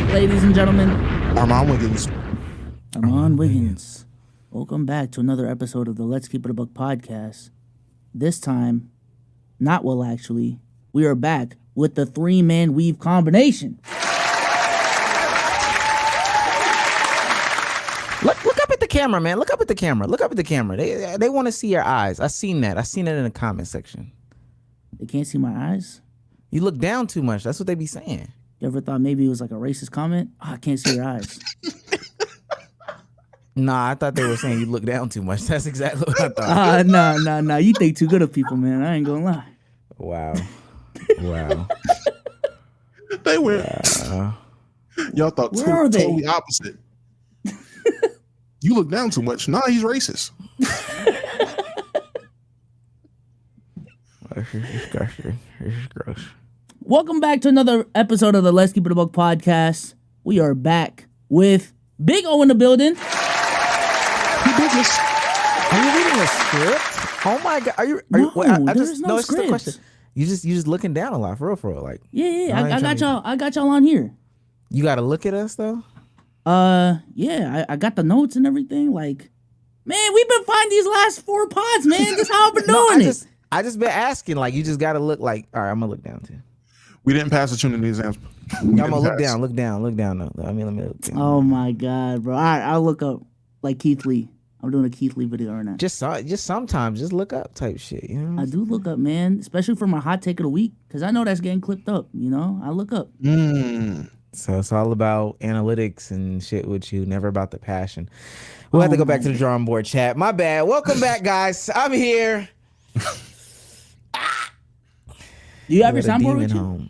back, ladies and gentlemen. Armand Wiggins. Armand Wiggins. Welcome back to another episode of the Let's Keep It a Buck podcast. This time, not well actually, we are back with the three-man weave combination. Look up at the camera, man. Look up at the camera. Look up at the camera. They want to see your eyes. I seen that. I seen it in the comment section. They can't see my eyes? You look down too much. That's what they be saying. You ever thought maybe it was like a racist comment? Oh, I can't see your eyes. Nah, I thought they were saying you look down too much. That's exactly what I thought. Nah. You think too good of people, man. I ain't gonna lie. Wow. They went. Y'all thought Where are they? totally opposite. You look down too much. Nah, he's racist. This is gross. Welcome back to another episode of the Let's Keep It a Buck podcast. We are back with Big O in the building. Are you reading a script? Oh my god! Are you? There's no it's just a script. question. You just looking down a lot, for real. Like Yeah. I got y'all on here. You got to look at us though. Yeah. I got the notes and everything. Like, man, we've been finding these last 4 pods, man. This is how I've been doing it. I just been asking. Like, you just got to look. Like, all right, I'm gonna look down too. We didn't pass the Trinity exams. I'm gonna look down. Look down. Though. I mean, let me look down. Oh my god, bro! All right, I'll look up like Kieth Lee. I'm doing a Kieth Lee video right now. Just sometimes, just look up type shit. You know. I do look up, man, especially for my hot take of the week, because I know that's getting clipped up. You know, I look up. So it's all about analytics and shit with you, never about the passion. We'll have to go back to the drawing board chat. My bad. Welcome back, guys. I'm here. Do you have your soundboard with you?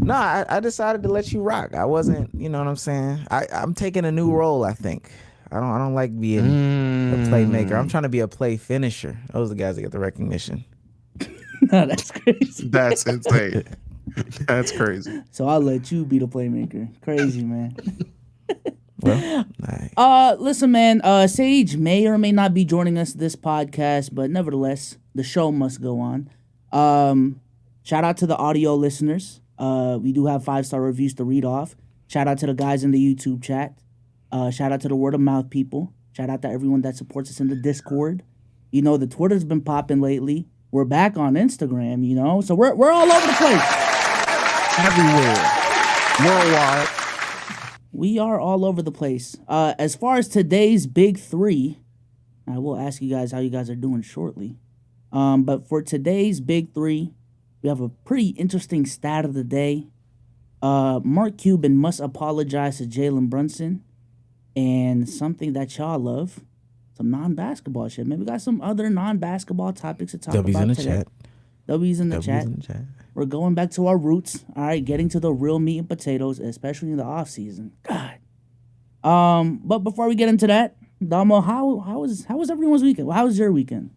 No, I decided to let you rock. I wasn't, you know what I'm saying? I'm taking a new role, I think. I don't like being a playmaker. I'm trying to be a play finisher. Those are the guys that get the recognition. No, that's crazy. That's insane. That's crazy. So I'll let you be the playmaker. Crazy, man. Well, right. Listen, man, Sage may or may not be joining us this podcast, but nevertheless, the show must go on. Shout out to the audio listeners. We do have 5-star reviews to read off. Shout out to the guys in the YouTube chat. Shout out to the word of mouth people. Shout out to everyone that supports us in the Discord. You know, the Twitter's been popping lately. We're back on Instagram, you know, so we're all over the place. Everywhere. Worldwide. We are all over the place. As far as today's big 3, I will ask you guys how you guys are doing shortly. But for today's big 3, we have a pretty interesting stat of the day. Mark Cuban must apologize to Jalen Brunson. And something that y'all love, some non-basketball shit. Maybe we got some other non-basketball topics to talk about in the today. chat. W's in the chat. We're going back to our roots. All right, getting to the real meat and potatoes, especially in the off season. God. But before we get into that, Domo, how was everyone's weekend? How was your weekend?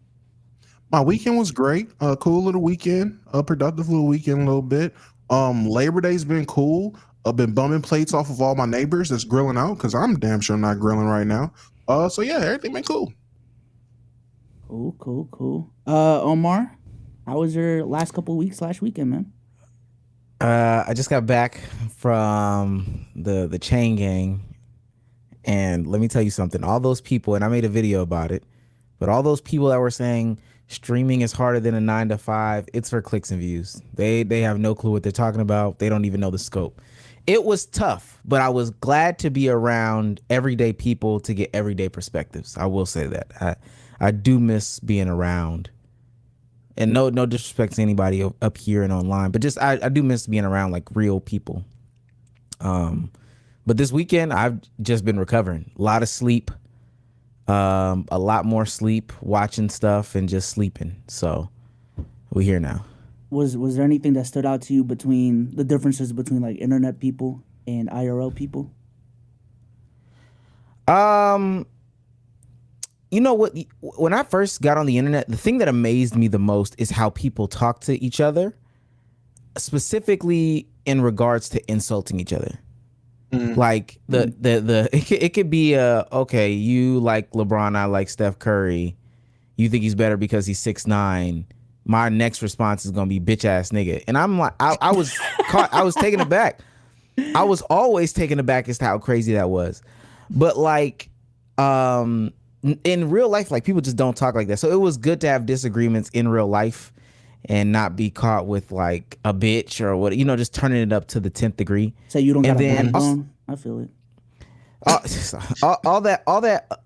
My weekend was great. Cool little weekend. Productive little weekend a little bit. Labor Day's been cool. I've been bumming plates off of all my neighbors that's grilling out because I'm damn sure not grilling right now. So yeah, everything been cool. Cool. Omar, how was your last couple of weeks / weekend, man? I just got back from the chain gang, and let me tell you something. All those people, and I made a video about it, but all those people that were saying streaming is harder than a 9 to 5, it's for clicks and views. They have no clue what they're talking about. They don't even know the scope. It was tough, but I was glad to be around everyday people to get everyday perspectives. I will say that. I do miss being around. And no disrespect to anybody up here and online, but just I do miss being around like real people. But this weekend I've just been recovering. A lot of sleep. A lot more sleep, watching stuff and just sleeping. So we're here now. Was there anything that stood out to you between the differences between like internet people and IRL people? You know what? When I first got on the internet, the thing that amazed me the most is how people talk to each other, specifically in regards to insulting each other. Like it could be okay, you like LeBron, I like Steph Curry. You think he's better because he's 6'9". My next response is gonna be bitch ass nigga, and I'm like, I was caught, I was taken aback. I was always taken aback as to how crazy that was. But like, in real life, like people just don't talk like that. So it was good to have disagreements in real life and not be caught with like a bitch or what, just turning it up to the 10th degree. So you don't got And a then backbone? I feel it.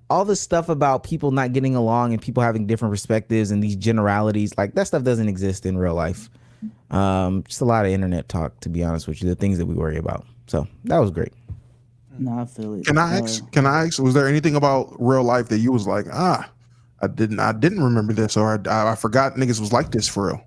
all the stuff about people not getting along and people having different perspectives and these generalities, like that stuff doesn't exist in real life. Just a lot of internet talk, to be honest with you, the things that we worry about. So that was great. No, I feel it. Can I ask? Was there anything about real life that you was like, I didn't remember this, or I forgot niggas was like this for real?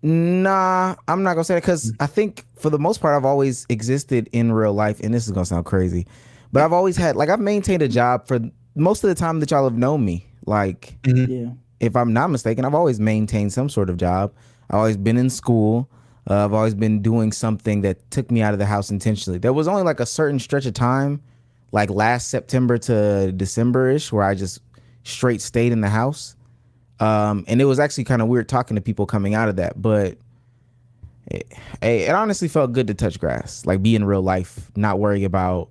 Nah, I'm not gonna say that because I think for the most part I've always existed in real life, and this is gonna sound crazy, but I've always had I've maintained a job for most of the time that y'all have known me. Like, Yeah. if I'm not mistaken, I've always maintained some sort of job. I've always been in school. I've always been doing something that took me out of the house intentionally. There was only like a certain stretch of time, like last September to December-ish, where I just straight stayed in the house. And it was actually kind of weird talking to people coming out of that, but it honestly felt good to touch grass, like be in real life, not worry about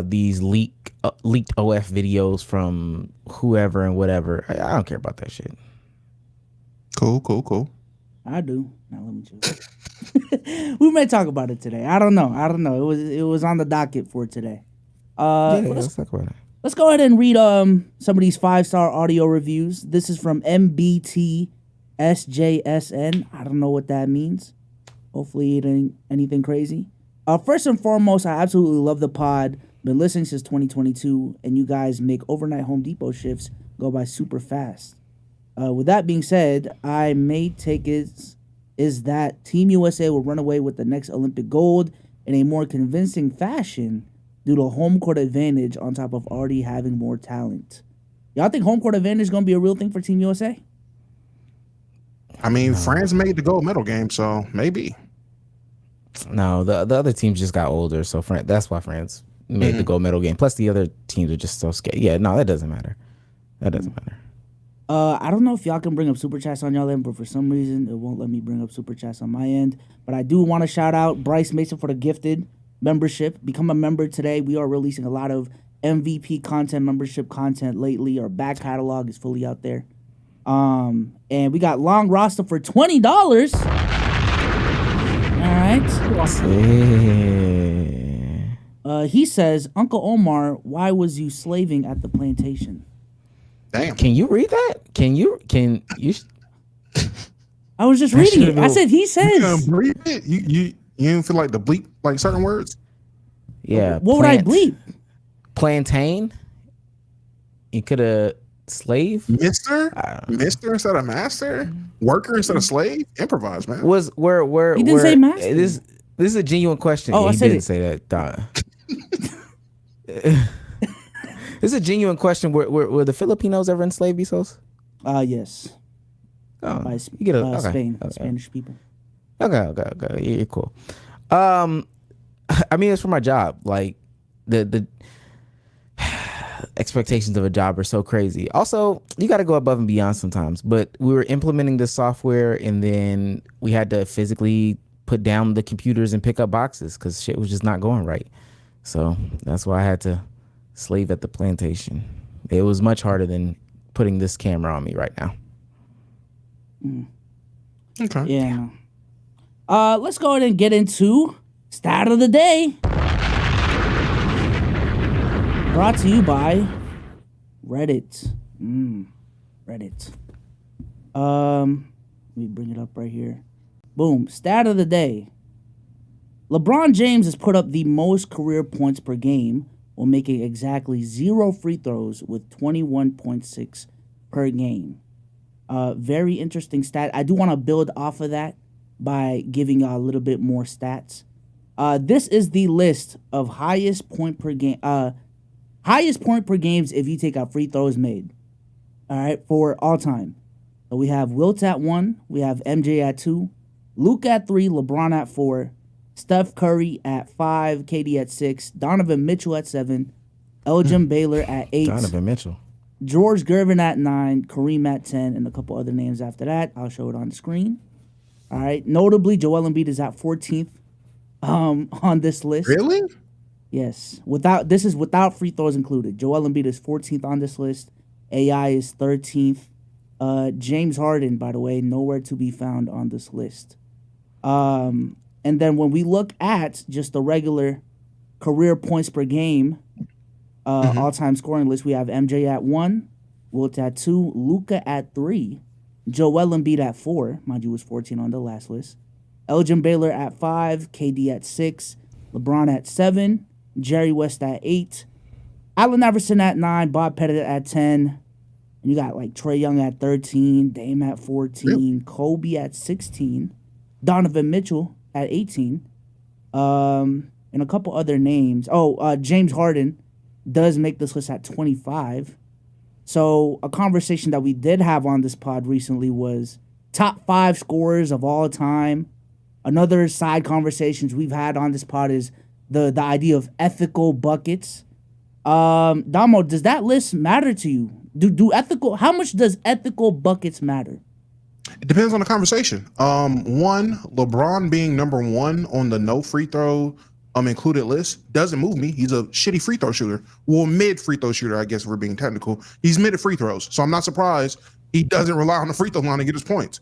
these leaked OF videos from whoever and whatever. I don't care about that shit. Cool. I do. Now let me choose. We may talk about it today. I don't know. It was on the docket for today. Let's talk about it. Let's go ahead and read some of these 5-star audio reviews. This is from MBTSJSN. I don't know what that means. Hopefully it ain't anything crazy. First and foremost, I absolutely love the pod. Been listening since 2022, and you guys make overnight Home Depot shifts go by super fast. With that being said, I may take it is that Team USA will run away with the next Olympic gold in a more convincing fashion due to home court advantage on top of already having more talent. Y'all think home court advantage is going to be a real thing for Team USA? I mean, France made the gold medal game, so maybe. No, the other teams just got older, so that's why France made the gold medal game. Plus, the other teams are just so scared. Yeah, no, that doesn't matter. I don't know if y'all can bring up super chats on y'all end, but for some reason it won't let me bring up super chats on my end. But I do want to shout out Bryce Mason for the gifted membership. Become a member today. We are releasing a lot of MVP content, membership content lately. Our back catalog is fully out there. And we got long roster for $20. All right. He says, Uncle Omar, why was you slaving at the plantation? Damn. Can you read that? Can you? I was just reading it. I said he says. Bleep it? You didn't feel like the bleep like certain words? Yeah. What would I bleep? Plantain. You could have slave. Mister instead of master. Worker instead of slave. Improvise, man. Was where He didn't say master. This is a genuine question. Oh, I said didn't say that. This is a genuine question. Were the Filipinos ever enslaved, Bsolz? Yes. Oh, By you get Spain, okay. Spanish people. Okay. You're cool. I mean, it's for my job. Like the expectations of a job are so crazy. Also, you got to go above and beyond sometimes. But we were implementing this software, and then we had to physically put down the computers and pick up boxes because shit was just not going right. So that's why I had to slave at the plantation. It was much harder than putting this camera on me right now. Okay. Yeah. Let's go ahead and get into stat of the day. Brought to you by Reddit. Reddit. Let me bring it up right here. Boom. Stat of the day. LeBron James has put up the most career points per game while making exactly 0 free throws with 21.6 per game. Very interesting stat. I do want to build off of that by giving y'all a little bit more stats. This is the list of highest point per game games if you take out free throws made. All right, for all time. So we have Wilt at 1, we have MJ at 2, Luke at 3, LeBron at 4, Steph Curry at 5, KD at 6, Donovan Mitchell at 7, Elgin Baylor at 8, Donovan Mitchell, George Gervin at 9, Kareem at 10, and a couple other names after that. I'll show it on the screen. All right. Notably, Joel Embiid is at 14th on this list. Really? Yes. This is without free throws included. Joel Embiid is 14th on this list. AI is 13th. James Harden, by the way, nowhere to be found on this list. And then when we look at just the regular career points per game, all-time scoring list, we have MJ at 1, Wilt at 2, Luka at 3, Joel Embiid at 4, mind you, was 14 on the last list, Elgin Baylor at 5, KD at 6, LeBron at 7, Jerry West at 8, Allen Iverson at 9, Bob Pettit at 10, and you got like Trae Young at 13, Dame at 14, Kobe at 16, Donovan Mitchell at 18, and a couple other names. James Harden does make this list at 25. So a conversation that we did have on this pod recently was top 5 scorers of all time. Another side conversations we've had on this pod is the idea of ethical buckets. Domo, does that list matter to you? How much does ethical buckets matter? It depends on the conversation. One, LeBron being number 1 on the no free throw included list doesn't move me. He's a shitty free throw shooter. Well, mid free throw shooter, I guess if we're being technical. He's mid at free throws. So I'm not surprised he doesn't rely on the free throw line to get his points.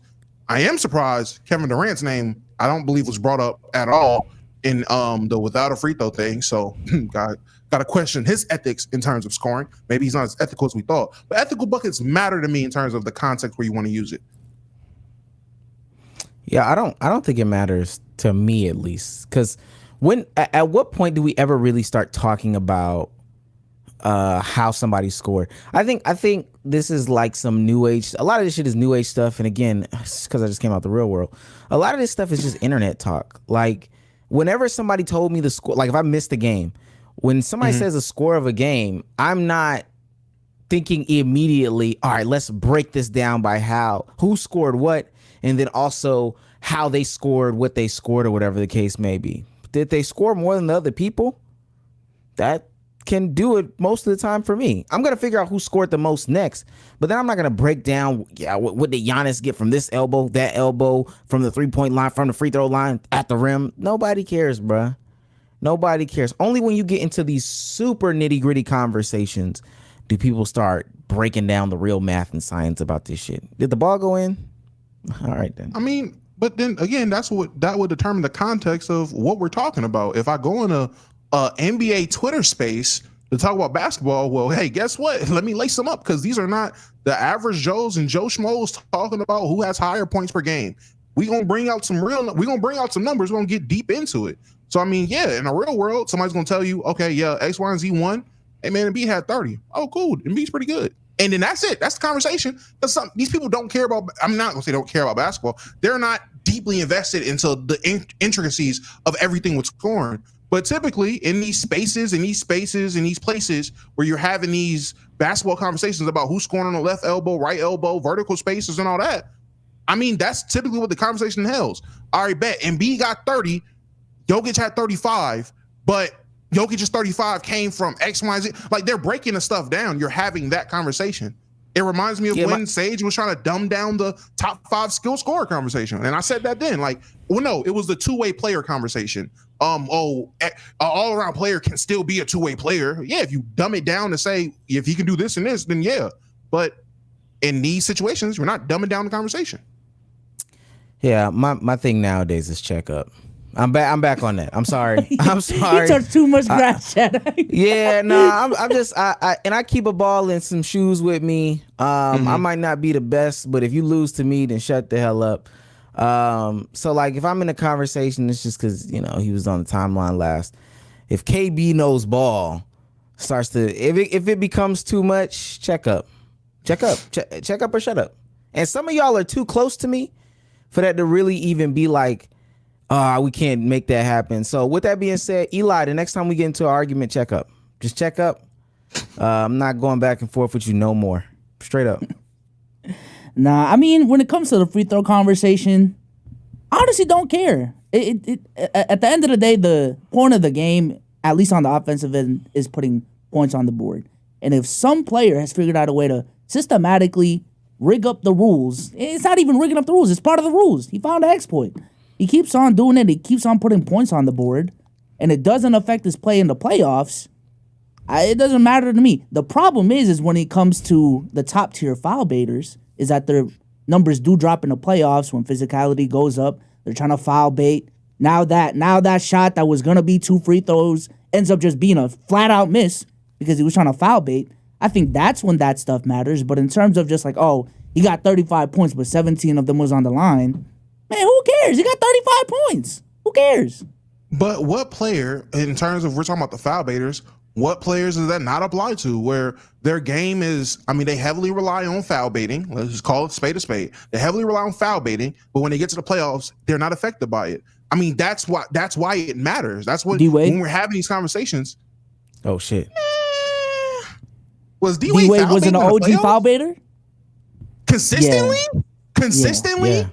I am surprised Kevin Durant's name, I don't believe, was brought up at all in the without a free throw thing. So got to question his ethics in terms of scoring. Maybe he's not as ethical as we thought. But ethical buckets matter to me in terms of the context where you want to use it. Yeah, I don't think it matters to me, at least, because at what point do we ever really start talking about how somebody scored? I think this is like some new age. A lot of this shit is new age stuff, and again, because I just came out the real world. A lot of this stuff is just internet talk. Like whenever somebody told me the score, like if I missed a game, when somebody says the score of a game, I'm not thinking immediately, all right, let's break this down by who scored what, and then also how they scored, what they scored, or whatever the case may be. Did they score more than the other people? That can do it most of the time for me. I'm going to figure out who scored the most next, but then I'm not going to break down, what did Giannis get from this elbow, that elbow, from the three-point line, from the free throw line, at the rim. Nobody cares, bruh. Nobody cares. Only when you get into these super nitty-gritty conversations do people start breaking down the real math and science about this shit. Did the ball go in? All right, then. I mean, but then again, that would determine the context of what we're talking about. If I go in a NBA Twitter space to talk about basketball, well, hey, guess what? Let me lace them up, because these are not the average Joes and Joe Schmoes talking about who has higher points per game. We're gonna bring out some numbers. We're gonna get deep into it. So I mean, yeah, in a real world, somebody's gonna tell you, okay, yeah, X, Y, and Z won. Hey man, Embiid had 30. Oh, cool. Embiid's pretty good. And then that's it. That's the conversation. These people don't care about. I'm not gonna say don't care about basketball. They're not deeply invested into the intricacies of everything with scoring. But typically, in these spaces, in these places where you're having these basketball conversations about who's scoring on the left elbow, right elbow, vertical spaces, and all that, I mean, that's typically what the conversation holds. All right, bet Embiid got 30, Jokic had 35, but Jokic's 35 came from X, Y, Z. Like, they're breaking the stuff down. You're having that conversation. It reminds me of when Sage was trying to dumb down the top 5 skill scorer conversation. And I said that then. Like, well, no, it was the two-way player conversation. An all-around player can still be a two-way player. Yeah, if you dumb it down to say, if he can do this and this, then yeah. But in these situations, you're not dumbing down the conversation. Yeah, my thing nowadays is check up. I'm back on that. I'm sorry. I'm sorry. He took too much grass, Chad. Yeah, no, I'm just I keep a ball and some shoes with me. I might not be the best, but if you lose to me, then shut the hell up. So like if I'm in a conversation, it's just because he was on the timeline last. If KB knows ball starts to if it becomes too much, check up or shut up. And some of y'all are too close to me for that to really even be like, we can't make that happen. So with that being said, Eli, the next time we get into an argument, check up. Just check up. I'm not going back and forth with you no more. Straight up. Nah, I mean, when it comes to the free throw conversation, I honestly don't care. At the end of the day, the point of the game, at least on the offensive end, is putting points on the board. And if some player has figured out a way to systematically rig up the rules. It's not even rigging up the rules. It's part of the rules. He found an exploit. He keeps on doing it. He keeps on putting points on the board, and it doesn't affect his play in the playoffs. It doesn't matter to me. The problem is when it comes to the top tier foul baiters, is that their numbers do drop in the playoffs when physicality goes up. They're trying to foul bait. Now that shot that was gonna be 2 free throws ends up just being a flat out miss because he was trying to foul bait. I think that's when that stuff matters. But in terms of just like, oh, he got 35 points, but 17 of them was on the line. Man, who cares? He got 35 points. Who cares? But what player, in terms of we're talking about the foul baiters, what players does that not apply to where their game is, I mean, they heavily rely on foul baiting. Let's just call it spade a spade. They heavily rely on foul baiting, but when they get to the playoffs, they're not affected by it. I mean, that's why it matters. That's what, when we're having these conversations. Oh, shit. Was D-Wade was an OG foul baiter? Consistently? Yeah. Consistently? Yeah.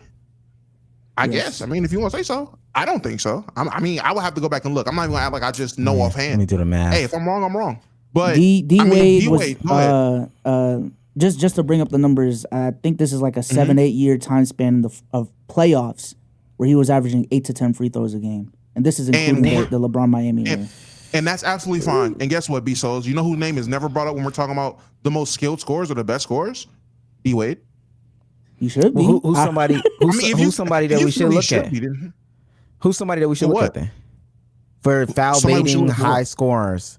I guess. I mean, if you want to say so. I don't think so. I mean, I would have to go back and look. I'm not even gonna act like I just know offhand. Let me do the math. Hey, if I'm wrong, I'm wrong. But D-Wade was just to bring up the numbers. I think this is like a 7-8 year time span of playoffs where he was averaging 8 to 10 free throws a game, and this is including the LeBron Miami era. And that's absolutely fine. And guess what, Bsolz? You know whose name is never brought up when we're talking about the most skilled scorers or the best scorers? D-Wade. You should be. Who's somebody? Who's somebody that we should look at? Who's somebody that we should look at then? For foul baiting high scorers.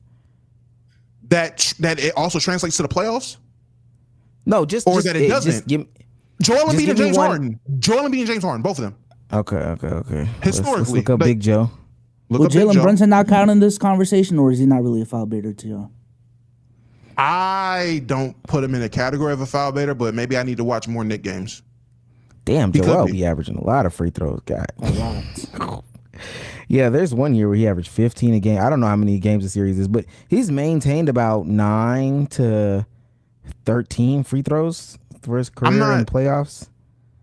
That it also translates to the playoffs? No, that it doesn't. Joel Embiid and James Harden. Joel Embiid and James Harden, both of them. Okay. Historically. Let's look up Big Joe. Will Jalen Brunson not count in this conversation, or is he not really a foul baiter to y'all? I don't put him in a category of a foul baiter, but maybe I need to watch more Knick games. Damn, Joel be averaging a lot of free throws, guy. Yeah, there's one year where he averaged 15 a game. I don't know how many games the series is, but he's maintained about 9 to 13 free throws for his career in playoffs.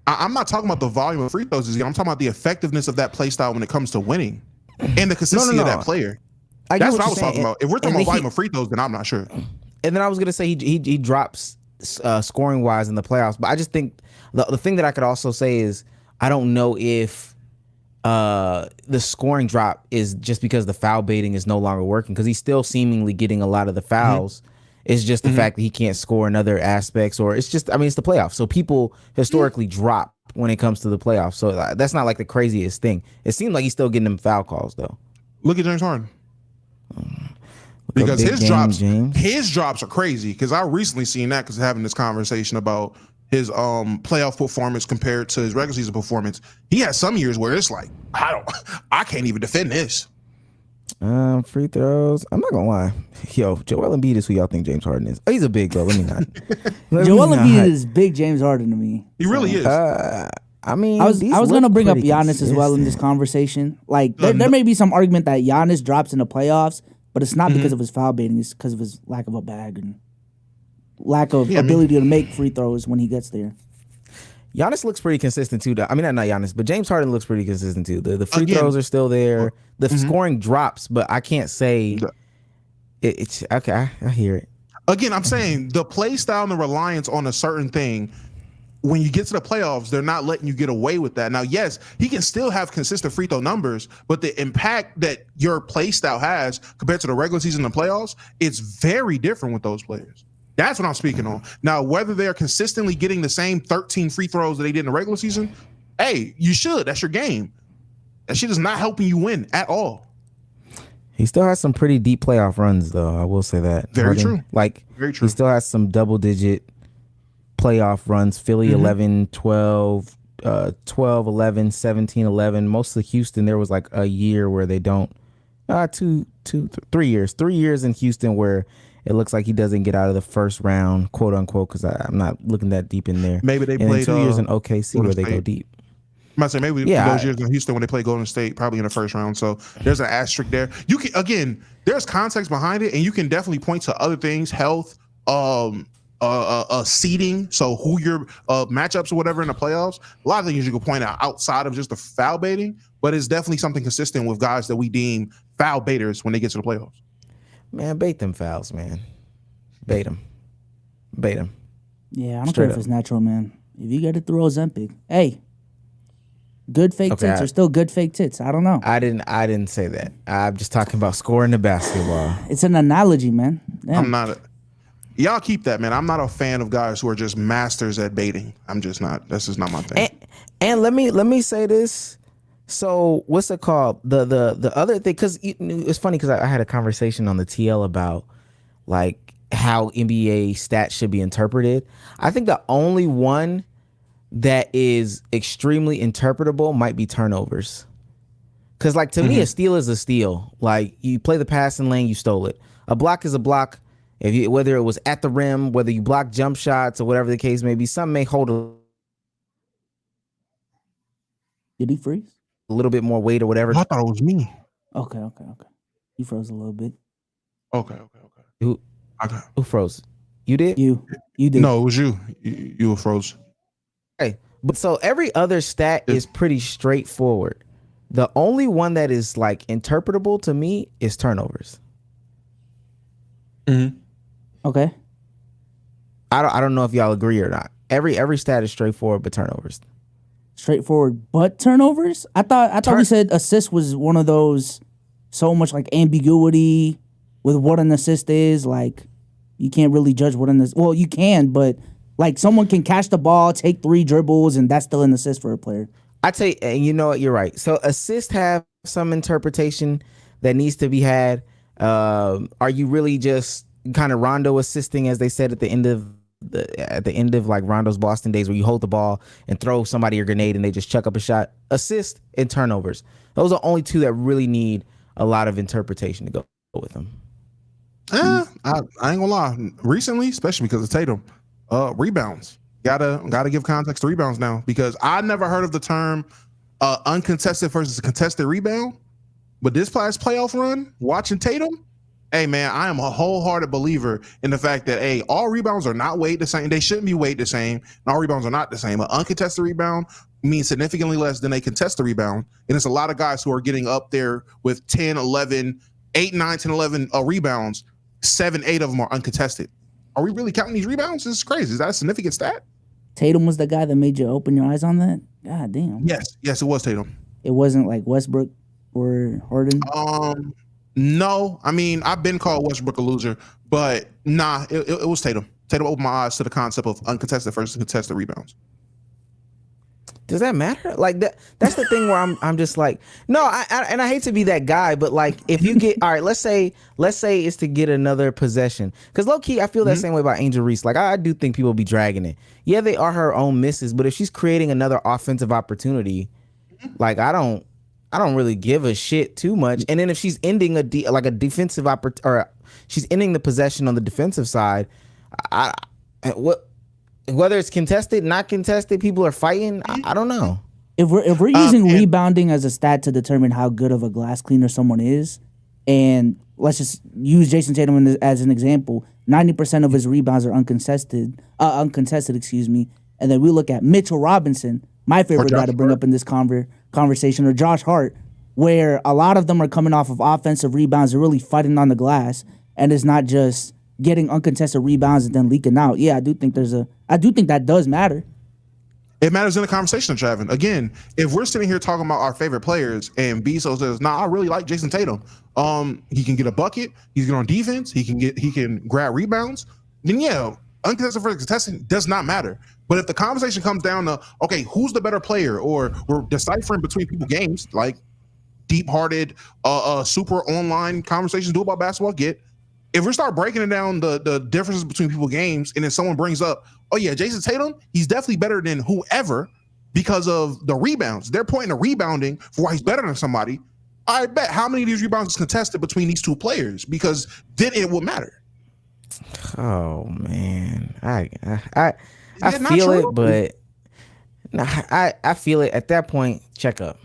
I'm not talking about the volume of free throws. I'm talking about the effectiveness of that play style when it comes to winning and the consistency of that player. That's what I was talking about. If we're talking about volume of free throws, then I'm not sure. And then I was going to say he drops scoring wise in the playoffs, but I just think the thing that I could also say is I don't know if the scoring drop is just because the foul baiting is no longer working, because he's still seemingly getting a lot of the fouls. It's just the fact that he can't score in other aspects, or it's just, I mean, it's the playoffs. So people historically drop when it comes to the playoffs. So that's not like the craziest thing. It seems like he's still getting them foul calls though. Look at James Harden. Because his drops are crazy. Because I recently seen that because having this conversation about his playoff performance compared to his regular season performance. He has some years where it's like, I can't even defend this. Free throws. I'm not gonna lie. Yo, Joel Embiid is who y'all think James Harden is. Oh, he's a big though. Let me not. Joel Embiid is big James Harden to me. He really is. I mean, I was gonna bring up Giannis as well in this conversation. Like there may be some argument that Giannis drops in the playoffs, but it's not because of his foul baiting. It's because of his lack of a bag and lack of ability to make free throws when he gets there. Giannis looks pretty consistent too. I mean, not Giannis, but James Harden looks pretty consistent too. The free throws are still there. The scoring drops, but I can't say it's okay. I hear it. Again, I'm saying the play style and the reliance on a certain thing. When you get to the playoffs, they're not letting you get away with that. Now, yes, he can still have consistent free throw numbers, but the impact that your play style has compared to the regular season and the playoffs, it's very different with those players. That's what I'm speaking on. Now, whether they're consistently getting the same 13 free throws that they did in the regular season, hey, you should. That's your game. That shit is not helping you win at all. He still has some pretty deep playoff runs, though. I will say that. Very true. Very true. He still has some double-digit playoff runs. Philly 11, 12, 12, 11, 17, 11. Mostly Houston, there was like a year where they don't. 3 years. 3 years in Houston where it looks like he doesn't get out of the first round, quote unquote, because I'm not looking that deep in there. Maybe they played 2 years in OKC where they go deep. I might say maybe those years in Houston when they play Golden State, probably in the first round. So there's an asterisk there. You can, again, there's context behind it, and you can definitely point to other things, health, seeding. So who your matchups or whatever in the playoffs. A lot of things you can point out outside of just the foul baiting, but it's definitely something consistent with guys that we deem foul baiters when they get to the playoffs. Man, bait them fouls, man. Bait them. Yeah, I don't Straight care if up. it's natural, man. If you get it through Ozempic, hey, good fake Okay, tits are still good fake tits. I don't know. I didn't say that. I'm just talking about scoring the basketball. It's an analogy, man. Damn. I'm not. Y'all keep that, man. I'm not a fan of guys who are just masters at baiting. I'm just not. This is not my thing. And let me say this. So what's it called? The other thing, because it's funny because I had a conversation on the TL about like how NBA stats should be interpreted. I think the only one that is extremely interpretable might be turnovers. Because like to me, a steal is a steal. Like you play the passing lane, you stole it. A block is a block. If you, whether it was at the rim, whether you block jump shots or whatever the case may be, some may hold a Did he freeze? little bit more weight or whatever. I thought it was me. Okay. You froze a little bit. Okay. Who Okay. who froze? You did? You did. No, it was you. You were froze. Okay. But so every other stat is pretty straightforward. The only one that is like interpretable to me is turnovers. Okay. I don't know if y'all agree or not. Every stat is straightforward, but turnovers. Straightforward, but turnovers. I thought we said assist was one of those. So much like ambiguity with what an assist is. Like you can't really judge what an assist. Well, you can, but like someone can catch the ball, take 3 dribbles, and that's still an assist for a player. I tell you, and you know what, you're right. So assists have some interpretation that needs to be had. Are you really just kind of Rondo assisting, as they said at the end of like Rondo's Boston days, where you hold the ball and throw somebody a grenade and they just chuck up a shot? Assist and turnovers. Those are only 2 that really need a lot of interpretation to go with them. I ain't gonna lie. Recently, especially because of Tatum, rebounds. Gotta give context to rebounds now, because I never heard of the term uncontested versus contested rebound. But this past playoff run, watching Tatum, hey man, I am a wholehearted believer in the fact that all rebounds are not weighed the same. They shouldn't be weighed the same. And all rebounds are not the same. An uncontested rebound means significantly less than a contested rebound. And it's a lot of guys who are getting up there with 10, 11, 8, 9, 10, 11 rebounds. 7, 8 of them are uncontested. Are we really counting these rebounds? This is crazy. Is that a significant stat? Tatum was the guy that made you open your eyes on that? God damn. Yes, it was Tatum. It wasn't like Westbrook or Harden? No. I mean, I've been called Westbrook a loser, but nah, it was Tatum. Tatum opened my eyes to the concept of uncontested versus contested rebounds. Does that matter? Like that's the thing where I'm just like, no, I hate to be that guy, but like if you get, all right, let's say it's to get another possession. Because low key, I feel that same way about Angel Reese. Like I do think people be dragging it. Yeah, they are her own misses, but if she's creating another offensive opportunity, like I don't really give a shit too much. And then if she's ending a defensive or she's ending the possession on the defensive side, whether it's contested, not contested, people are fighting. I don't know. If we're using rebounding as a stat to determine how good of a glass cleaner someone is, and let's just use Jason Tatum as an example, 90% of his rebounds are uncontested, and then we look at Mitchell Robinson, my favorite guy to bring up in this conversation, or Josh Hart, where a lot of them are coming off of offensive rebounds and really fighting on the glass, and it's not just getting uncontested rebounds and then leaking out. Yeah, I do think that does matter. It matters in the conversation that you're having. Again, if we're sitting here talking about our favorite players and Bsolz says, "Nah, I really like Jason Tatum. He can get a bucket. He's good on defense. He can grab rebounds." Then yeah, uncontested versus contested does not matter. But if the conversation comes down to, okay, who's the better player, or we're deciphering between people games, like deep-hearted, super online conversations do about basketball, if we start breaking it down, the differences between people games, and then someone brings up, oh yeah, Jason Tatum, he's definitely better than whoever because of the rebounds. They're pointing to rebounding for why he's better than somebody. I bet how many of these rebounds is contested between these 2 players, because then it will matter. Oh man, I feel it, but I feel it. At that point, check up.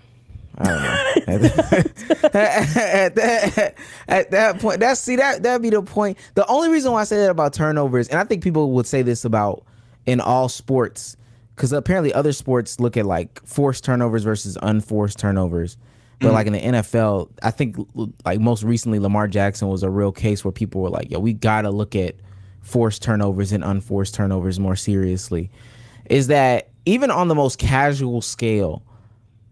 I don't know. at that point, that'd be the point. The only reason why I say that about turnovers, and I think people would say this about in all sports, because apparently other sports look at like forced turnovers versus unforced turnovers. But like in the NFL, I think like most recently Lamar Jackson was a real case where people were like, yo, we gotta look at forced turnovers and unforced turnovers more seriously, is that even on the most casual scale,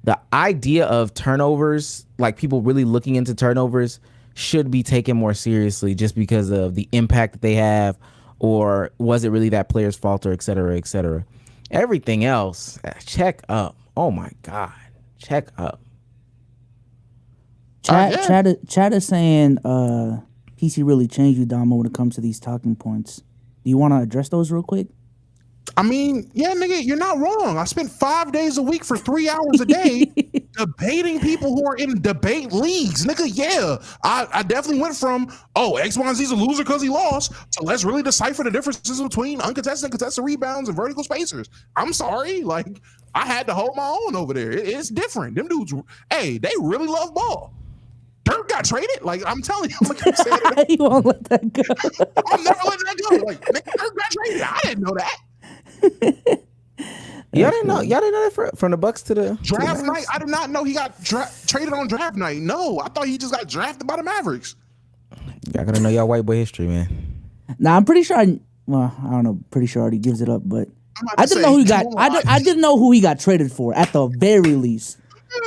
the idea of turnovers, like people really looking into turnovers, should be taken more seriously just because of the impact that they have, or was it really that player's fault, or et cetera, et cetera. Everything else, check up. Oh my God, check up. Chat is saying PC really changed you, Domo, when it comes to these talking points. Do you want to address those real quick? I mean, yeah, nigga, you're not wrong. I spent 5 days a week for 3 hours a day debating people who are in debate leagues. Nigga, yeah. I definitely went from, X, Y, and Z's a loser because he lost, to let's really decipher the differences between uncontested and contested rebounds and vertical spacers. I'm sorry. Like, I had to hold my own over there. It's different. Them dudes, they really love ball. Dirk got traded. Like, I'm telling you, You won't let that go. I'm never letting that go. Like, nigga, Dirk got traded. I didn't know that. Y'all didn't know that from the Bucks to the draft night. I did not know he got traded on draft night. No, I thought he just got drafted by the Mavericks. Y'all gotta know y'all white boy history, man. Nah, I'm pretty sure. I don't know. Pretty sure already gives it up, but I didn't know who he got. I didn't know who he got traded for at the very least.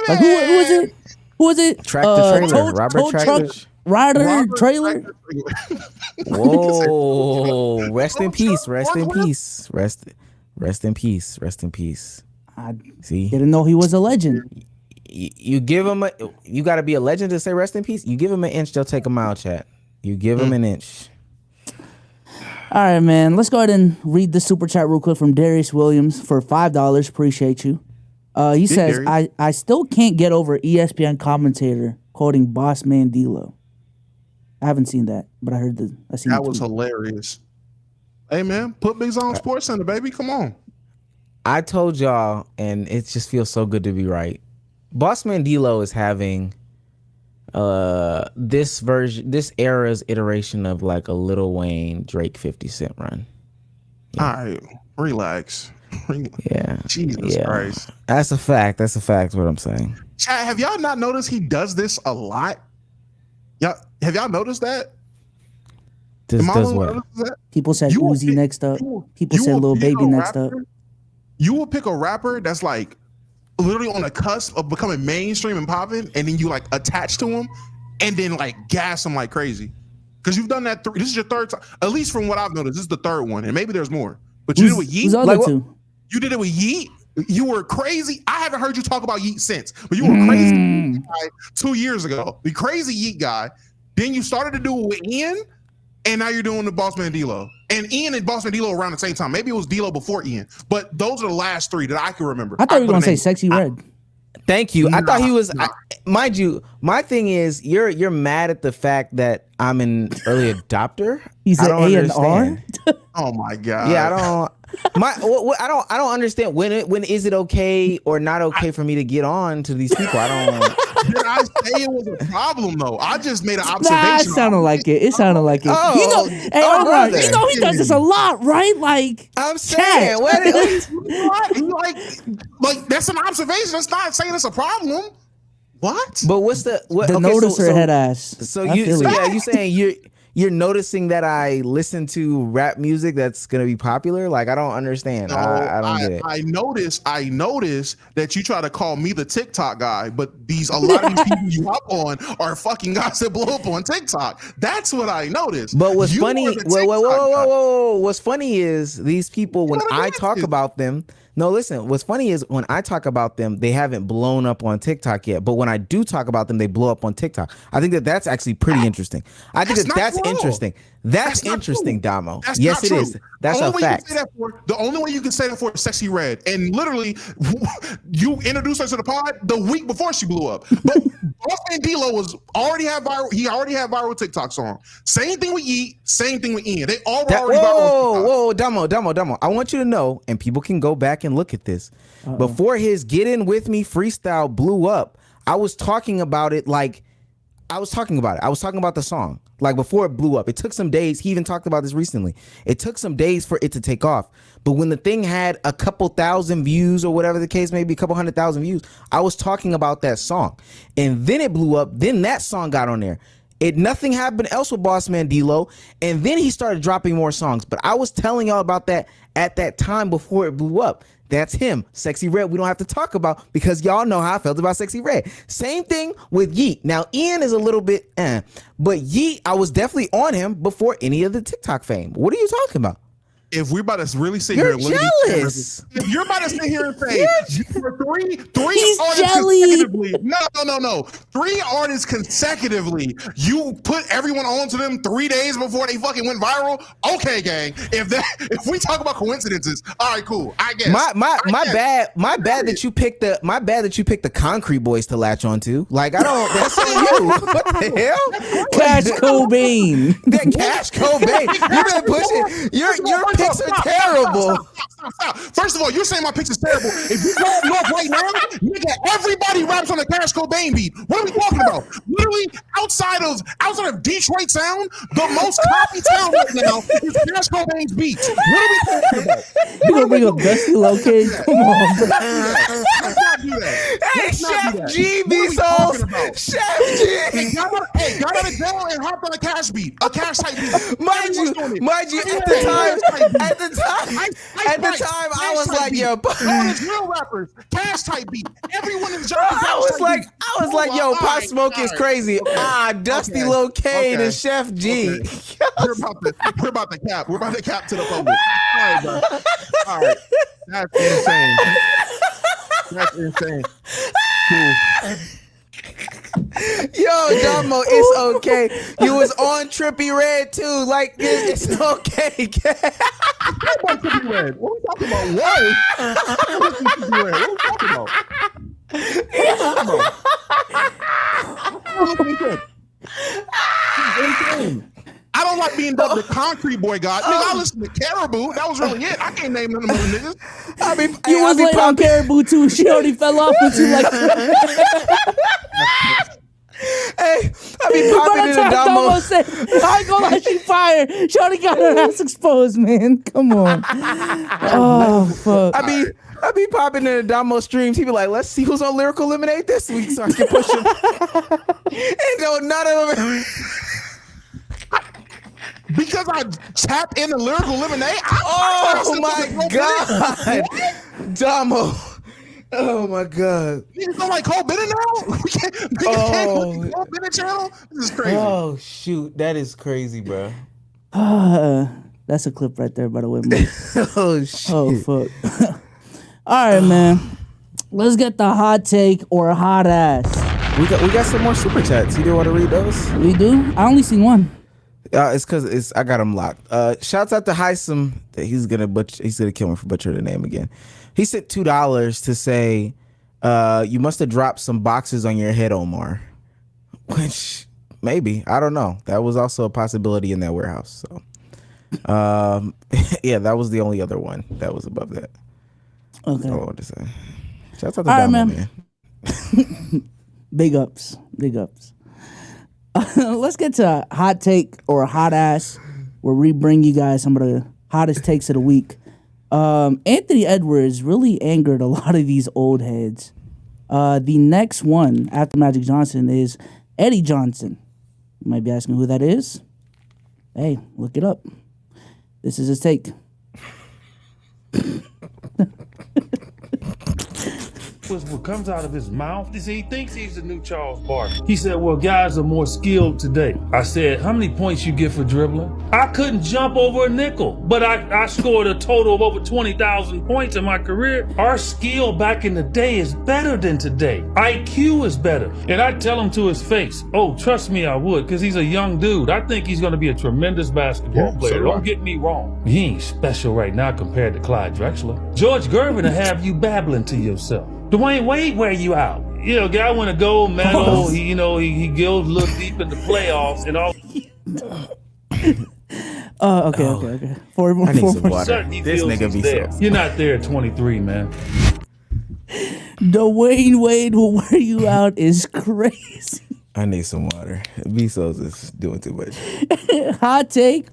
Like who was it? Who was it? Tractor Trailer, Robert Tractor. Rider Trailer. Whoa! Rest in peace. Rest in peace. Rest in peace. Rest in peace. I didn't know he was a legend. You give him you got to be a legend to say rest in peace. You give him an inch, they'll take a mile, chat. You give him an inch. All right, man. Let's go ahead and read the super chat real quick from Darius Williams for $5. Appreciate you. He says, I still can't get over ESPN commentator quoting bossman D-Lo. I haven't seen that, but I heard that was hilarious. Hey man, put Big on Sports Center, baby. Come on. I told y'all, and it just feels so good to be right. Bossman D-Lo is having this era's iteration of like a Lil Wayne, Drake, 50 Cent run. Yeah. All right, relax. Yeah. Jesus Christ. That's a fact. That's a fact. What I'm saying. Chat, have y'all not noticed he does this a lot? Have y'all noticed that? Does what? People said Uzi next up. People said Lil Baby next up. You will pick a rapper that's like literally on the cusp of becoming mainstream and popping, and then you like attach to him, and then like gas him like crazy. Because you've done that. This is your third time, at least from what I've noticed. This is the third one, and maybe there's more. But you did it with Yeet. You did it with Yeet. You were crazy. I haven't heard you talk about Yeet since, but you were crazy guy 2 years ago. The crazy Yeet guy. Then you started to do it with Ian, and now you're doing the Bossman D-Lo. And Ian and Bossman D-Lo around the same time. Maybe it was D-Lo before Ian, but those are the last three that I can remember. I thought you were gonna say Sexy Red. Thank you. I thought he was. Mind you, my thing is, you're mad at the fact that I'm an early adopter. He's an A&R. Oh my god. Yeah, I don't understand when is it okay or not okay for me to get on to these people. I don't. Did I say it was a problem though? I just made an observation. Nah, it sounded like it. It sounded like it. Oh, Omar, he does this a lot, right? Like I'm saying, like that's an observation. That's not saying it's a problem. What? But what's the noticer head ass? So you saying you're noticing that I listen to rap music that's gonna be popular? Like I don't understand. No, I don't get it. I notice that you try to call me the TikTok guy, but a lot of these people you hop on are fucking guys that blow up on TikTok. That's what I noticed. But what's funny? Whoa! What's funny is these people when I talk about them. No, listen, what's funny is when I talk about them, they haven't blown up on TikTok yet. But when I do talk about them, they blow up on TikTok. I think that's actually pretty interesting. I think that's interesting. That's interesting, Domo. Yes, it is. That's a fact. The only way you can say that for is Sexy Red. And literally, you introduced her to the pod the week before she blew up. But Bossman D-Lo already had viral TikTok song. Same thing with Yeet, same thing with Ian. They all were already viral. Whoa, Domo. I want you to know, and people can go back and look at this. Before his Get In With Me freestyle blew up, I was talking about it I was talking about the song. Like before it blew up. It took some days. He even talked about this recently. It took some days for it to take off. But when the thing had a couple thousand views or whatever the case may be, a couple 100,000 views, I was talking about that song. And then it blew up. Then that song got on there. Nothing happened else with Bossman D-Lo, and then he started dropping more songs. But I was telling y'all about that at that time before it blew up. That's him. Sexy Red, we don't have to talk about because y'all know how I felt about Sexy Red. Same thing with Yeet. Now, Ian is a little bit but Yeet, I was definitely on him before any of the TikTok fame. What are you talking about? If we're about to really sit You're here and look at jealous. if you're about to sit here and say for three He's artists jelly. consecutively, no, 3 artists consecutively, you put everyone onto them 3 days before they fucking went viral. Okay, gang. If we talk about coincidences, all right, cool. I guess My bad that you picked the Concrete Boys to latch onto. Like I don't. That's on you. What the hell? Cash Cobain. That Cash Cobain. You've been pushing. Your picks are terrible. Stop. First of all, you're saying my picks is terrible. If you go up right now, nigga, everybody raps on the Cash Cobain beat. What are we talking about? Literally, outside of Detroit sound, the most copied sound right now is Cash Cobain's beats. What are we talking about? You gonna bring up Dusty Locate? Come on, bro. Let's not do that. Hey, Let's not do Chef that. G, What are we Bsolz. talking about? Chef G. Got out of jail and hopped on a Cash beat, a Cash type beat. Mind you, at the time, I was like, yo, all the real rappers, Cash type beat. Everyone is jumping. I was like, yo, Pop Smoke is crazy. Dusty Locane and Chef G. Okay. We're about to cap. We're about to cap to the public. All right, bro. All right. That's insane. That's insane. Cool. Yo, Domo, it's okay. You was on Trippy Red too. Like it's okay. What Trippy Red? What are we talking about? What? Trippy Red? What are we talking about? I don't like being dubbed the Concrete Boy God. Nigga, I listen to Caribou. That was really it. I can't name none of them other niggas. You was late on Caribou too. She already fell off with you like. Hey, I be popping in the Domo. Said, I ain't gonna let you fire. She already got her ass exposed, man. Come on. Oh fuck. I be popping in the Domo streams. He be like, let's see who's on Lyrical Lemonade this week so I can push him. And no, none of them. Because I tap into Lyrical Lemonade. Oh my God. Domo. Oh my God. You don't like Cole Bennett now? We can't Cole Bennett channel? This is crazy. Oh shoot. That is crazy, bro. That's a clip right there, by the way, man. Oh shit. Oh fuck. All right, man. Let's get the hot take or hot ass. We got some more super chats. You do want to read those? We do? I only seen one. It's because I got him locked. Shouts out to Heisem. He's gonna kill me for butchering the name again. He sent $2 to say, you must have dropped some boxes on your head, Omar. Which maybe, I don't know. That was also a possibility in that warehouse. So, yeah, that was the only other one that was above that. Okay. I wanted to say. Shouts out to All right, Domo, man. Big ups. Let's get to a hot take or a hot ass, where we bring you guys some of the hottest takes of the week. Anthony Edwards really angered a lot of these old heads. The next one after Magic Johnson is Eddie Johnson. You might be asking who that is. Hey, look it up. This is his take. What comes out of his mouth is he thinks he's the new Charles Barkley. He said, well, guys are more skilled today. I said, how many points you get for dribbling? I couldn't jump over a nickel, but I scored a total of over 20,000 points in my career. Our skill back in the day is better than today. IQ is better. And I tell him to his face, oh, trust me, I would, because he's a young dude. I think he's going to be a tremendous basketball player. So Don't get me wrong. He ain't special right now compared to Clyde Drexler. George Gervin will have you babbling to yourself. Dwayne Wade wear you out. You know, guy won a gold medal. He goes a little deep in the playoffs and all. Okay. Four more. I need some water. He This feels nigga he's be there. so. You're not there at 23, man. Dwayne Wade will wear you out is crazy. I need some water. Bsolz is doing too much. Hot take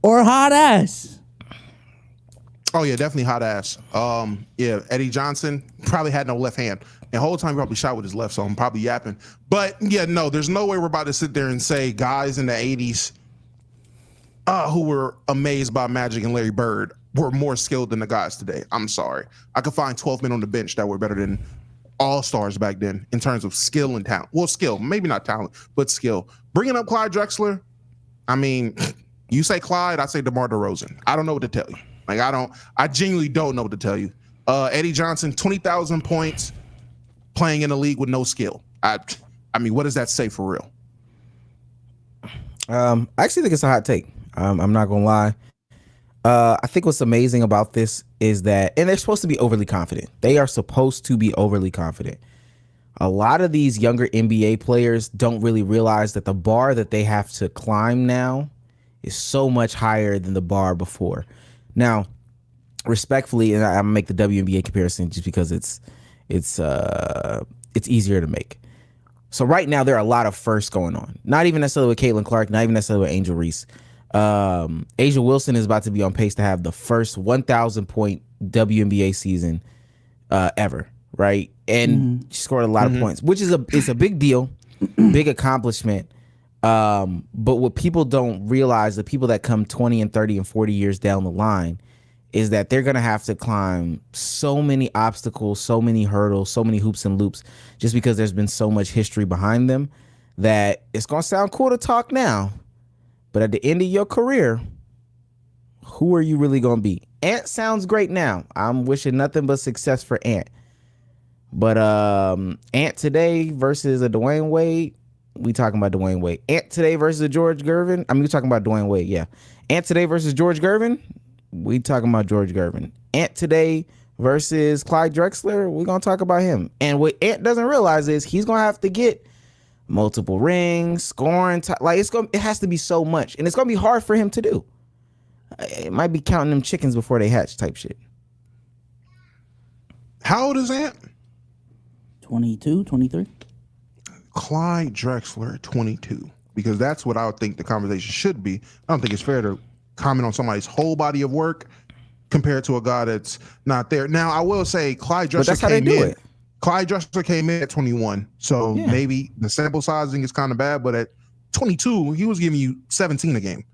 or hot ass? Oh yeah, definitely hot ass. Yeah, Eddie Johnson probably had no left hand, and the whole time he probably shot with his left, so I'm probably yapping. But yeah, no, there's no way we're about to sit there and say guys in the '80s who were amazed by Magic and Larry Bird were more skilled than the guys today. I'm sorry, I could find 12 men on the bench that were better than all stars back then in terms of skill and talent. Well, skill, maybe not talent, but skill. Bringing up Clyde Drexler, I mean, you say Clyde, I say DeMar DeRozan. I don't know what to tell you. Like, I genuinely don't know what to tell you. Eddie Johnson, 20,000 points playing in a league with no skill. I mean, what does that say for real? I actually think it's a hot take. I'm not going to lie. I think what's amazing about this is that, and they're supposed to be overly confident. They are supposed to be overly confident. A lot of these younger NBA players don't really realize that the bar that they have to climb now is so much higher than the bar before. Now, respectfully, and I'm gonna make the WNBA comparison just because it's easier to make. So right now there are a lot of firsts going on. Not even necessarily with Caitlin Clark, not even necessarily with Angel Reese. Asia Wilson is about to be on pace to have the first 1,000 point WNBA season ever, right? And she scored a lot of points, which is it's a big deal, big accomplishment. But what people don't realize, the people that come 20 and 30 and 40 years down the line, is that they're going to have to climb so many obstacles, so many hurdles, so many hoops and loops, just because there's been so much history behind them that it's going to sound cool to talk now. But at the end of your career, who are you really going to be? Ant sounds great now. I'm wishing nothing but success for Ant. But Ant today versus a Dwayne Wade, we talking about Dwayne Wade. Ant today versus a George Gervin. I mean, we talking about Dwayne Wade, yeah. Ant today versus George Gervin, we talking about George Gervin. Ant today versus Clyde Drexler, we're going to talk about him. And what Ant doesn't realize is he's going to have to get multiple rings, scoring. It has to be so much. And it's going to be hard for him to do. It might be counting them chickens before they hatch type shit. How old is Ant? 22, 23. Clyde Drexler, 22. Because that's what I would think the conversation should be. I don't think it's fair to comment on somebody's whole body of work compared to a guy that's not there. Now, I will say Clyde Drexler came in. Clyde Drexler came in at 21. So maybe the sample sizing is kind of bad, but at 22, he was giving you 17 a game.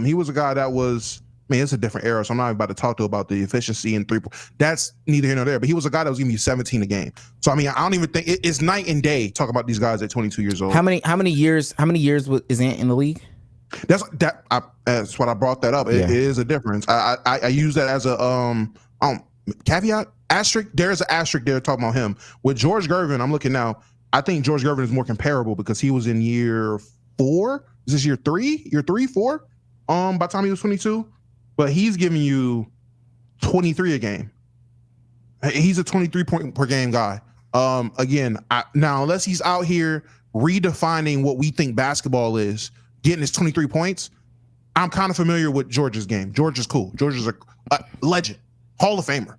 He was a guy that was, it's a different era, so I'm not about to talk to about the efficiency and three. That's neither here nor there, but he was a guy that was giving you 17 a game. So, I mean, I don't even think it's night and day talk about these guys at 22 years old. How many years is Ant in the league? That's what I brought that up. It is a difference. I use that as a caveat, asterisk. There's an asterisk there talking about him. With George Gervin, I'm looking now. I think George Gervin is more comparable because he was in year 4. Is this year 3? Year 3, 4? By the time he was 22. But he's giving you 23 a game. He's a 23 point per game guy. Again, now unless he's out here redefining what we think basketball is, getting his 23 points, I'm kind of familiar with George's game. George is cool. George is a legend, Hall of Famer.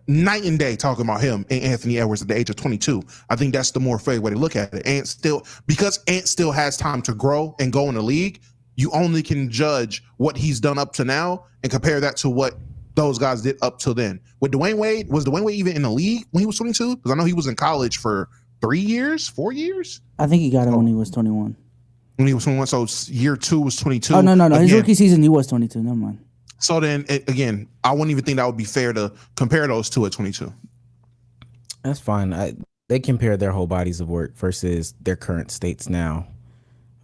Night and day talking about him and Anthony Edwards at the age of 22. I think that's the more fair way to look at it. Because Ant still has time to grow and go in the league, you only can judge what he's done up to now and compare that to what those guys did up till then. With Dwayne Wade, was Dwayne Wade even in the league when he was 22? Because I know he was in college for 3 years, 4 years. I think he got it when he was 21. When he was 21, so year 2 was 22. Oh, no. Again, his rookie season, he was 22. Never mind. So then, again, I wouldn't even think that would be fair to compare those two at 22. That's fine. They compare their whole bodies of work versus their current states now.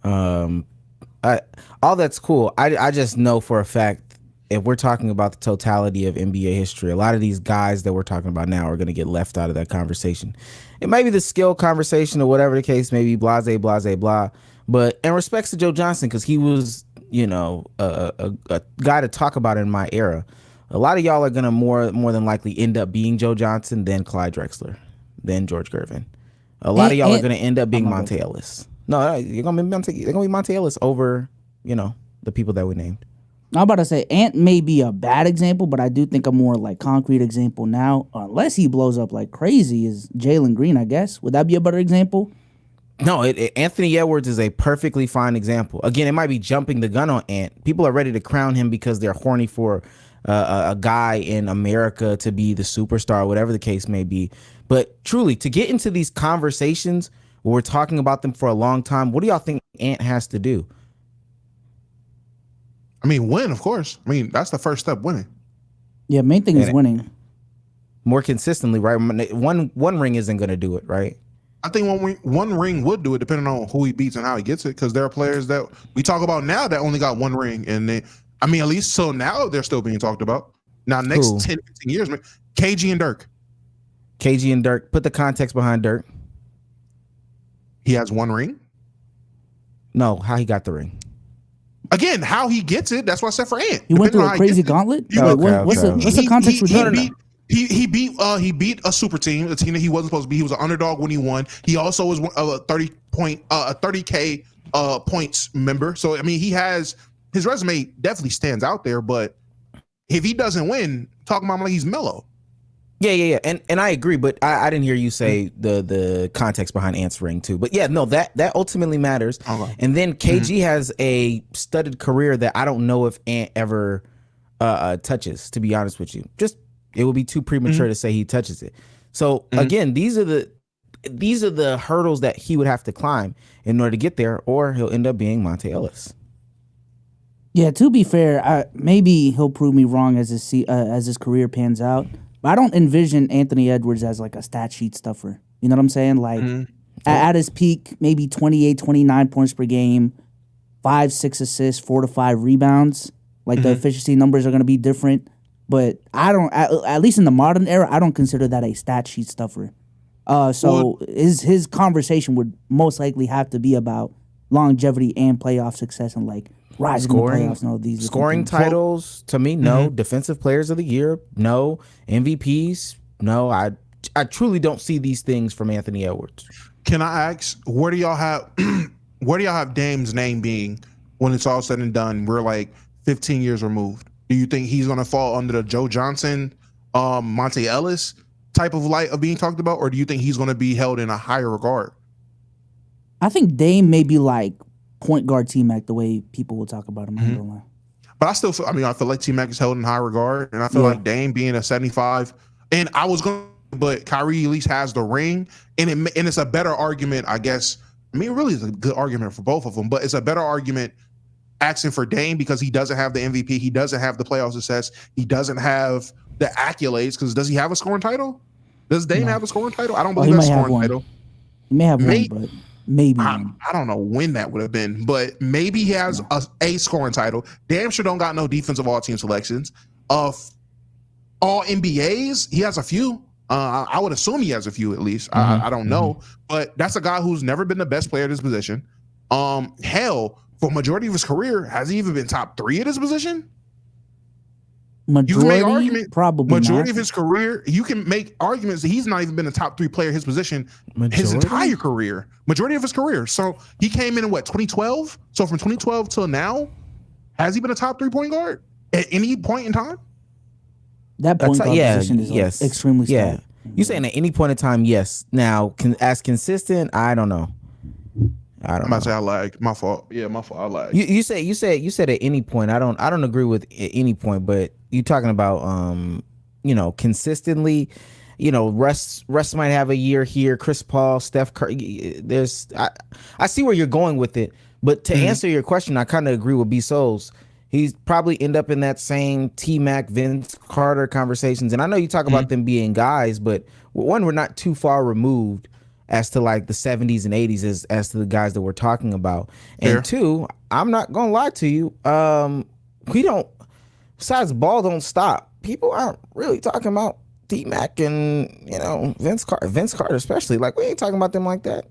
All that's cool. I just know for a fact, if we're talking about the totality of NBA history, a lot of these guys that we're talking about now are going to get left out of that conversation. It might be the skill conversation or whatever the case may be, blase, blah. But in respects to Joe Johnson, because he was, a guy to talk about in my era, a lot of y'all are going to more than likely end up being Joe Johnson, then Clyde Drexler, then George Gervin. A lot of y'all are going to end up being Monte Ellis. No, they're going to be Monte Ellis over, the people that we named. I'm about to say Ant may be a bad example, but I do think a more like concrete example now, unless he blows up like crazy, is Jalen Green, I guess. Would that be a better example? No, Anthony Edwards is a perfectly fine example. Again, it might be jumping the gun on Ant. People are ready to crown him because they're horny for a guy in America to be the superstar, whatever the case may be. But truly, to get into these conversations where we're talking about them for a long time, what do y'all think Ant has to do? I mean, win, of course. I mean, that's the first step, winning. Yeah, main thing is winning. More consistently, right? One ring isn't going to do it, right? I think one ring would do it, depending on who he beats and how he gets it. Because there are players that we talk about now that only got one ring, and at least so now they're still being talked about. Now, next 10, 15 years, KG and Dirk. KG and Dirk. Put the context behind Dirk. He has one ring. No, how he got the ring. Again, how he gets it. That's what I said for Ant. He went through a crazy gauntlet. What's the context for doing that? He beat a super team, a team that he wasn't supposed to be. He was an underdog when he won. He also was a 30K points member. So I mean, his resume definitely stands out there. But if he doesn't win, talking about him like he's mellow. Yeah. And I agree, but I didn't hear you say the context behind Ant's ring too. But yeah, no, that ultimately matters. Okay. And then KG has a studded career that I don't know if Ant ever touches, to be honest with you. Just it would be too premature to say he touches it. So again, these are the hurdles that he would have to climb in order to get there, or he'll end up being Monte Ellis. Yeah, to be fair, maybe he'll prove me wrong as his career pans out. But I don't envision Anthony Edwards as like a stat sheet stuffer. You know what I'm saying? Like at his peak, maybe 28, 29 points per game, 5, 6 assists, 4 to 5 rebounds. Like the efficiency numbers are going to be different. But I don't, at least in the modern era, I don't consider that a stat sheet stuffer. His conversation would most likely have to be about longevity and playoff success and like rising in the playoffs and all these scoring titles. To me, no. Defensive players of the year, no. MVPs, no. I truly don't see these things from Anthony Edwards. Can I ask, where do y'all have Dame's name being when it's all said and done? We're like 15 years removed. Do you think he's going to fall under the Joe Johnson, Monte Ellis type of light of being talked about, or do you think he's going to be held in a higher regard? I think Dame may be like point guard T-Mac the way people will talk about him. I don't know. But I still feel, I feel like T-Mac is held in high regard, and I feel like Dame being a 75, and but Kyrie at least has the ring, and it's a better argument, I guess. Really it's a good argument for both of them, but it's a better argument asking for Dame because he doesn't have the MVP, he doesn't have the playoff success, he doesn't have the accolades. Because does he have a scoring title? Does Dame have a scoring title? I don't believe that's a scoring title. He may have one, but maybe. I don't know when that would have been, but maybe he has a scoring title. Damn sure don't got no defensive all-team selections. Of all NBAs, he has a few. I would assume he has a few at least. I don't know, but that's a guy who's never been the best player at his position. Hell, for majority of his career, has he even been top 3 at his position? Majority of his career, you can make arguments that he's not even been a top 3 player at his position his entire career. Majority of his career. So he came in 2012? So from 2012 till now, has he been a top 3 point guard at any point in time? That point guard position is extremely strong. You saying at any point in time, yes. Now, as consistent, I don't know. I'm about to say I lagged. My fault. Yeah, my fault. I lagged. You said at any point. I don't agree with at any point, but you talking about consistently. Russ might have a year here. Chris Paul, Steph Curry. I see where you're going with it, but to answer your question, I kind of agree with Bsolz. He's probably end up in that same T-Mac, Vince Carter conversations, and I know you talk about them being guys, but one, we're not too far removed as to like the 70s and 80s as to the guys that we're talking about. And two, I'm not gonna lie to you, we don't, besides ball don't stop, people aren't really talking about T-Mac and Vince Carter especially. Like, we ain't talking about them like that.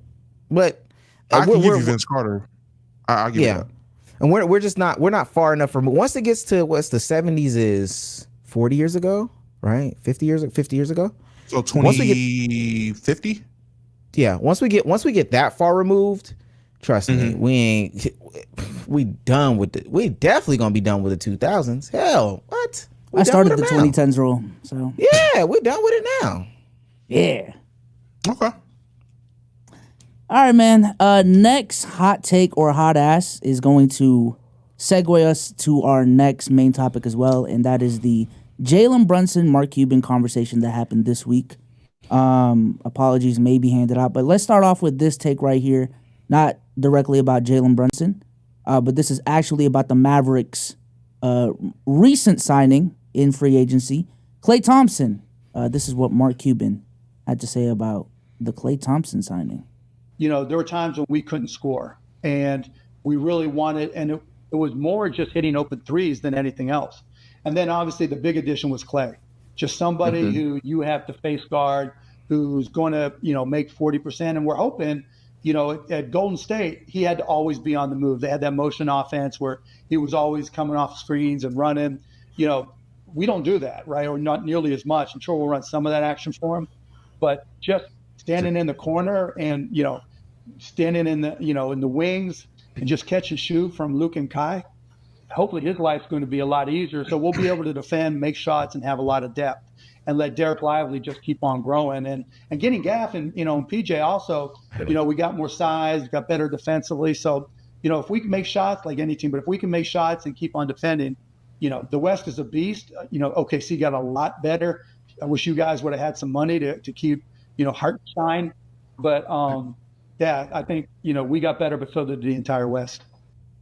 But I can give you Vince Carter. I'll give you that. And we're not far enough from, once it gets to what's the 70s is 40 years ago, right? 50 years ago. So 50? Yeah, once we get that far removed, trust me, we definitely gonna be done with the 2000s. Hell, what? I started the 2010s roll, so yeah, we're done with it now. Yeah. Okay. All right, man. Next hot take or hot ass is going to segue us to our next main topic as well, and that is the Jalen Brunson, Mark Cuban conversation that happened this week. Apologies may be handed out, but let's start off with this take right here. Not directly about Jalen Brunson, but this is actually about the Mavericks' recent signing in free agency, Klay Thompson. This is what Mark Cuban had to say about the Klay Thompson signing. You know, there were times when we couldn't score, and we really wanted, and it was more just hitting open threes than anything else. And then obviously the big addition was Klay, just somebody who you have to face guard, who's going to, make 40%. And we're hoping, at Golden State, he had to always be on the move. They had that motion offense where he was always coming off screens and running. We don't do that, right? Or not nearly as much. I'm sure we'll run some of that action for him, but just standing in the corner and, standing in the, in the wings and just catch and shoot from Luke and Kai. Hopefully his life's going to be a lot easier. So we'll be able to defend, make shots, and have a lot of depth, and let Derek Lively just keep on growing and getting Gaff and, and PJ also, we got more size, got better defensively. So, if we can make shots like any team, but if we can make shots and keep on defending, the West is a beast. OKC got a lot better. I wish you guys would have had some money to keep, Hartenstein. But, yeah, I think, we got better, but so did the entire West.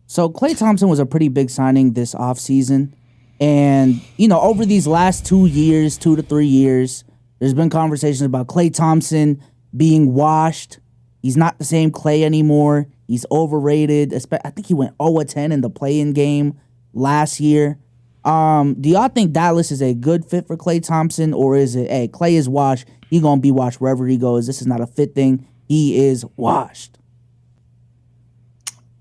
So Klay Thompson was a pretty big signing this offseason. And, over these last 2 to 3 years, there's been conversations about Klay Thompson being washed. He's not the same Klay anymore. He's overrated. I think he went 0-10 in the play-in game last year. Do y'all think Dallas is a good fit for Klay Thompson, or is it, hey, Klay is washed, he's going to be washed wherever he goes. This is not a fit thing. He is washed.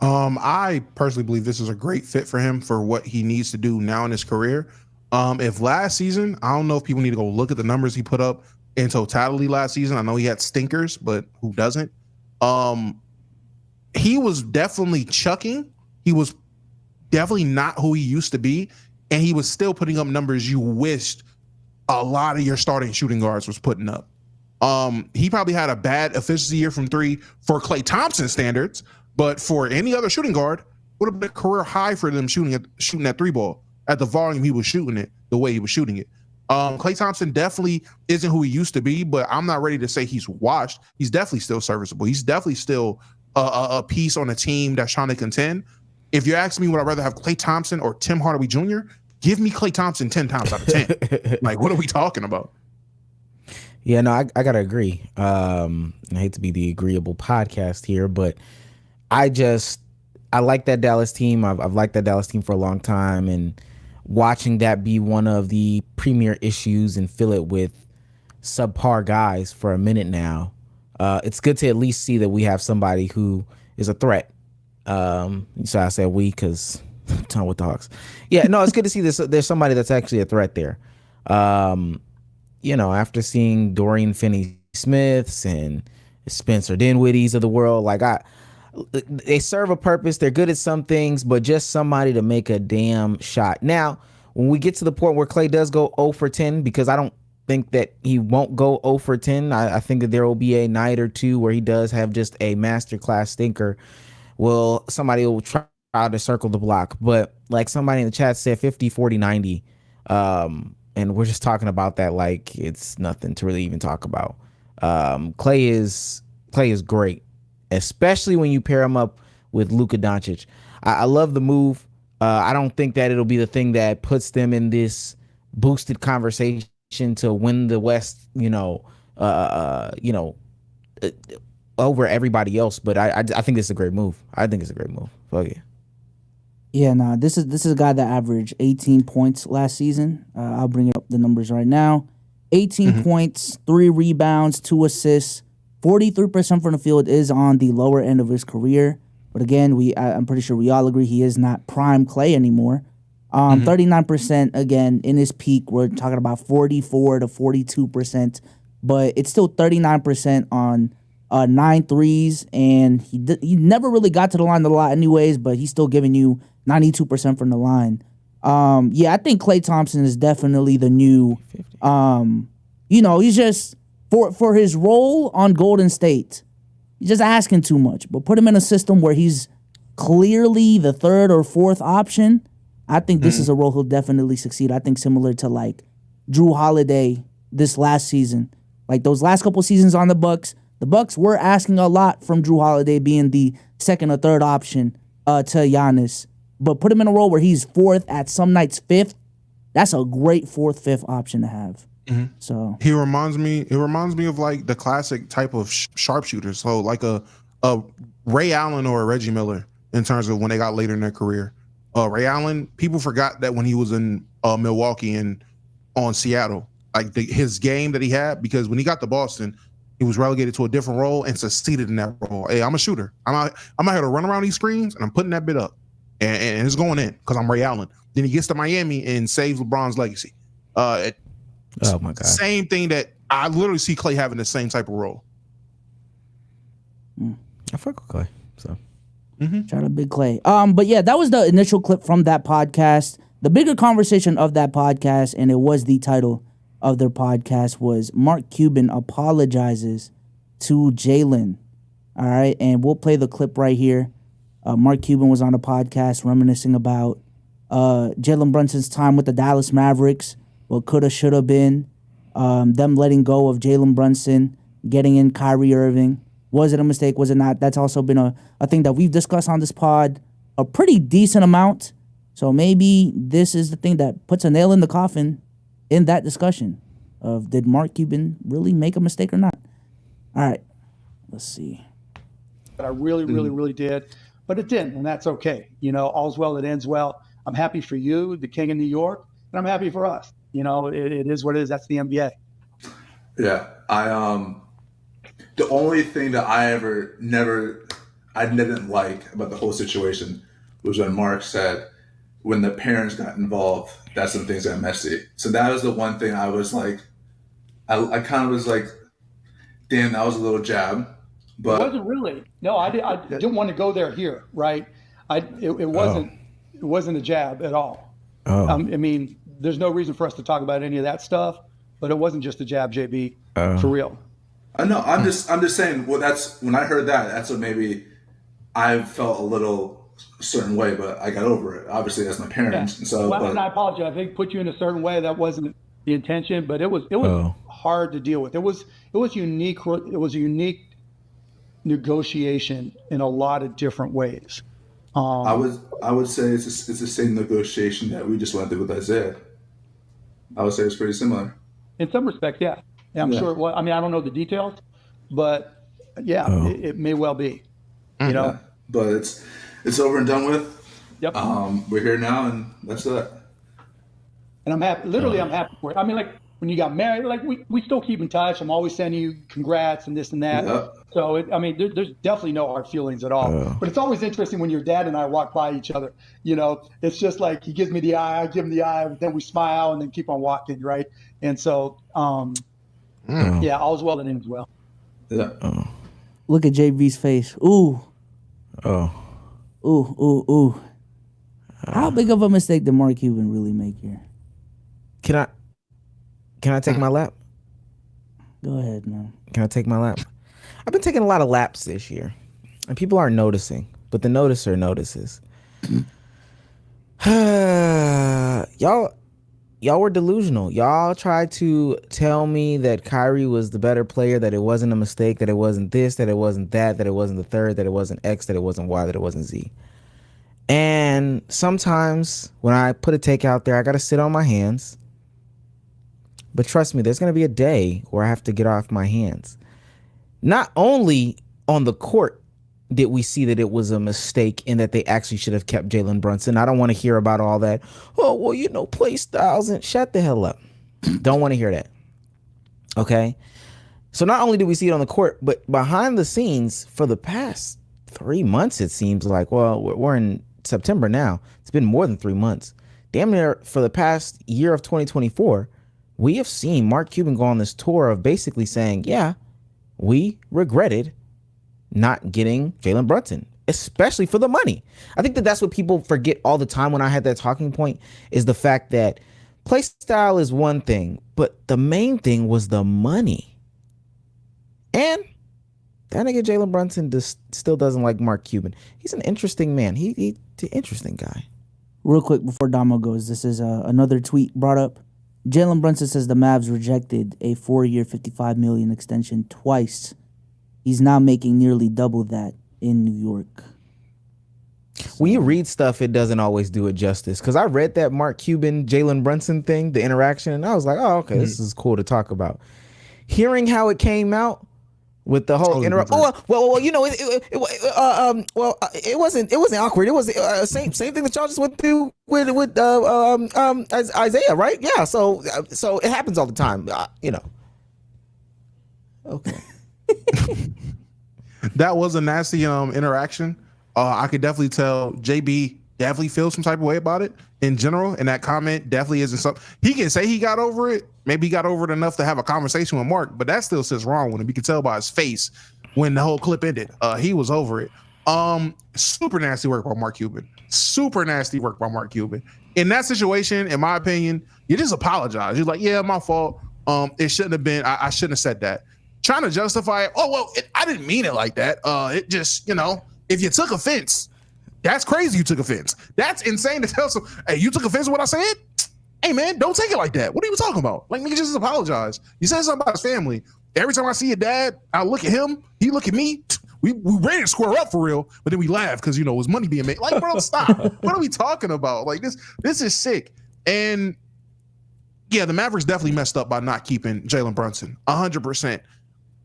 I personally believe this is a great fit for him for what he needs to do now in his career. If last season, I don't know if people need to go look at the numbers he put up in totality last season. I know he had stinkers, but who doesn't? He was definitely chucking. He was definitely not who he used to be, and he was still putting up numbers you wished a lot of your starting shooting guards was putting up. He probably had a bad efficiency year from three for Klay Thompson standards, but for any other shooting guard, would have been a career high for them shooting that three ball at the volume he was shooting it, the way he was shooting it. Klay Thompson definitely isn't who he used to be, but I'm not ready to say he's washed. He's definitely still serviceable. He's definitely still a piece on a team that's trying to contend. If you ask me, would I rather have Klay Thompson or Tim Hardaway Jr.? Give me Klay Thompson 10 times out of 10. Like, what are we talking about? Yeah, no, I gotta agree. I hate to be the agreeable podcast here, but I like that Dallas team. I've liked that Dallas team for a long time, and watching that be one of the premier issues and fill it with subpar guys for a minute now, it's good to at least see that we have somebody who is a threat. So I said we because I'm talking with the Hawks. Yeah, no, it's good to see this. There's somebody that's actually a threat there. After seeing Dorian Finney-Smiths and Spencer Dinwiddie's of the world, they serve a purpose. They're good at some things, but just somebody to make a damn shot. Now, when we get to the point where Klay does go 0 for 10, because I don't think that he won't go 0 for 10. I think that there will be a night or two where he does have just a masterclass stinker. Well, somebody will try to circle the block. But like somebody in the chat said, 50, 40, 90. And we're just talking about that like it's nothing to really even talk about. Klay is great, especially when you pair him up with Luka Doncic. I love the move. I don't think that it'll be the thing that puts them in this boosted conversation to win the West, over everybody else. But I think it's a great move. I think it's a great move. Fuck yeah. Yeah, nah, this is a guy that averaged 18 points last season. I'll bring up the numbers right now. 18 points, 3 rebounds, 2 assists, 43% from the field is on the lower end of his career. But again, I'm pretty sure we all agree he is not prime Klay anymore. 39% again in his peak. We're talking about 44 to 42%, but it's still 39% on 9 threes, and he never really got to the line a lot anyways, but he's still giving you 92% from the line. I think Klay Thompson is definitely the new, he's just, for his role on Golden State, he's just asking too much. But put him in a system where he's clearly the third or fourth option, I think this is a role he'll definitely succeed. I think similar to like Drew Holiday this last season. Like those last couple seasons on the Bucks were asking a lot from Drew Holiday being the second or third option to Giannis. But put him in a role where he's fourth, at some nights fifth. That's a great fourth, fifth option to have. So He reminds me of like the classic type of sharpshooter. So like a Ray Allen or a Reggie Miller in terms of when they got later in their career. Ray Allen, people forgot that when he was in Milwaukee and on Seattle, like his game that he had, because when he got to Boston, he was relegated to a different role and succeeded in that role. Hey, I'm a shooter. I'm out here to run around these screens and I'm putting that bit up, and it's going in because I'm Ray Allen. Then he gets to Miami and saves LeBron's legacy. Oh my God! Same thing that I literally see Klay having the same type of role. I fuck with Klay. So shout out Big Klay. But yeah, that was the initial clip from that podcast. The bigger conversation of that podcast, and it was the title of their podcast, was Mark Cuban apologizes to Jalen. All right, and we'll play the clip right here. Mark Cuban was on a podcast reminiscing about Jalen Brunson's time with the Dallas Mavericks, what coulda, shoulda been, them letting go of Jalen Brunson, getting in Kyrie Irving. Was it a mistake? Was it not? That's also been a thing that we've discussed on this pod a pretty decent amount. So maybe this is the thing that puts a nail in the coffin in that discussion of did Mark Cuban really make a mistake or not? All right, let's see. But I really did. But it didn't, and that's okay. You know, all's well that ends well. I'm happy for you, the king of New York, and I'm happy for us. You know, it is what it is. That's the NBA. Yeah, the only thing that I didn't like about the whole situation was when Mark said, when the parents got involved, that's when things got messy. So that was the one thing I was like, I kind of was like, damn, that was a little jab. But it wasn't really. No, I didn't want to go there here, right? It wasn't a jab at all. I mean, there's no reason for us to talk about any of that stuff, but it wasn't just a jab, JB, for real. I know. I'm just saying. Well, that's when I heard that. That's what maybe I felt a little certain way, but I got over it. Obviously, that's my parents, and so. And I apologize. I think put you in a certain way. That wasn't the intention, but it was hard to deal with. It was unique. It was a unique negotiation in a lot of different ways. I would say it's the same negotiation that we just went through with Isaiah. I would say it's pretty similar. In some respects, yeah. I'm sure it was. I mean, I don't know the details, but yeah, it may well be. You know, but it's over and done with. Yep. We're here now, and that's it. And I'm happy. Literally, I'm happy for it. I mean, like when you got married, like we still keep in touch. I'm always sending you congrats and this and that. Yep. So I mean, there's definitely no hard feelings at all. But it's always interesting when your dad and I walk by each other. You know, it's just like he gives me the eye, I give him the eye, then we smile and then keep on walking, right? And so, yeah, all's well that ends well. Yeah. Look at JB's face. Ooh. Ooh. How big of a mistake did Mark Cuban really make here? Can I take my lap? Go ahead, man. Can I take my lap? I've been taking a lot of laps this year, and people aren't noticing, but the noticer notices. Y'all were delusional. Y'all tried to tell me that Kyrie was the better player, that it wasn't a mistake, that it wasn't this, that it wasn't that it wasn't the third, that it wasn't X, that it wasn't Y, that it wasn't Z. And sometimes when I put a take out there, I got to sit on my hands. But trust me, there's going to be a day where I have to get off my hands. Not only on the court did we see that it was a mistake and that they actually should have kept Jalen Brunson. I don't want to hear about all that. Oh, well, you know, play styles and shut the hell up. Don't want to hear that. Okay. So not only did we see it on the court, but behind the scenes for the past 3 months, it seems like, well, we're in September now. It's been more than 3 months. Damn near for the past year of 2024, we have seen Mark Cuban go on this tour of basically saying, yeah, we regretted not getting Jalen Brunson, especially for the money. I think that's what people forget all the time when I had that talking point, is the fact that play style is one thing, but the main thing was the money. And That nigga Jalen Brunson still doesn't like Mark Cuban. He's an interesting man. He's an interesting guy. Real quick before Domo goes, this is another tweet brought up. Jalen Brunson says the Mavs rejected a 4-year, $55 million extension twice. He's now making nearly double that in New York. When you read stuff, it doesn't always do it justice. Because I read that Mark Cuban, Jalen Brunson thing, the interaction, and I was like, oh, okay, this is cool to talk about. Hearing how it came out with the whole well, you know, it wasn't awkward. It was same thing that y'all just went through with Isaiah, right? Yeah. So it happens all the time, you know. Okay. That was a nasty interaction. I could definitely tell JB definitely feels some type of way about it in general, and that comment definitely isn't something he can say he got over it. Maybe he got over it enough to have a conversation with Mark, but that still sits wrong with him. You can tell by his face when the whole clip ended. He was over it. Super nasty work by Mark Cuban. Super nasty work by Mark Cuban. In that situation, in my opinion, you just apologize. You're like, yeah, my fault. It shouldn't have been. I shouldn't have said that. Trying to justify it. Oh, well, I didn't mean it like that. It just, you know, if you took offense, that's crazy. You took offense. That's insane to tell some. Hey, you took offense to what I said? Hey, man, don't take it like that. What are you talking about? Like, nigga, just apologize. You said something about his family. Every time I see your dad, I look at him. He look at me. We ready to square up for real, but then we laugh because, you know, it was money being made. Like, bro, stop. What are we talking about? Like, this is sick. And yeah, the Mavericks definitely messed up by not keeping Jalen Brunson. 100%.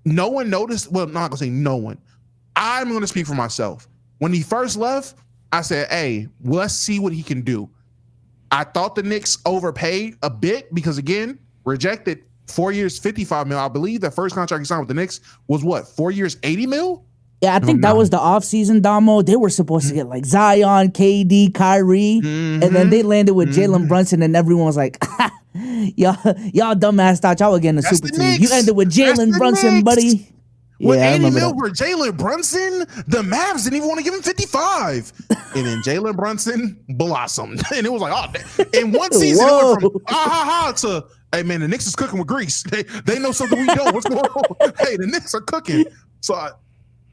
No one noticed. Well, I'm not gonna say no one. I'm gonna speak for myself. When he first left, I said, hey, let's see what he can do. I thought the Knicks overpaid a bit because, again, rejected 4 years, $55 million. I believe the first contract he signed with the Knicks was what, 4 years, $80 million? Yeah, I think that was the offseason, Domo. They were supposed to get like Zion, KD, Kyrie, and then they landed with Jalen Brunson, and everyone was like, y'all dumbass thought y'all were getting a super team. You ended with Jalen Brunson, buddy. With $80 million for Jalen Brunson, the Mavs didn't even want to give him 55. And then Jalen Brunson blossomed. And it was like, oh, in one season, it went from to, hey, man, the Knicks is cooking with grease. They know something we don't. What's going on? Hey, the Knicks are cooking. So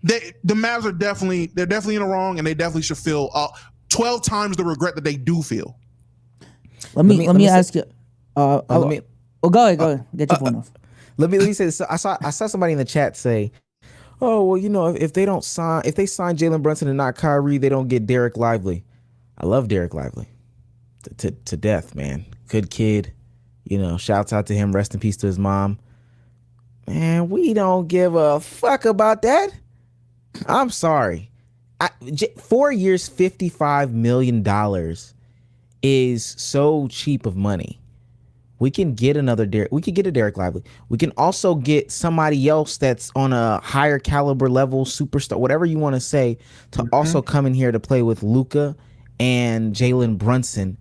the Mavs are definitely in the wrong, and they definitely should feel 12 times the regret that they do feel. Let me ask you. Go ahead. Get your point off. Let me say this. I saw somebody in the chat say, "Oh, well, you know, if they sign Jalen Brunson and not Kyrie, they don't get Derek Lively." I love Derek Lively to death, man. Good kid. You know, shouts out to him. Rest in peace to his mom. Man, we don't give a fuck about that. I'm sorry. 4 years, $55 million is so cheap of money. We can get we could get a Derek Lively. We can also get somebody else that's on a higher caliber level, superstar, whatever you want to say, to also come in here to play with Luka and Jalen Brunson.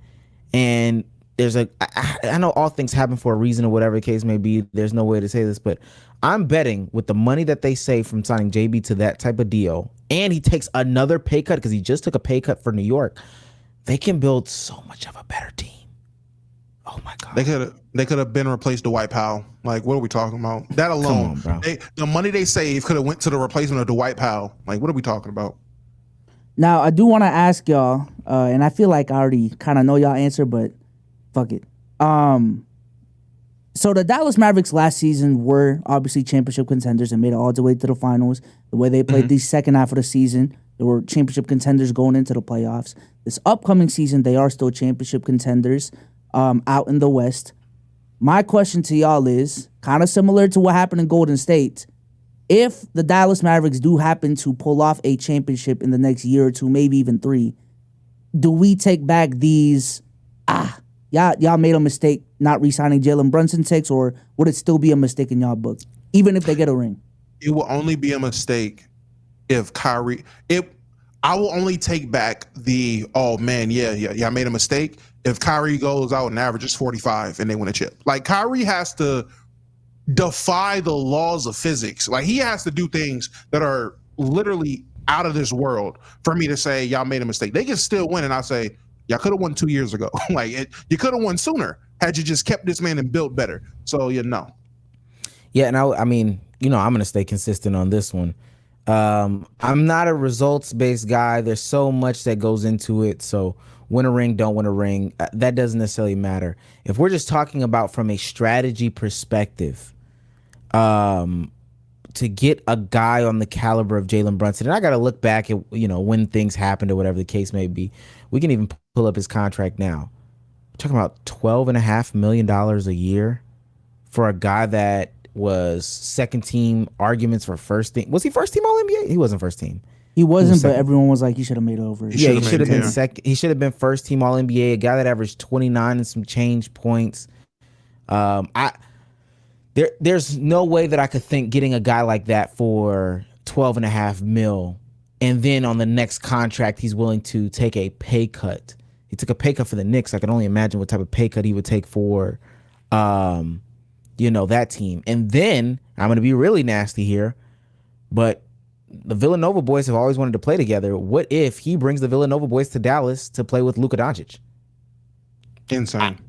And there's I know all things happen for a reason or whatever the case may be. There's no way to say this, but I'm betting with the money that they save from signing JB to that type of deal, and he takes another pay cut because he just took a pay cut for New York, they can build so much of a better team. Oh my God! They could have been replaced Dwight Powell. Like, what are we talking about? That alone, on, the money they saved could have went to the replacement of Dwight Powell. Like, what are we talking about? Now, I do want to ask y'all, and I feel like I already kind of know y'all answer, but fuck it. So the Dallas Mavericks last season were obviously championship contenders and made it all the way to the finals. The way they played the second half of the season, they were championship contenders going into the playoffs. This upcoming season, they are still championship contenders. Out in the West. My question to y'all is kind of similar to what happened in Golden State. If the Dallas Mavericks do happen to pull off a championship in the next year or two, maybe even 3, do we take back these, y'all made a mistake not re-signing Jalen Brunson takes, or would it still be a mistake in y'all book, even if they get a ring? It will only be a mistake if Kyrie, I will only take back the, oh man, yeah, I made a mistake if Kyrie goes out and averages 45 and they win a chip. Like, Kyrie has to defy the laws of physics. Like, he has to do things that are literally out of this world for me to say, y'all made a mistake. They can still win, and I say, y'all could have won 2 years ago. You could have won sooner had you just kept this man and built better. So, no. Yeah, and I mean, you know, I'm going to stay consistent on this one. I'm not a results-based guy. There's so much that goes into it. So win a ring, don't win a ring, that doesn't necessarily matter. If we're just talking about from a strategy perspective, to get a guy on the caliber of Jalen Brunson, and I got to look back at, when things happened or whatever the case may be. We can even pull up his contract now. We're talking about $12.5 million a year for a guy that was second team arguments for first team. Was he first team All NBA? He wasn't first team. He wasn't, but everyone was like, he should have made over. He should have been second. He should have been first team All NBA. A guy that averaged 29 and some change points. There's no way that I could think getting a guy like that for $12.5 million, and then on the next contract he's willing to take a pay cut. He took a pay cut for the Knicks. I can only imagine what type of pay cut he would take for, that team. And then I'm going to be really nasty here, but the Villanova boys have always wanted to play together. What if he brings the Villanova boys to Dallas to play with Luka Doncic? Insane.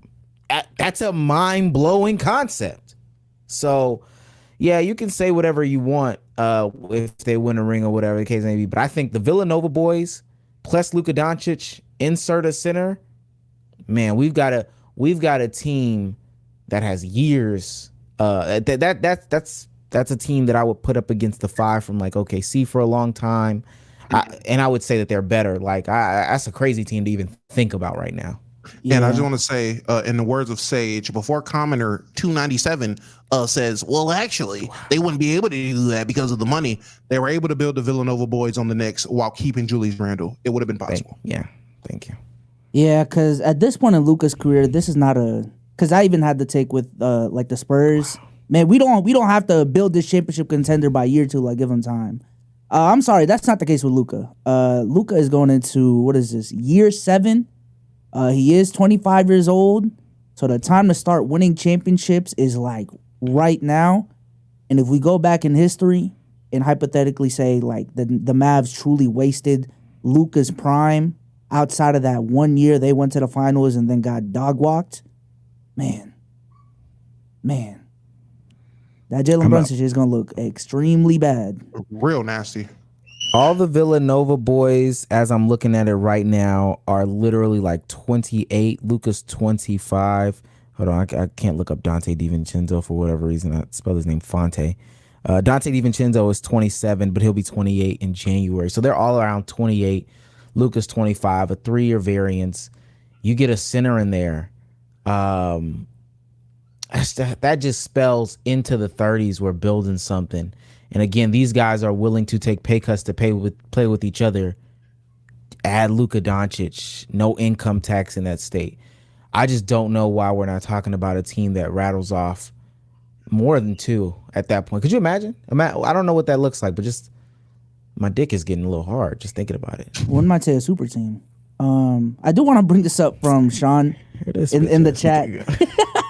That's a mind-blowing concept. So, yeah, you can say whatever you want if they win a ring or whatever the case may be, but I think the Villanova boys plus Luka Doncic, insert a center, man, we've got a team that has years. That's a team that I would put up against the five from like OKC for a long time, and I would say that they're better. Like that's a crazy team to even think about right now. Yeah. And I just want to say, in the words of Sage, before commenter 297 says, well, actually, they wouldn't be able to do that because of the money. They were able to build the Villanova boys on the Knicks while keeping Julius Randle. It would have been possible. Thank you. Yeah, because at this point in Luka's career, this is not because I even had to take with like the Spurs. Man, we don't have to build this championship contender by year two. Like, give him time. I'm sorry, that's not the case with Luka. Luka is going into, what is this, year 7? He is 25 years old, so the time to start winning championships is like right now. And if we go back in history and hypothetically say like the Mavs truly wasted Luka's prime outside of that 1 year they went to the finals and then got dog walked, man, that Jalen Brunson is going to look extremely bad. Real nasty. All the Villanova boys, as I'm looking at it right now, are literally like 28. Luka's 25. Hold on, I can't look up Dante DiVincenzo for whatever reason. I spelled his name Fonte. Dante DiVincenzo is 27, but he'll be 28 in January. So they're all around 28. Luka's 25, a 3-year variance. You get a center in there. That just spells into the 30s we're building something. And again, these guys are willing to take pay cuts to play with each other. Add Luka Doncic, no income tax in that state. I just don't know why we're not talking about a team that rattles off more than 2 at that point. Could you imagine? I don't know what that looks like, but just my dick is getting a little hard just thinking about it. One might say a super team. I do want to bring this up from Sean in the chat.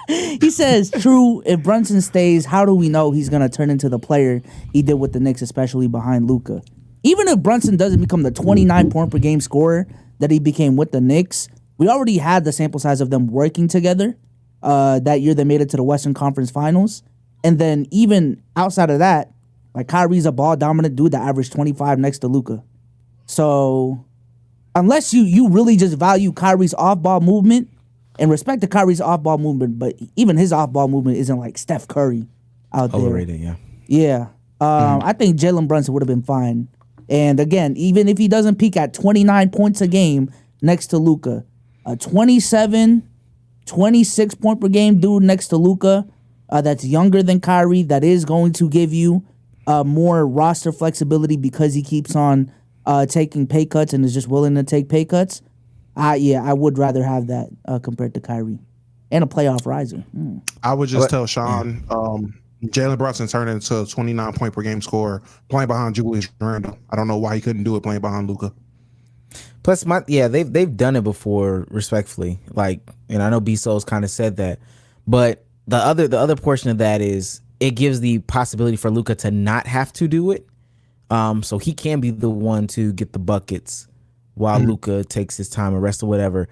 He says, true, if Brunson stays, how do we know he's going to turn into the player he did with the Knicks, especially behind Luka? Even if Brunson doesn't become the 29-point-per-game scorer that he became with the Knicks, we already had the sample size of them working together that year they made it to the Western Conference Finals. And then even outside of that, like Kyrie's a ball-dominant dude that averaged 25 next to Luka. So unless you really just value Kyrie's off-ball movement, and respect to Kyrie's off-ball movement, but even his off-ball movement isn't like Steph Curry out there. Overrated, yeah. Yeah. I think Jalen Brunson would have been fine. And again, even if he doesn't peak at 29 points a game next to Luka, a 27, 26 point per game dude next to Luka that's younger than Kyrie, that is going to give you more roster flexibility because he keeps on taking pay cuts and is just willing to take pay cuts. I would rather have that compared to Kyrie and a playoff riser. I would just tell Sean, Jalen Brunson turned into a 29-point per game scorer playing behind Julius Randle. I don't know why he couldn't do it playing behind Luka. Plus, they've done it before, respectfully. Like, and I know Bsolz kind of said that, but the other portion of that is it gives the possibility for Luka to not have to do it, so he can be the one to get the buckets while Luka takes his time and rest or whatever.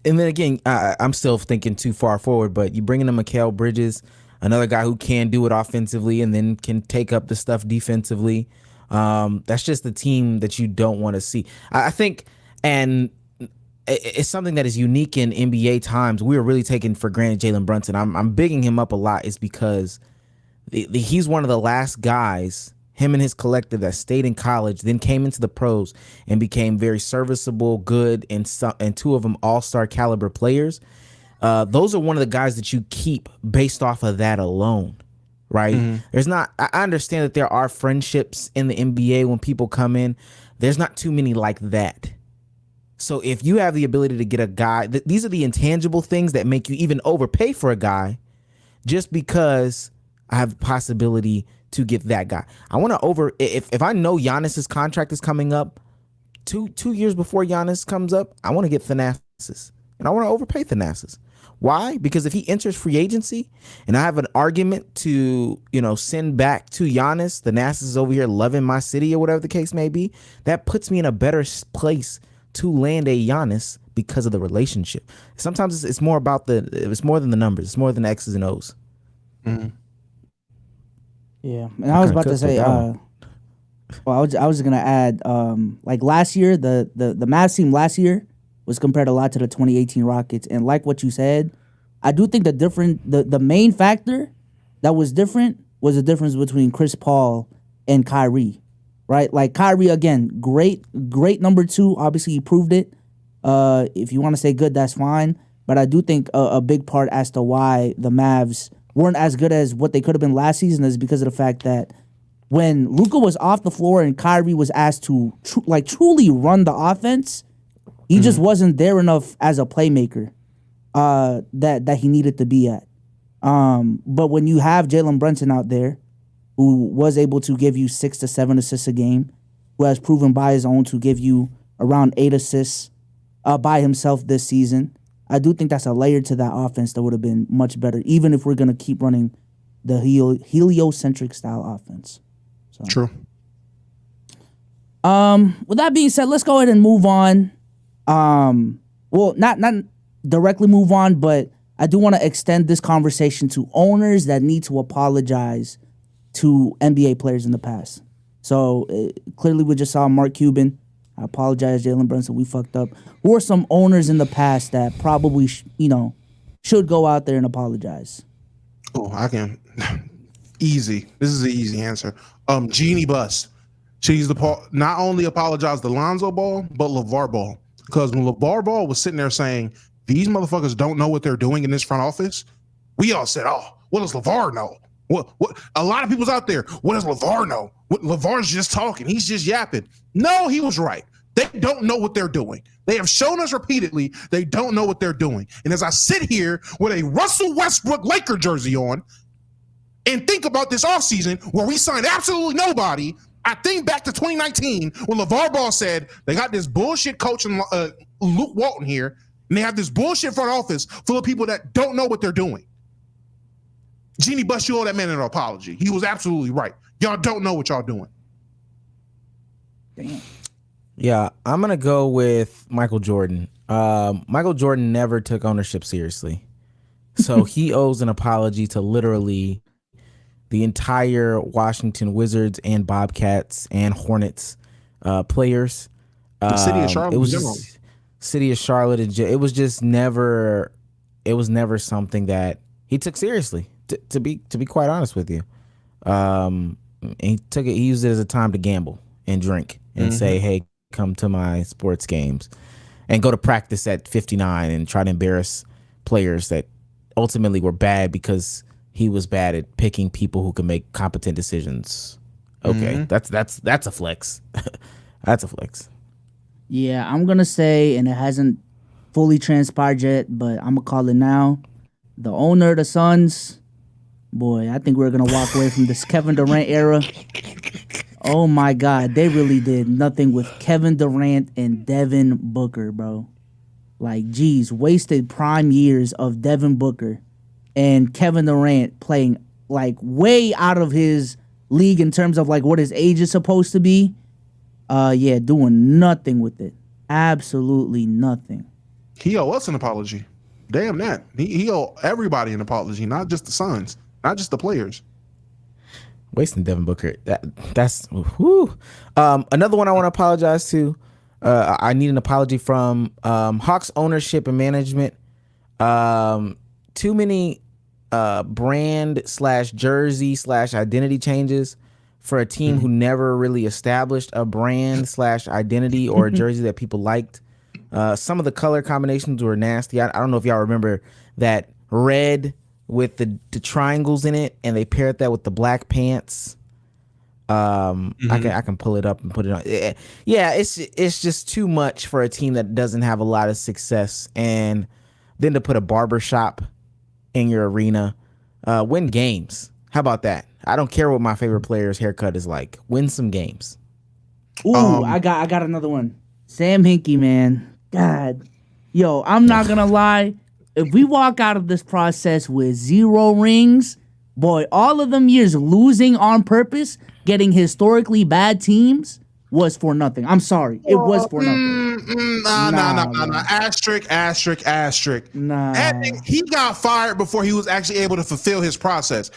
And then again, I'm still thinking too far forward, but you bring in a Mikal Bridges, another guy who can do it offensively and then can take up the stuff defensively. That's just the team that you don't want to see. I think, and it's something that is unique in NBA times. We are really taking for granted Jalen Brunson. I'm bigging him up a lot is because he's one of the last guys, him and his collective, that stayed in college, then came into the pros and became very serviceable, good, and two of them all-star caliber players. Those are one of the guys that you keep based off of that alone, right? I understand that there are friendships in the NBA when people come in. There's not too many like that. So if you have the ability to get a guy, these are the intangible things that make you even overpay for a guy just because I have the possibility to get that guy. I want to if I know Giannis's contract is coming up 2 years before Giannis comes up, I want to get Thanasis, and I want to overpay Thanasis. Why? Because if he enters free agency and I have an argument to, send back to Giannis, Thanasis is over here loving my city or whatever the case may be, that puts me in a better place to land a Giannis because of the relationship. Sometimes it's more about it's more than the numbers. It's more than the X's and O's. Yeah, and I was about to say, I was gonna add, like last year, the Mavs team last year was compared a lot to the 2018 Rockets, and like what you said, I do think the main factor that was different was the difference between Chris Paul and Kyrie, right? Like Kyrie, again, great number 2. Obviously, he proved it. If you want to say good, that's fine, but I do think a big part as to why the Mavs weren't as good as what they could have been last season is because of the fact that when Luka was off the floor and Kyrie was asked to truly run the offense, he just wasn't there enough as a playmaker that he needed to be at. But when you have Jalen Brunson out there, who was able to give you 6 to 7 assists a game, who has proven by his own to give you around 8 assists by himself this season, I do think that's a layer to that offense that would have been much better, even if we're going to keep running the heliocentric style offense. So. True. With that being said, let's go ahead and move on. Well, not directly move on, but I do want to extend this conversation to owners that need to apologize to NBA players in the past. So clearly we just saw Mark Cuban. I apologize, Jalen Brunson. We fucked up. Who are some owners in the past that probably, should go out there and apologize? Oh, I can. Easy. This is an easy answer. Jeannie Buss. She's not only apologized to Lonzo Ball, but LeVar Ball. Because when LeVar Ball was sitting there saying, these motherfuckers don't know what they're doing in this front office, we all said, oh, what does LeVar know? What? A lot of people's out there, what does LeVar know? LeVar's just talking. He's just yapping. No, he was right. They don't know what they're doing. They have shown us repeatedly they don't know what they're doing. And as I sit here with a Russell Westbrook Laker jersey on and think about this offseason where we signed absolutely nobody, I think back to 2019 when LeVar Ball said they got this bullshit coach in Luke Walton here, and they have this bullshit front office full of people that don't know what they're doing. Jeannie Buss, you owe that man an apology. He was absolutely right. Y'all don't know what y'all doing. Damn. Yeah, I'm going to go with Michael Jordan. Michael Jordan never took ownership seriously. So he owes an apology to literally the entire Washington Wizards and Bobcats and Hornets players. The city of Charlotte. It was just city of Charlotte. It was just never. It was never something that he took seriously. To be quite honest with you, he took it. He used it as a time to gamble and drink and say, "Hey, come to my sports games," and go to practice at 59 and try to embarrass players that ultimately were bad because he was bad at picking people who could make competent decisions. Okay, that's a flex. That's a flex. Yeah, I'm gonna say, and it hasn't fully transpired yet, but I'm gonna call it now. The owner of the Suns, boy, I think we're gonna walk away from this Kevin Durant era. Oh my God, they really did nothing with Kevin Durant and Devin Booker, bro. Like, geez, wasted prime years of Devin Booker and Kevin Durant playing like way out of his league in terms of like what his age is supposed to be. Yeah, doing nothing with it. Absolutely nothing. He owe us an apology. Damn that. He owe everybody an apology, not just the Suns, not just the players. Wasting Devin Booker. That's whew. Another one I want to apologize to. I need an apology from Hawks ownership and management. Too many brand / jersey / identity changes for a team who never really established a brand / identity or a jersey that people liked. Some of the color combinations were nasty. I don't know if y'all remember that red with the triangles in it, and they paired that with the black pants. I can pull it up and put it on. Yeah, it's just too much for a team that doesn't have a lot of success, and then to put a barbershop in your arena, win games. How about that? I don't care what my favorite player's haircut is like. Win some games. Ooh, I got another one. Sam Hinkie, man. God, yo, I'm not gonna lie. If we walk out of this process with 0 rings, boy, all of them years losing on purpose, getting historically bad teams, was for nothing. I'm sorry. It was for nothing. Nah. Asterisk. Nah. He got fired before he was actually able to fulfill his process.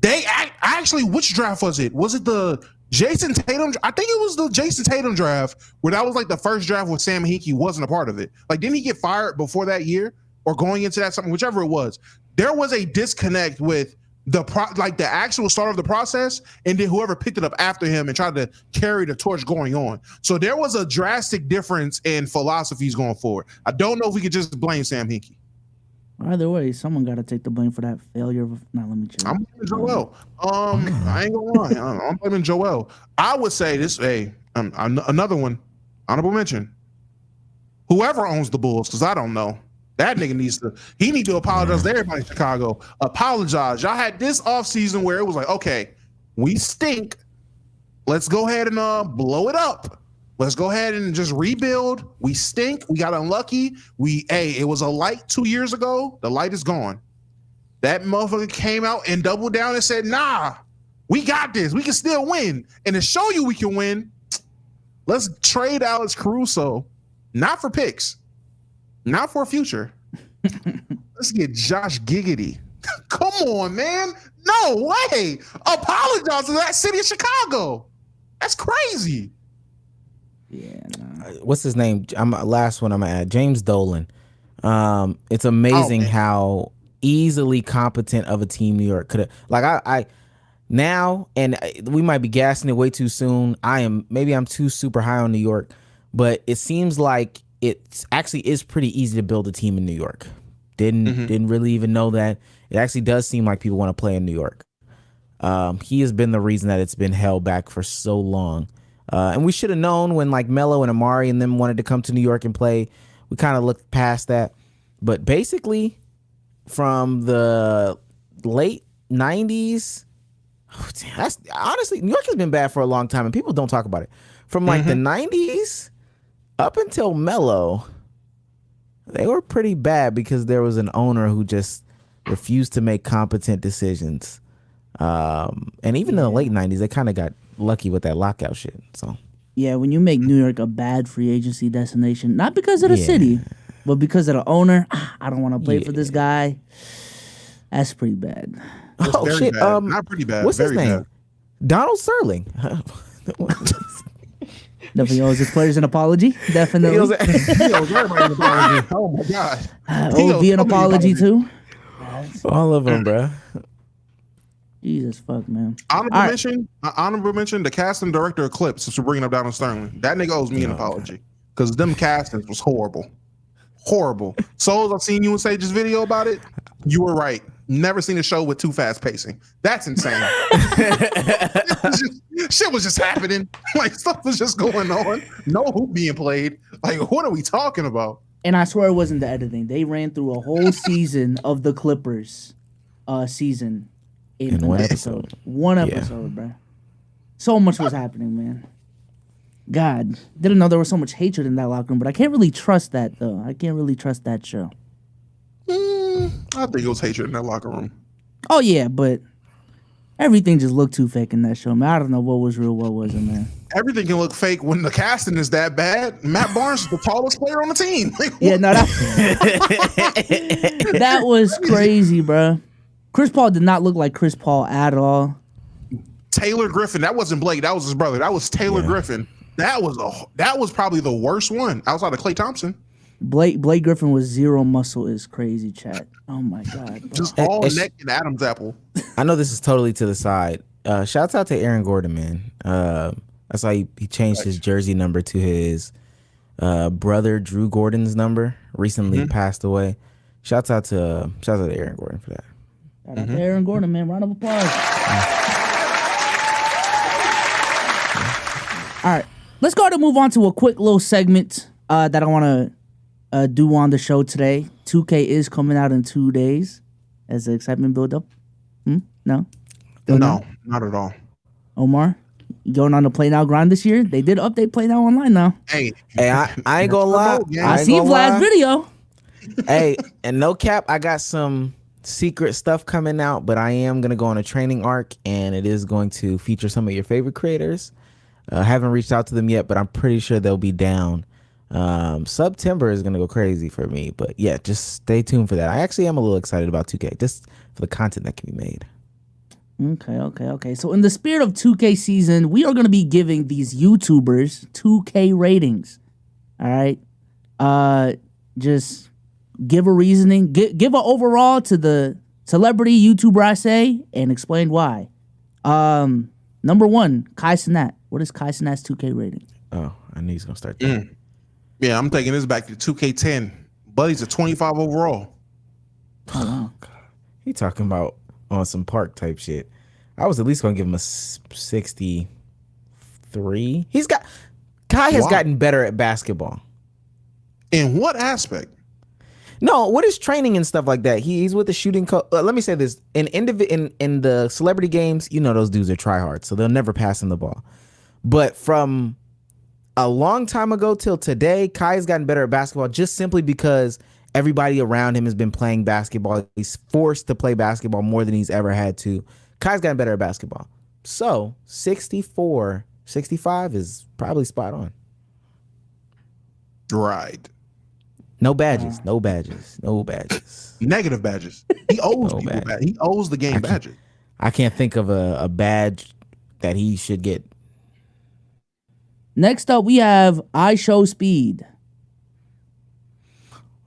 Which draft was it? Was it the Jason Tatum? I think it was the Jason Tatum draft where that was like the first draft where Sam Hinkie wasn't a part of it. Like, didn't he get fired before that year or going into that something, whichever it was? There was a disconnect with the actual start of the process, and then whoever picked it up after him and tried to carry the torch going on. So there was a drastic difference in philosophies going forward. I don't know if we could just blame Sam Hinkie. Either way, someone got to take the blame for that failure. Now let me check. I'm blaming Joel. I ain't gonna lie. I'm blaming Joel. I would say this. Hey, another one. Honorable mention. Whoever owns the Bulls, because I don't know. That nigga needs to apologize to everybody in Chicago. Apologize. Y'all had this offseason where it was like, okay, we stink. Let's go ahead and blow it up. Let's go ahead and just rebuild. We stink. We got unlucky. It was a light 2 years ago. The light is gone. That motherfucker came out and doubled down and said, nah, we got this. We can still win. And to show you we can win, let's trade Alex Caruso. Not for picks. Not for a future. Let's get Josh Giggity. Come on, man. No way. Apologize to that city of Chicago. That's crazy. Yeah. Nah. What's his name? Last one I'm gonna add. James Dolan. It's amazing how easily competent of a team New York could have. Like I now, and we might be gassing it way too soon. I'm too super high on New York, but it seems like it actually is pretty easy to build a team in New York. Didn't really even know that. It actually does seem like people want to play in New York. He has been the reason that it's been held back for so long. And we should have known when like Melo and Amari and them wanted to come to New York and play. We kind of looked past that. But basically, from the late 90s, honestly, New York has been bad for a long time, and people don't talk about it. From like the 90s up until Melo, they were pretty bad because there was an owner who just refused to make competent decisions. And even in the late 90s, they kind of got lucky with that lockout shit. So yeah, when you make New York a bad free agency destination, not because of the city, but because of the owner, I don't want to play for this guy. That's pretty bad. Oh shit! Bad. Not pretty bad. What's very his name? Bad. Donald Sterling. Definitely owes his players an apology. Definitely. He owes everybody an apology. Oh my god. OV an apology too. All of them, bro. Jesus fuck, man. Honorable mention, the casting director of Clips, since we're bringing up Donald Sterling. That nigga owes me an apology because them castings was horrible. Horrible. Bsolz, I've seen you and Sage's video about it. You were right. Never seen a show with too fast pacing. That's insane. Shit was just happening. Like, stuff was just going on. No hoop being played. Like, what are we talking about? And I swear it wasn't the editing. They ran through a whole season of the Clippers season in one episode. One episode, bro. So much was happening, man. God, didn't know there was so much hatred in that locker room, but I can't really trust that, though. I can't really trust that show. I think it was hatred in that locker room. Oh, yeah, but everything just looked too fake in that show, man. I don't know what was real, what wasn't, man. Everything can look fake when the casting is that bad. Matt Barnes is the tallest player on the team. Like, yeah, no, that was crazy, bro. Chris Paul did not look like Chris Paul at all. Taylor Griffin. That wasn't Blake. That was his brother. That was Taylor Griffin. That was probably the worst one outside of Klay Thompson. Blake Griffin with zero muscle is crazy, chat. Oh my god. Bro. Just all neck and Adam's apple. I know this is totally to the side. Shouts out to Aaron Gordon, man. That's why he changed his jersey number to his brother Drew Gordon's number. Recently passed away. Shouts out to Aaron Gordon for that. Shout out to Aaron Gordon, man. Round of applause. All right, let's go ahead and move on to a quick little segment that I want to do on the show today. 2K is coming out in 2 days. Has the excitement build up? No? No, not at all. Omar, you going on the Play Now grind this year? They did update Play Now Online now. Hey, I ain't gonna lie. I seen Vlad's video. Hey, and no cap, I got some secret stuff coming out, but I am gonna go on a training arc, and it is going to feature some of your favorite creators. Haven't reached out to them yet, but I'm pretty sure they'll be down. September is gonna go crazy for me, but yeah, just stay tuned for that. I actually am a little excited about 2K, just for the content that can be made. Okay. So in the spirit of 2K season, we are going to be giving these YouTubers 2K ratings. All right. Just give a reasoning. Give an overall to the celebrity YouTuber I say and explain why. Number 1, Kai Cenat. What is Kai Cenat's 2K rating? Oh, I knew he's going to start there. Yeah, I'm taking this back to 2K10. Buddy's a 25 overall. Oh, wow. He talking about on some park type shit. I was at least gonna give him a 63. Kai has gotten better at basketball. In what aspect? No, what is training and stuff like that? He's with the shooting coach. Let me say this: in the celebrity games, you know those dudes are tryhards, so they'll never pass him the ball. But from a long time ago till today, Kai has gotten better at basketball just simply because everybody around him has been playing basketball. He's forced to play basketball more than he's ever had to. Kai's gotten better at basketball. So 64, 65 is probably spot on. Right. No badges. Negative badges. He owes people badges. He owes the game badges. I can't think of a badge that he should get. Next up, we have I Show Speed.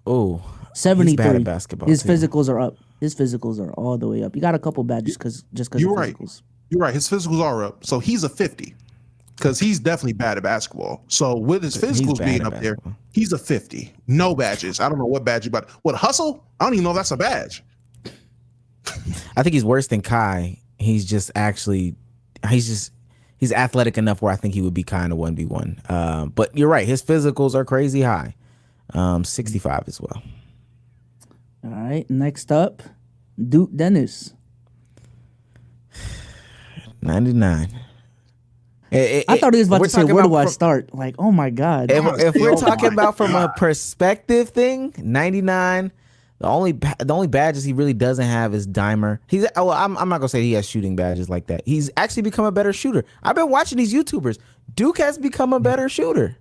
Oh, 73. He's bad at basketball. His too. physicals are up. His physicals are all the way up. You got a couple badges because You're of right. physicals. You're right. His physicals are up. So he's a 50 because he's definitely bad at basketball. So with his physicals being up there, he's a 50. No badges. I don't know what badge you got. What, hustle? I don't even know if that's a badge. I think he's worse than Kai. He's athletic enough where I think he would be kind of 1v1. But you're right. His physicals are crazy high. 65 as well. All right. Next up, Duke Dennis. 99. I thought he was about to say, where do I start? Like, oh my God. If we're talking about from a perspective thing, 99. The only badges he really doesn't have is Dimer. I'm not gonna say he has shooting badges like that. He's actually become a better shooter. I've been watching these YouTubers. Duke has become a better shooter.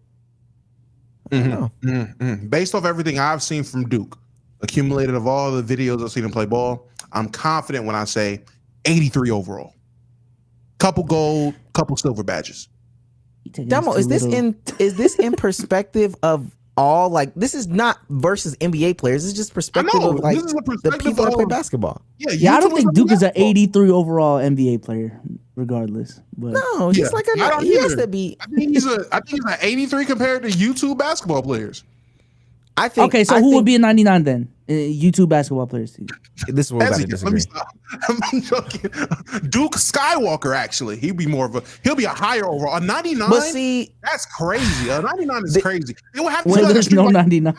Based off everything I've seen from Duke, accumulated of all the videos I've seen him play ball, I'm confident when I say 83 overall. Couple gold, couple silver badges. Domo, is this in perspective of all, like, this is not versus NBA players. This is just perspective of like the people that play basketball. Yeah, I don't think Duke is an 83 overall NBA player, regardless. But no, he's like he has to be. I think he's an 83 compared to YouTube basketball players. I think. Okay, so who would be a 99 then? YouTube basketball players. This is where we're about to Let me disagree. stop. I'm joking. Duke Skywalker, actually, he'll be a higher overall. A 99. But see, that's crazy. A 99 is crazy. It would have to Well, be like there's no 99.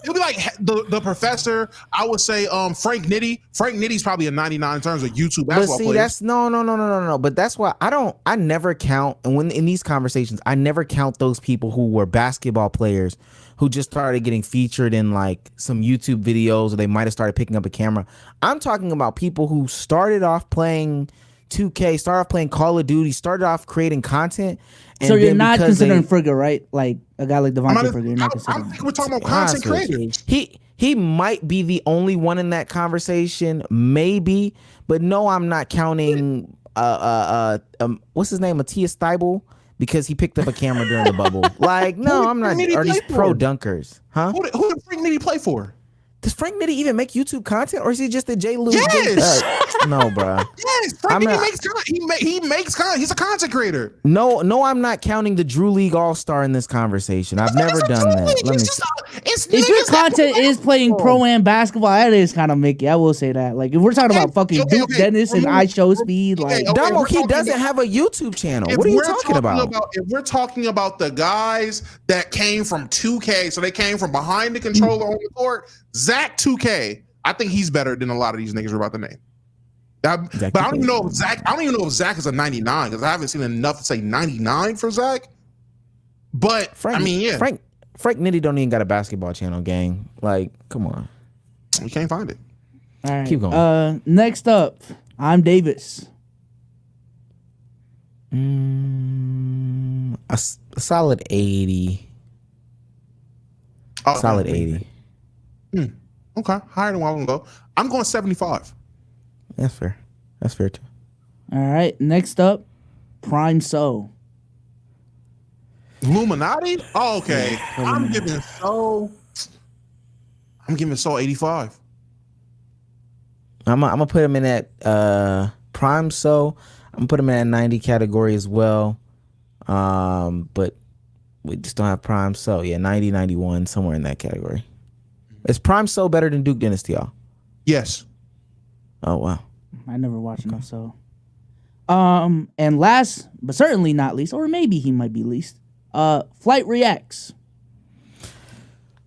It'll be like the professor. I would say Frank Nitti. Frank Nitty's probably a 99 in terms of YouTube basketball but see, players. that's no. But that's why I never count. And when in these conversations, I never count those people who were basketball players who just started getting featured in like some YouTube videos, or they might have started picking up a camera. I'm talking about people who started off playing 2K, started off playing Call of Duty, started off creating content. And so you're not considering Frigga, right? Like a guy like Devontae Frigga. You're not I considering. think we're talking about content creators. He might be the only one in that conversation, maybe, but no, I'm not counting what's his name, Matthias Steibel, because he picked up a camera during the bubble. Like, no, I'm not. Or these pro dunkers, huh? Who the freak did he play for? Does Frank Nitty even make YouTube content, or is he just a J. Lou? Yes. No, bro. Yes, Frank Nitty makes content. He makes content. He's a content creator. No, I'm not counting the Drew League All-Star in this conversation. I've never done that. Let me if your content is playing pro-am basketball, that is kind of Mickey. I will say that. Like, if we're talking about fucking Duke Dennis and I Show Speed, like Domo, he doesn't have a YouTube channel. What are you talking about? If we're talking about the guys that came from 2K, so they came from behind the controller on the court, Zach 2K, I think he's better than a lot of these niggas we're about to name. But I don't even know if Zach is a 99 because I haven't seen enough to say 99 for Zach. But Frank Nitty don't even got a basketball channel, gang. Like, come on. We can't find it. All right. Keep going. Next up, I'm Davis. A solid 80. Solid 80. Okay, higher than a while ago. I'm going 75. That's fair. That's fair too. All right. Next up, Prime So. Illuminati? Oh, okay. I'm giving So 85. I'm gonna put him in that Prime So. I'm gonna put him in that 90 category as well. But we just don't have Prime So. Yeah, 90, 91, somewhere in that category. Is Prime So better than Duke Dynasty, y'all? Yes. Oh wow. I never watched enough So. And last but certainly not least, or maybe he might be least, Flight Reacts.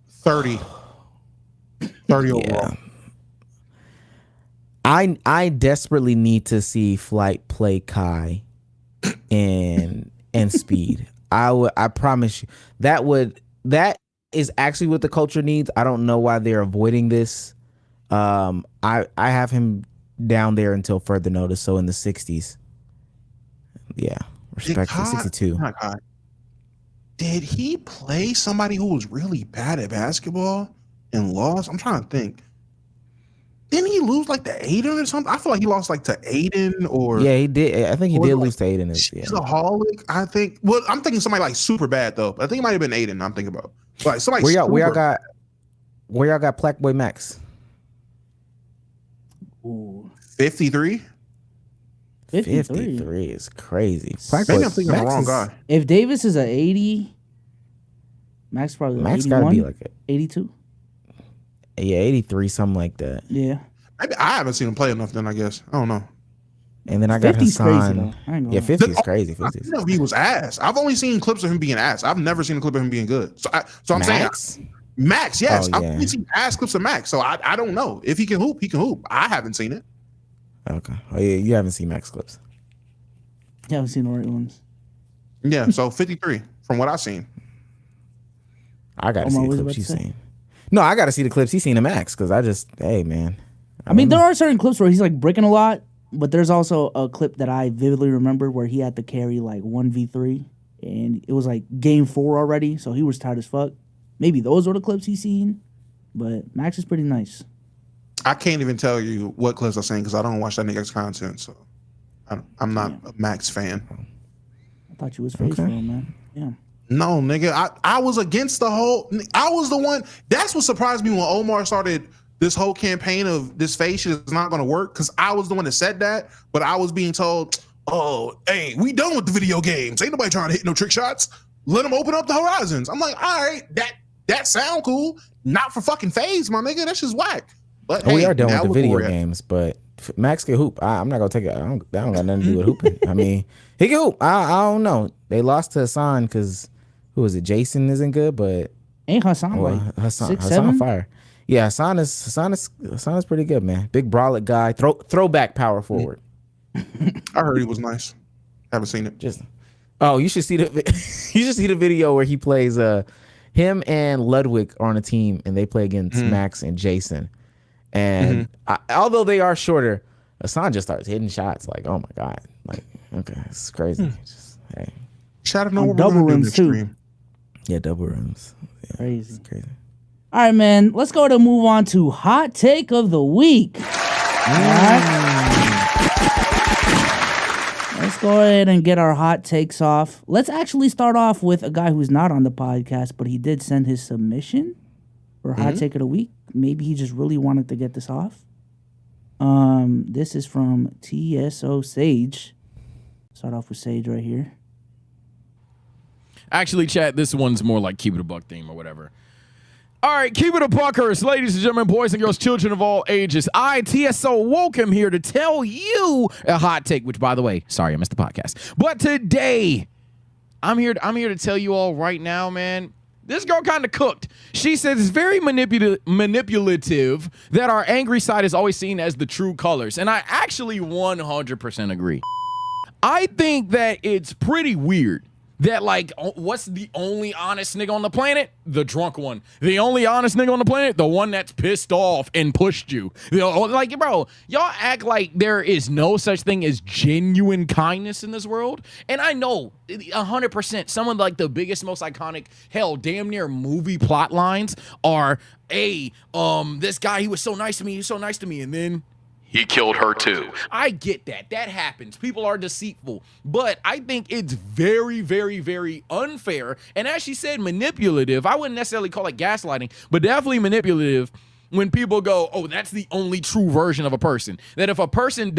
30 overall. Yeah. I desperately need to see Flight play Kai and Speed. I promise you that is actually what the culture needs. I don't know why they're avoiding this. I have him down there until further notice, so in the 60s. Yeah, respectfully, 62. Did he play somebody who was really bad at basketball and lost? I'm trying to think. Didn't he lose like to Aiden or something? I feel like he lost like to Aiden or... Yeah, he did. I think he did lose to Aiden. He's a holic, I think. Well, I'm thinking somebody like super bad though. I think it might have been Aiden I'm thinking about. Like somebody where y'all got Black Boy Max? 53? 53 is crazy. Maybe I'm thinking of the wrong guy. If Davis is a 80, Max probably Max 81, gotta be like a 82. Yeah, 83, something like that. Yeah. Maybe I haven't seen him play enough then, I guess. I don't know. And then I got 50's Hassan. crazy, Yeah, 50 is crazy. 50 I know he was ass. I've only seen clips of him being ass. I've never seen a clip of him being good. So I'm saying Max, yes. Oh, I've yeah. only seen ass clips of Max. So I don't know. If he can hoop, he can hoop. I haven't seen it. Okay. Oh yeah, you haven't seen Max clips. Yeah, I haven't seen the right ones. Yeah, so 53 from what I've seen. I gotta see Omar, the what clips was you've you about to seen. No, I gotta see the clips he's seen of Max because hey man. I mean, there are certain clips where he's like breaking a lot, but there's also a clip that I vividly remember where he had to carry like 1v3 and it was like game 4 already, so he was tired as fuck. Maybe those were the clips he's seen, but Max is pretty nice. I can't even tell you what clips I've seen because I don't watch that nigga's content. So I'm not a Max fan. I thought you was face for him, man. Yeah. No, nigga. I was against the whole. I was the one. That's what surprised me when Omar started this whole campaign of this face shit is not going to work because I was the one that said that. But I was being told, oh, hey, we done with the video games. Ain't nobody trying to hit no trick shots. Let them open up the horizons. I'm like, all right, that sound cool. Not for fucking FaZe, my nigga. That's just whack. But we are done with the video games, but Max can hoop. I'm not gonna take it. That don't got nothing to do with hooping. I mean, he can hoop. I don't know. They lost to Hassan because who was it? Jason isn't good, but ain't Hassan like Hassan fire. Yeah, Hassan is pretty good, man. Big brolic guy. Throwback power forward. I heard he was nice. Haven't seen it. You should see the video where he plays. Him and Ludwig are on a team and they play against Max and Jason. And although they are shorter, Hassan just starts hitting shots like, oh my God. Like, okay, it's crazy. Just, hey. Shout out to double rims too. Yeah, double rims. Yeah, crazy. It's crazy. All right, man. Let's go to move on to hot take of the week. All right. go ahead and get our hot takes off. Let's actually start off with a guy who's not on the podcast, but he did send his submission for hot take of the week. Maybe he just really wanted to get this off. This is from TSO Sage. Start off with Sage right here. Actually, chat, this one's more like Keep It a Buck theme or whatever. All right, Keep It a Buckers, ladies and gentlemen, boys and girls, children of all ages. I, TSO Wokem, here to tell you a hot take, which, by the way, sorry, I missed the podcast. But today, I'm here to tell you all right now, man, this girl kind of cooked. She says it's very manipulative that our angry side is always seen as the true colors. And I actually 100% agree. I think that it's pretty weird that, like, what's the only honest nigga on the planet? The drunk one. The only honest nigga on the planet? The one that's pissed off and pushed you. Like, bro, y'all act like there is no such thing as genuine kindness in this world. And I know 100% some of, like, the biggest, most iconic, hell, damn near movie plot lines are, hey, this guy, he was so nice to me, and then he killed her too. I get that. That happens. People are deceitful. But I think it's very, very, very unfair. And as she said, manipulative. I wouldn't necessarily call it gaslighting, but definitely manipulative when people go, oh, that's the only true version of a person. That if a person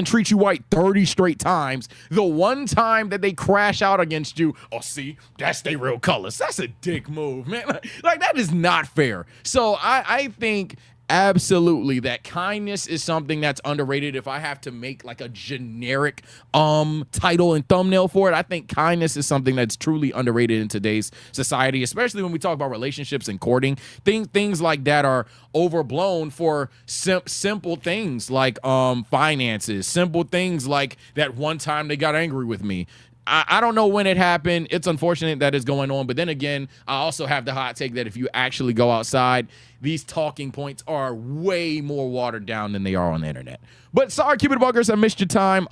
treats you right 30 straight times, the one time that they crash out against you, oh, see, that's their real colors. That's a dick move, man. Like, that is not fair. So I think absolutely that kindness is something that's underrated. If I have to make like a generic title and thumbnail for it, I think kindness is something that's truly underrated in today's society, especially when we talk about relationships and courting. Things like that are overblown for simple things like finances, simple things like that one time they got angry with me. I don't know when it happened. It's unfortunate that it's going on. But then again, I also have the hot take that if you actually go outside, these talking points are way more watered down than they are on the internet. But sorry, Keep It Buggers, I missed your time.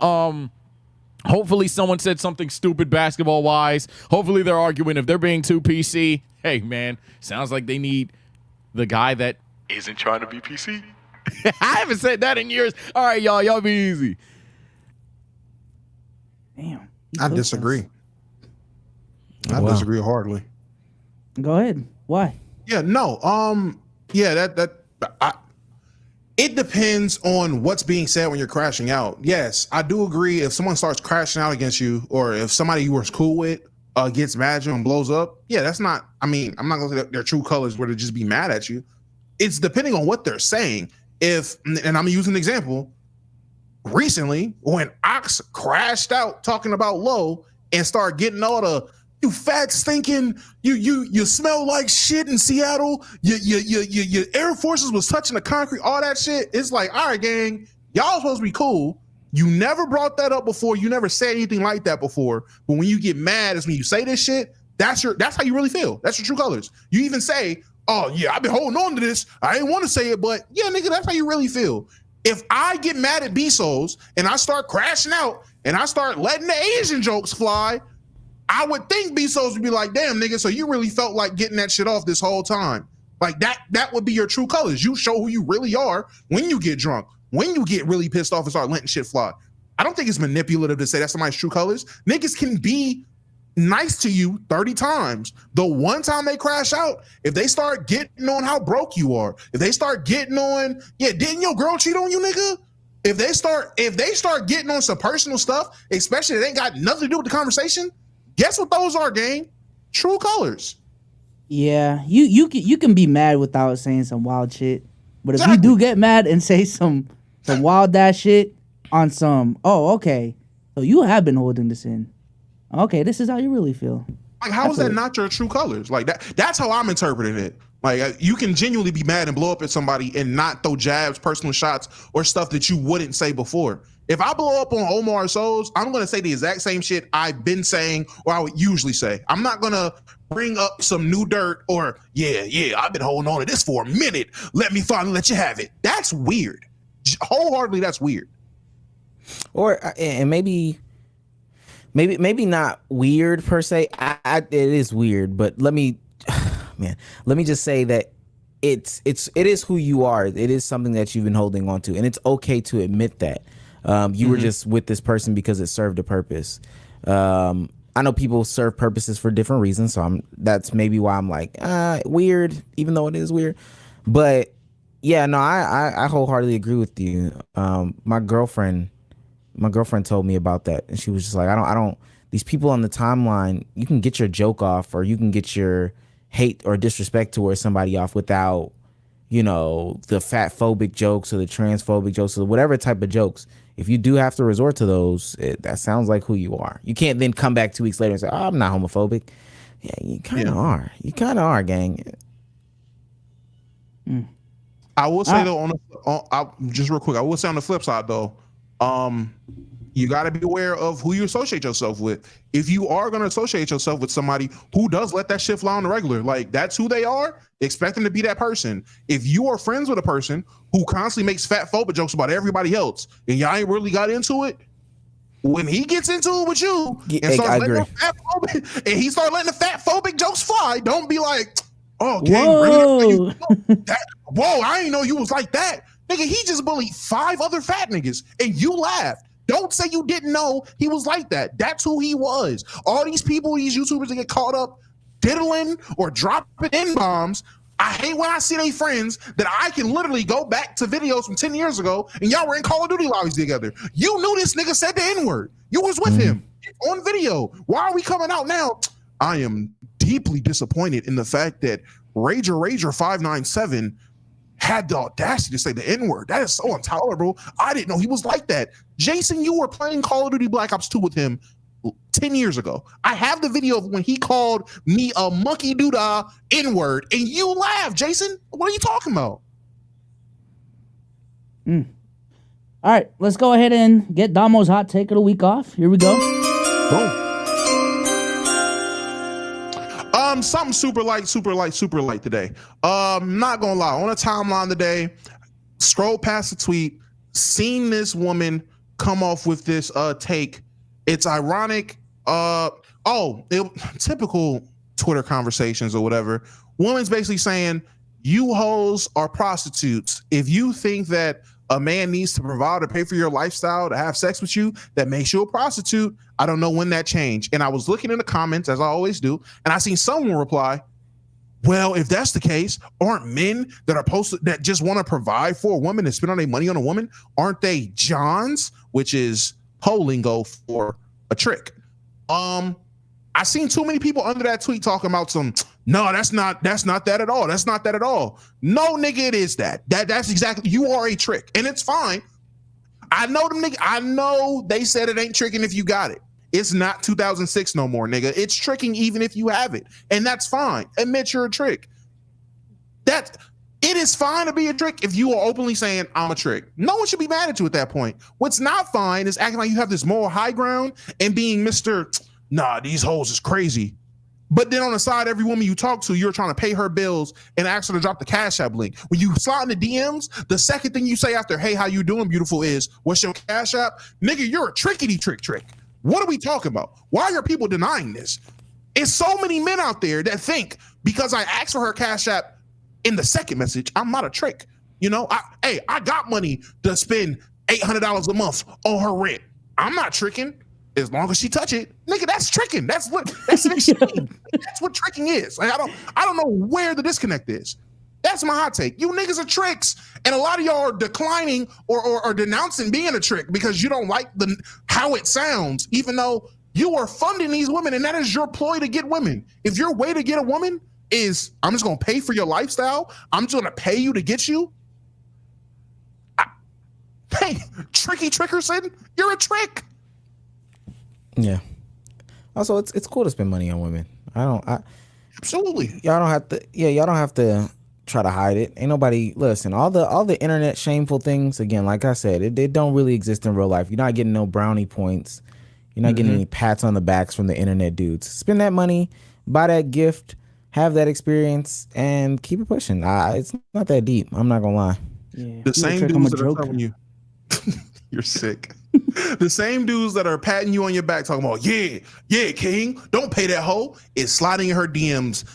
Hopefully someone said something stupid basketball-wise. Hopefully they're arguing if they're being too PC. Hey, man, sounds like they need the guy that isn't trying to be PC. I haven't said that in years. All right, y'all be easy. Damn. I disagree. I disagree hardly. Go ahead. Why? Yeah, no. It depends on what's being said when you're crashing out. Yes, I do agree. If someone starts crashing out against you, or if somebody you were cool with gets mad at you and blows up, yeah, that's not. I mean, I'm not gonna say that their true colors were to just be mad at you. It's depending on what they're saying. And I'm using an example. Recently, when Ox crashed out talking about Low and started getting all the you fat stinking, you smell like shit in Seattle, your Air Forces was touching the concrete, all that shit. It's like, all right, gang, y'all supposed to be cool. You never brought that up before. You never said anything like that before. But when you get mad is when you say this shit. That's how you really feel. That's your true colors. You even say, oh yeah, I've been holding on to this. I didn't want to say it, but yeah, nigga, that's how you really feel. If I get mad at Bsolz and I start crashing out and I start letting the Asian jokes fly, I would think Bsolz would be like, damn, nigga, so you really felt like getting that shit off this whole time. Like that would be your true colors. You show who you really are when you get drunk, when you get really pissed off and start letting shit fly. I don't think it's manipulative to say that's somebody's true colors. Niggas can be nice to you 30 times. The one time they crash out, if they start getting on how broke you are, if they start getting on, yeah, didn't your girl cheat on you, nigga? If they start getting on some personal stuff, especially that ain't got nothing to do with the conversation, guess what those are, gang? True colors. Yeah, you can be mad without saying some wild shit, but if Exactly. you do get mad and say some wild ass shit on some, oh okay, so you have been holding this in. Okay, this is how you really feel. Like, how is that not your true colors? Like that's how I'm interpreting it. Like, you can genuinely be mad and blow up at somebody and not throw jabs, personal shots, or stuff that you wouldn't say before. If I blow up on Omar Bsolz, I'm going to say the exact same shit I've been saying or I would usually say. I'm not going to bring up some new dirt or, yeah, I've been holding on to this for a minute. Let me finally let you have it. That's weird. Wholeheartedly, that's weird. Or, and maybe not weird per se. It is weird, but let me just say that it is who you are. It is something that you've been holding on to, and it's okay to admit that. You were just with this person because it served a purpose. I know people serve purposes for different reasons, so that's maybe why I'm like weird, even though it is weird. But yeah, no, I wholeheartedly agree with you. My girlfriend told me about that, and she was just like, I don't. These people on the timeline, you can get your joke off, or you can get your hate or disrespect towards somebody off without, the fat phobic jokes or the transphobic jokes or whatever type of jokes. If you do have to resort to those, that sounds like who you are. You can't then come back 2 weeks later and say, "Oh, I'm not homophobic." Yeah, you kind of are. You kind of are, gang. I will say though, just real quick, I will say on the flip side though, you got to be aware of who you associate yourself with. If you are going to associate yourself with somebody who does let that shit fly on the regular, like that's who they are, expect them to be that person. If you are friends with a person who constantly makes fat phobic jokes about everybody else and y'all ain't really got into it, when he gets into it with you and starts letting the fat phobic, and he starts letting the fat phobic jokes fly, don't be like, "Oh, gang, really? Whoa, I didn't know you was like that." Nigga, he just bullied 5 other fat niggas and you laughed. Don't say you didn't know he was like that. That's who he was. All these people, these YouTubers that get caught up diddling or dropping N-bombs, I hate when I see they friends that I can literally go back to videos from 10 years ago and y'all were in Call of Duty lobbies together. You knew this nigga said the N-word. You was with him on video. Why are we coming out now? I am deeply disappointed in the fact that Rager 597 had the audacity to say the N-word. That is so intolerable. I didn't know he was like that. Jason, you were playing Call of Duty Black Ops 2 with him 10 years ago. I have the video of when he called me a monkey doodah N-word, and you laughed, Jason. What are you talking about? All right, let's go ahead and get Domo's hot take of the week off. Here we go. Boom. Something super light today. Not gonna lie, on a timeline today, scroll past the tweet, seen this woman come off with this take. It's ironic. Typical Twitter conversations or whatever. Woman's basically saying, "You hoes are prostitutes. If you think that a man needs to provide or pay for your lifestyle to have sex with you, that makes you a prostitute. I don't know when that changed." And I was looking in the comments, as I always do, and I seen someone reply, "Well, if that's the case, aren't men that are posted that just want to provide for a woman and spend all their money on a woman, aren't they Johns?" Which is pole lingo for a trick. I seen too many people under that tweet talking about no, that's not that at all. That's not that at all. No, nigga, it is that. That's exactly, you are a trick. And it's fine. I know them nigga. I know they said it ain't tricking if you got it. It's not 2006 no more, nigga. It's tricking even if you have it. And that's fine. Admit you're a trick. It is fine to be a trick if you are openly saying, "I'm a trick." No one should be mad at you at that point. What's not fine is acting like you have this moral high ground and being Mr. "Nah, these hoes is crazy." But then on the side, every woman you talk to, you're trying to pay her bills and ask her to drop the Cash App link. When you slide in the DMs, the second thing you say after, "Hey, how you doing, beautiful," is, "What's your Cash App?" Nigga, you're a trickety trick. What are we talking about? Why are people denying this? It's so many men out there that think because I asked for her Cash App in the second message, I'm not a trick. I got money to spend $800 a month on her rent. I'm not tricking. As long as she touch it, nigga, that's tricking. That's an exchange. That's what tricking is. Like, I don't know where the disconnect is. That's my hot take. You niggas are tricks, and a lot of y'all are declining or denouncing being a trick because you don't like how it sounds, even though you are funding these women, and that is your ploy to get women. If your way to get a woman is, "I'm just gonna pay for your lifestyle, I'm just gonna pay you to get you," hey, tricky Trickerson, you're a trick. Yeah. Also, it's cool to spend money on women. Absolutely. Y'all don't have to try to hide it. Ain't nobody, listen, all the internet shameful things, again, like I said, it don't really exist in real life. You're not getting no brownie points. You're not getting any pats on the backs from the internet dudes. Spend that money, buy that gift, have that experience, and keep it pushing. It's not that deep. I'm not gonna lie. Yeah. The same dudes that are telling you you're sick. The same dudes that are patting you on your back talking about, yeah, king, don't pay that hoe, is sliding in her DMs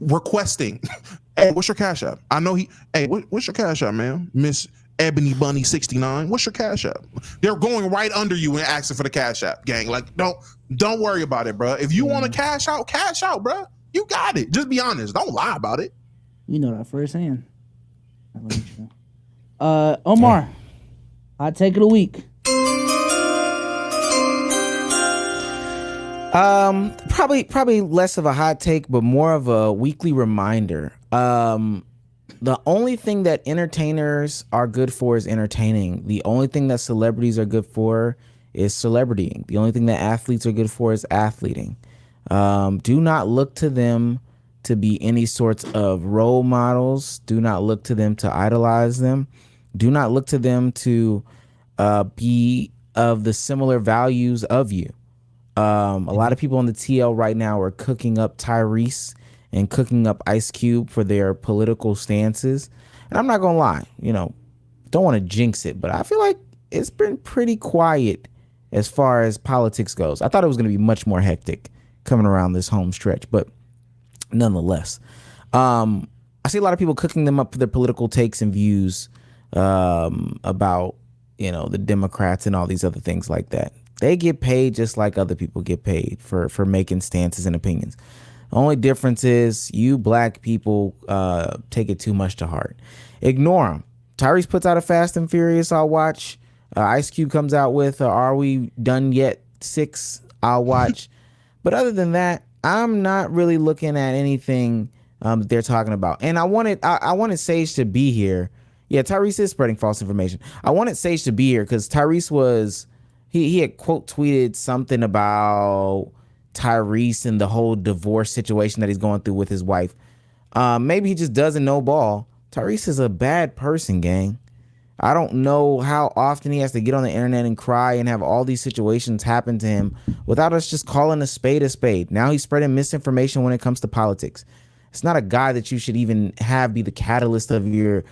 requesting, "Hey, what's your Cash App?" I know what's your Cash App, man? Miss Ebony Bunny 69. What's your Cash App? They're going right under you and asking for the Cash App, gang. Like, don't worry about it, bro. If you want to cash out, bro. You got it. Just be honest. Don't lie about it. You know that firsthand. Omar, hot take of the week. Probably less of a hot take, but more of a weekly reminder. The only thing that entertainers are good for is entertaining. The only thing that celebrities are good for is celebritying. The only thing that athletes are good for is athleting. Do not look to them to be any sorts of role models. Do not look to them to idolize them. Do not look to them to be of the similar values of you. A lot of people on the TL right now are cooking up Tyrese and cooking up Ice Cube for their political stances. And I'm not going to lie, don't want to jinx it, but I feel like it's been pretty quiet as far as politics goes. I thought it was going to be much more hectic coming around this home stretch, but nonetheless, I see a lot of people cooking them up for their political takes and views about, the Democrats and all these other things like that. They get paid just like other people get paid for making stances and opinions. The only difference is you black people take it too much to heart. Ignore them. Tyrese puts out a Fast and Furious, I'll watch. Ice Cube comes out with Are We Done Yet 6, I'll watch. But other than that, I'm not really looking at anything that they're talking about. And I wanted Sage to be here. Yeah, Tyrese is spreading false information. I wanted Sage to be here because Tyrese was... He had quote tweeted something about Tyrese and the whole divorce situation that he's going through with his wife. Maybe he just doesn't know ball. Tyrese is a bad person, gang. I don't know how often he has to get on the internet and cry and have all these situations happen to him without us just calling a spade a spade. Now he's spreading misinformation when it comes to politics. It's not a guy that you should even have be the catalyst of your...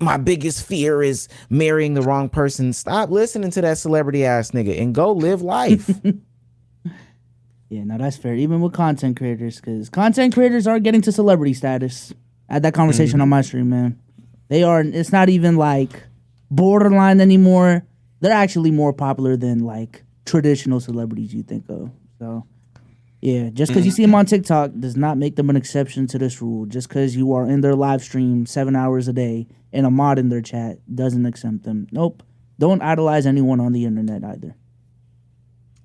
my biggest fear is marrying the wrong person. Stop listening to that celebrity ass nigga and go live life. Yeah, no, that's fair. Even with content creators, because content creators are getting to celebrity status. I had that conversation on my stream, man. They are. It's not even like borderline anymore. They're actually more popular than like traditional celebrities you think of. So, yeah, just because you see them on TikTok does not make them an exception to this rule. Just because you are in their live stream 7 hours a day and a mod in their chat doesn't exempt them. Nope. Don't idolize anyone on the internet either.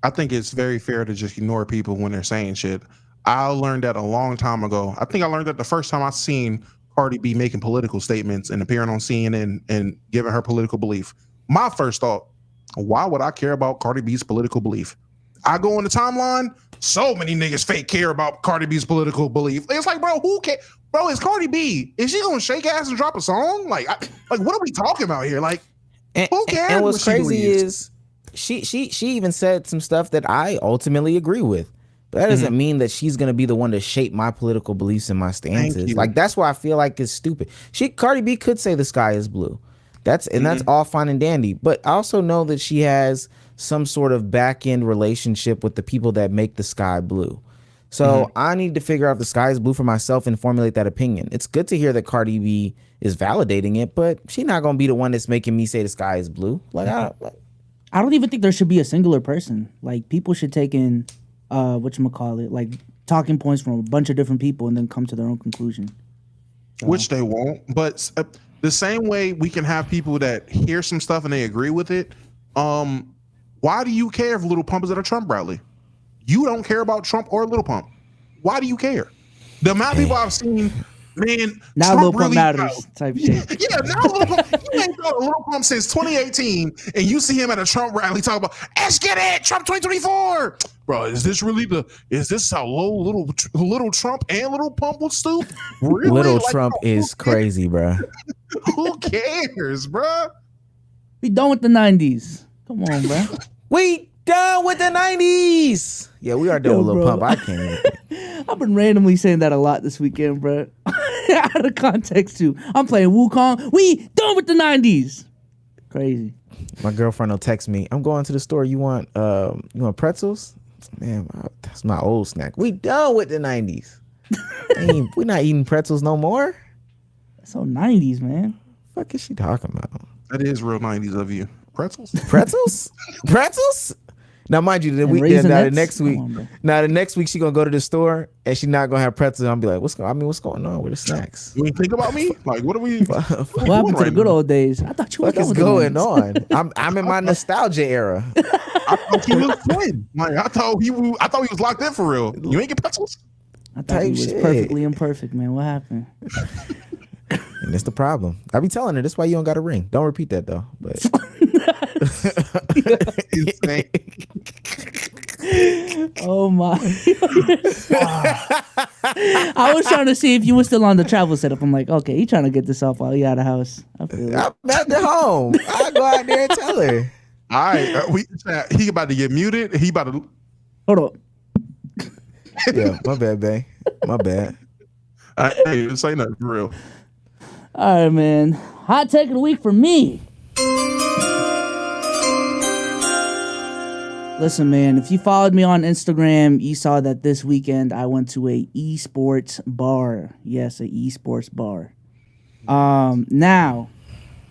I think it's very fair to just ignore people when they're saying shit. I learned that a long time ago. I think I learned that the first time I seen Cardi B making political statements and appearing on CNN and giving her political belief. My first thought, why would I care about Cardi B's political belief? I go on the timeline, so many niggas fake care about Cardi B's political belief. It's like, bro, who cares? Bro, it's Cardi B. Is she gonna shake ass and drop a song? Like what are we talking about here? Like, who cares? And what's crazy is she even said some stuff that I ultimately agree with. But that doesn't mean that she's gonna be the one to shape my political beliefs and my stances. Like, that's why I feel like it's stupid. Cardi B could say the sky is blue. That's all fine and dandy. But I also know that she has some sort of back end relationship with the people that make the sky blue. So I need to figure out if the sky is blue for myself and formulate that opinion. It's good to hear that Cardi B is validating it, but she's not gonna be the one that's making me say the sky is blue. Like, I don't even think there should be a singular person. Like, people should take in whatchamacallit, like talking points from a bunch of different people and then come to their own conclusion. So. Which they won't. But the same way we can have people that hear some stuff and they agree with it. Why do you care if Lil Pump is at a Trump rally? You don't care about Trump or Lil Pump. Why do you care? The amount of people I've seen, man, now Trump Lil Pump really matters type shit. Yeah, now Lil Pump. You ain't thought of Lil Pump since 2018, and you see him at a Trump rally talking about, let's get it, Trump 2024. Bro, is this how low little Trump and Lil Pump will stoop? Really? Little Trump is crazy, bro. Who cares, bro? We done with the 90s. Come on, bro. We done with the 90s. Yeah, we are done with Lil Pump. I can't. I've been randomly saying that a lot this weekend, bro. Out of context, too. I'm playing Wukong. We done with the 90s. Crazy. My girlfriend will text me, I'm going to the store. You want pretzels? Man, that's my old snack. We done with the 90s. We're not eating pretzels no more. That's so 90s, man. fuck is she talking about? That is real 90s of you. Pretzels? Pretzels? Pretzels? Now, mind you, the next week, the next week she gonna go to the store and she not gonna have pretzels. I'll be like, what's going on with the snacks? You ain't think about me? Like, what are we? What happened to the good old days? I thought you were going on. I'm in my nostalgia era. I thought he was playing. Like, I thought he was locked in for real. You ain't get pretzels? I thought he was perfectly imperfect, man. What happened? And that's the problem. I be telling her that's why you don't got a ring. Don't repeat that though. But oh my! I was trying to see if you were still on the travel setup. I'm like, okay, he trying to get this off while he out of house. I feel it. I'm at the home. I go out there and tell her. All right, he about to get muted. He about to hold on. Yeah, my bad, babe. My bad. Hey, say nothing for real. All right, man. Hot take of the week for me. Listen, man, if you followed me on Instagram, you saw that this weekend I went to a esports bar. Yes, a esports bar. Now,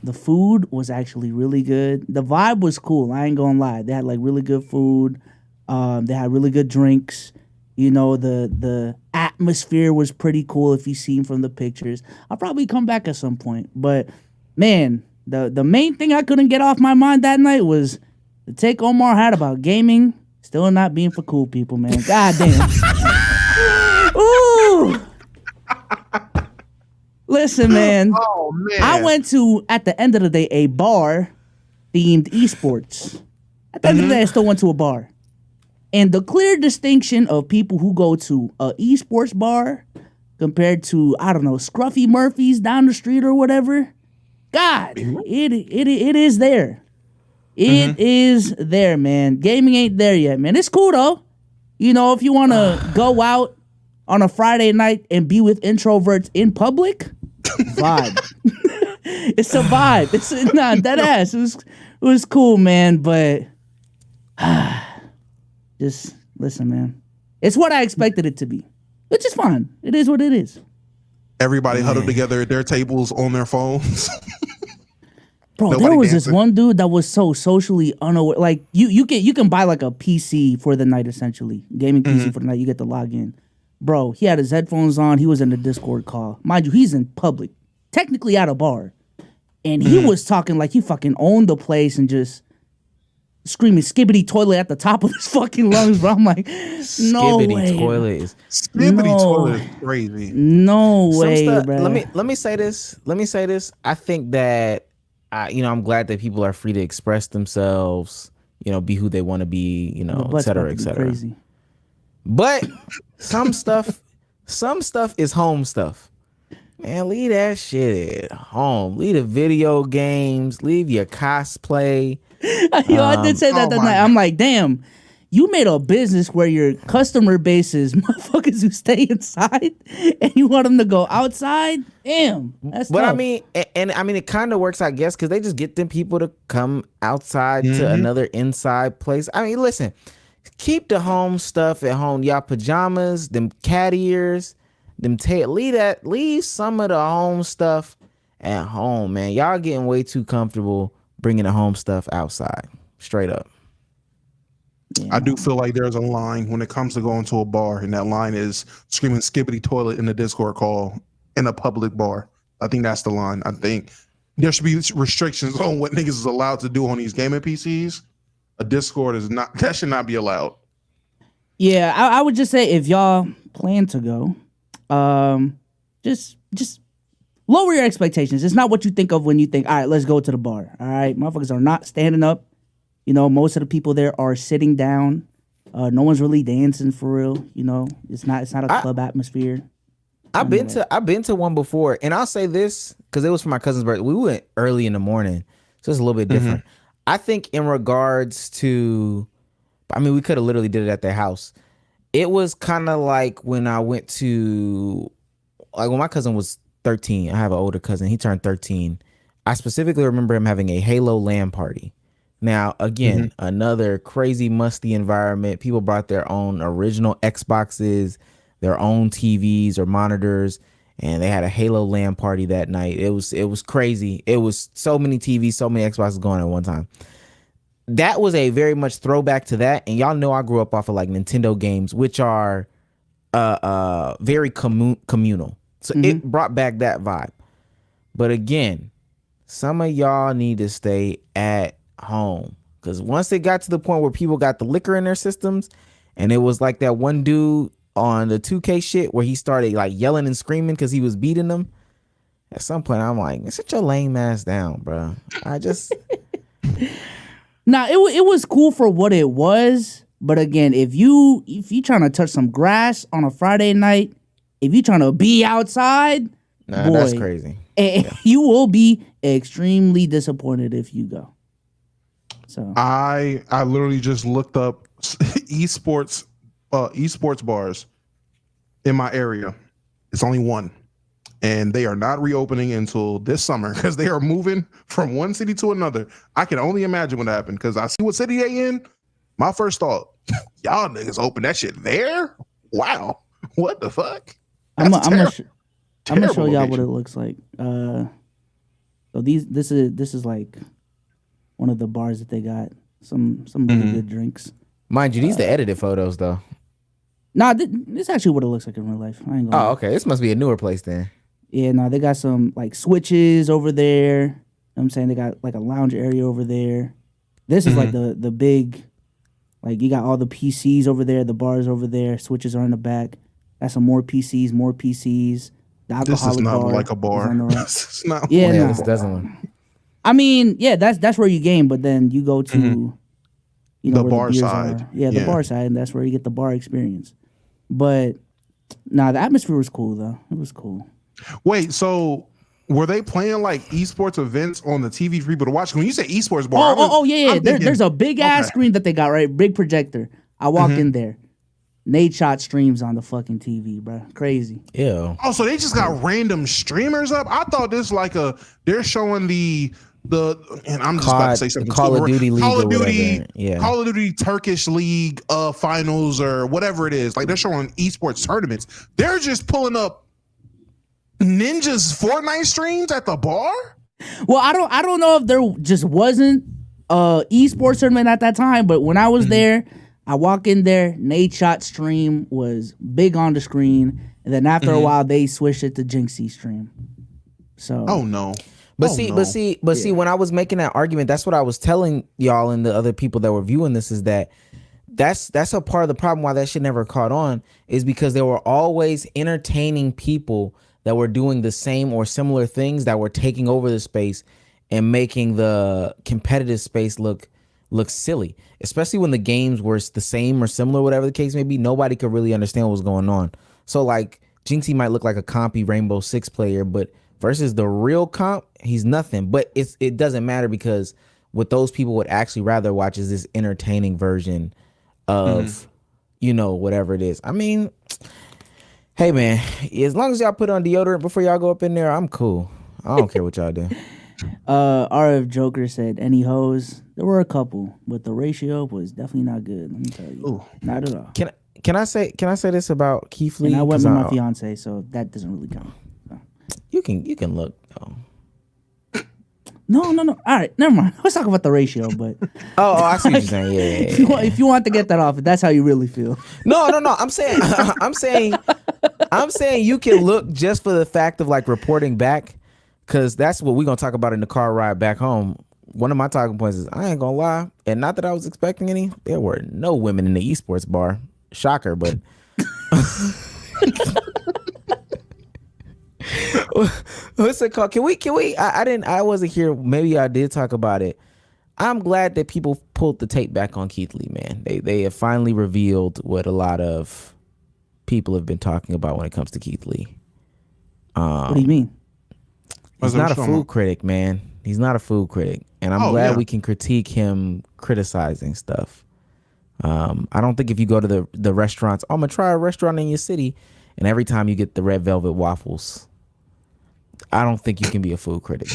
the food was actually really good. The vibe was cool. I ain't gonna lie. They had like really good food. They had really good drinks. You know, the atmosphere was pretty cool if you seen from the pictures. I'll probably come back at some point. But, man, the main thing I couldn't get off my mind that night was the take Omar had about gaming still not being for cool people, man. God damn. Ooh. Listen, man. Oh, man. I went to, at the end of the day, a bar themed esports. At the end of the day, I still went to a bar. And the clear distinction of people who go to a esports bar compared to, I don't know, Scruffy Murphy's down the street or whatever, God, it is there. It is there, man. Gaming ain't there yet, man. It's cool, though. You know, if you want to go out on a Friday night and be with introverts in public, vibe. It's a vibe. It's not that ass. It was cool, man, but... just listen, man. It's what I expected it to be, which is fine. It is what it is. Everybody huddled together at their tables on their phones. Bro, there was this one dude that was so socially unaware. Like you can buy like a PC for the night, essentially. Gaming PC for the night. You get to log in. Bro, he had his headphones on. He was in a Discord call. Mind you, he's in public. Technically at a bar. And he was talking like he fucking owned the place and just screaming skibbity toilet at the top of his fucking lungs, bro. I'm like, no way. Toilet is Skibbity toilet is crazy. No way, bro. Let me say this. I think that I'm glad that people are free to express themselves, be who they want to be, et cetera, et cetera. Crazy. But some stuff is home stuff. Man, leave that shit at home. Leave the video games. Leave your cosplay. I did say that night. I'm like, damn, you made a business where your customer base is motherfuckers who stay inside and you want them to go outside? Damn, that's tough. I mean, it kind of works, I guess, because they just get them people to come outside to another inside place. I mean, listen, keep the home stuff at home. Y'all pajamas, them cat ears, leave some of the home stuff at home, man. Y'all getting way too comfortable bringing the home stuff outside, straight up. Yeah. I do feel like there's a line when it comes to going to a bar, and that line is screaming skibbity toilet in the Discord call in a public bar. I think that's the line. I think there should be restrictions on what niggas is allowed to do on these gaming PCs. A Discord that should not be allowed. Yeah, I would just say if y'all plan to go, just lower your expectations. It's not what you think of when you think, all right, let's go to the bar. All right, motherfuckers are not standing up. Most of the people there are sitting down. No one's really dancing for real. It's not a club atmosphere. I've been to one before, and I'll say this because it was for my cousin's birthday. We went early in the morning, so it's a little bit different. I think in regards to, we could have literally did it at their house. It was kind of like when I went to, like when my cousin was 13. I have an older cousin. He turned 13. I specifically remember him having a Halo LAN party. Now, again, another crazy musty environment. People brought their own original Xboxes, their own TVs or monitors, and they had a Halo LAN party that night. It was crazy. It was so many TVs, so many Xboxes going at one time. That was a very much throwback to that. And y'all know I grew up off of like Nintendo games, which are very communal. So it brought back that vibe. But again, some of y'all need to stay at home, because once it got to the point where people got the liquor in their systems, and it was like that one dude on the 2K shit where he started like yelling and screaming because he was beating them. At some point, I'm like, sit your lame ass down, bro. I just... Nah, it was cool for what it was, but again, if you trying to touch some grass on a Friday night, if you trying to be outside, boy, that's crazy. You will be extremely disappointed if you go. So I literally just looked up esports bars in my area. It's only one. And they are not reopening until this summer because they are moving from one city to another. I can only imagine what happened because I see what city they in. My first thought, y'all niggas open that shit there? Wow. What the fuck? I'm gonna show y'all what it looks like. So this is like one of the bars that they got. Some really good drinks. Mind you, these the edited photos though. Nah, this is actually what it looks like in real life. I ain't gonna lie. Okay. This must be a newer place then. Yeah, no, they got some like switches over there. You know what I'm saying? They got like a lounge area over there. This is like the big, like you got all the PCs over there, the bars over there, switches are in the back. Got some more PCs. The alcoholic this is not bar like a bar. This is not. Yeah, no. This doesn't look. I mean, yeah, that's where you game, but then you go to, you know, the where bar beers side. are. Yeah, the bar side, and that's where you get the bar experience. But nah, the atmosphere was cool though. It was cool. Wait, so were they playing like esports events on the TV for people to watch? When you say esports bar, yeah. There's a big ass screen that they got, right? Big projector. I walked in there. Nate Shot streams on the fucking TV, bro. Crazy. Ew. Oh, so they just got random streamers up? I thought this like they're showing the and I'm just about to say something. Call of Duty League Call of or Duty, whatever. Yeah. Call of Duty Turkish League finals or whatever it is. Like they're showing esports tournaments. They're just pulling up Ninja's Fortnite streams at the bar? Well, I don't know if there just wasn't esports tournament at that time, but when I was there, I walk in there, Nate Shot stream was big on the screen, and then after a while they switched it to Jinxie stream. So Oh no. But see, when I was making that argument, that's what I was telling y'all and the other people that were viewing this is that's a part of the problem why that shit never caught on is because there were always entertaining people that were doing the same or similar things that were taking over the space and making the competitive space look silly, especially when the games were the same or similar, whatever the case may be. Nobody could really understand what was going on. So like Jinxie might look like a compy Rainbow Six player, but versus the real comp, he's nothing. But it doesn't matter because what those people would actually rather watch is this entertaining version of, you know, whatever it is. I mean, hey man, as long as y'all put on deodorant before y'all go up in there, I'm cool. I don't care what y'all do. RF Joker said, any hoes? There were a couple, but the ratio was definitely not good. Let me tell you. Ooh. Not at all. Can I say this about Kieth Lee? And I went with my fiance, so that doesn't really count. So. You can look though. No. All right, never mind. Let's talk about the ratio. But I see what you're saying. Yeah. If you want to get that off, if that's how you really feel. No. I'm saying you can look just for the fact of like reporting back, because that's what we're gonna talk about in the car ride back home. One of my talking points is I ain't gonna lie, and not that I was expecting any. There were no women in the esports bar. Shocker, but. What's it called? Can we? I wasn't here. Maybe I did talk about it. I'm glad that people pulled the tape back on Kieth Lee, man. They have finally revealed what a lot of people have been talking about when it comes to Kieth Lee. What do you mean? He's not a food critic, man. He's not a food critic, and I'm glad we can critique him criticizing stuff. I don't think if you go to the restaurants, I'm gonna try a restaurant in your city, and every time you get the red velvet waffles, I don't think you can be a food critic.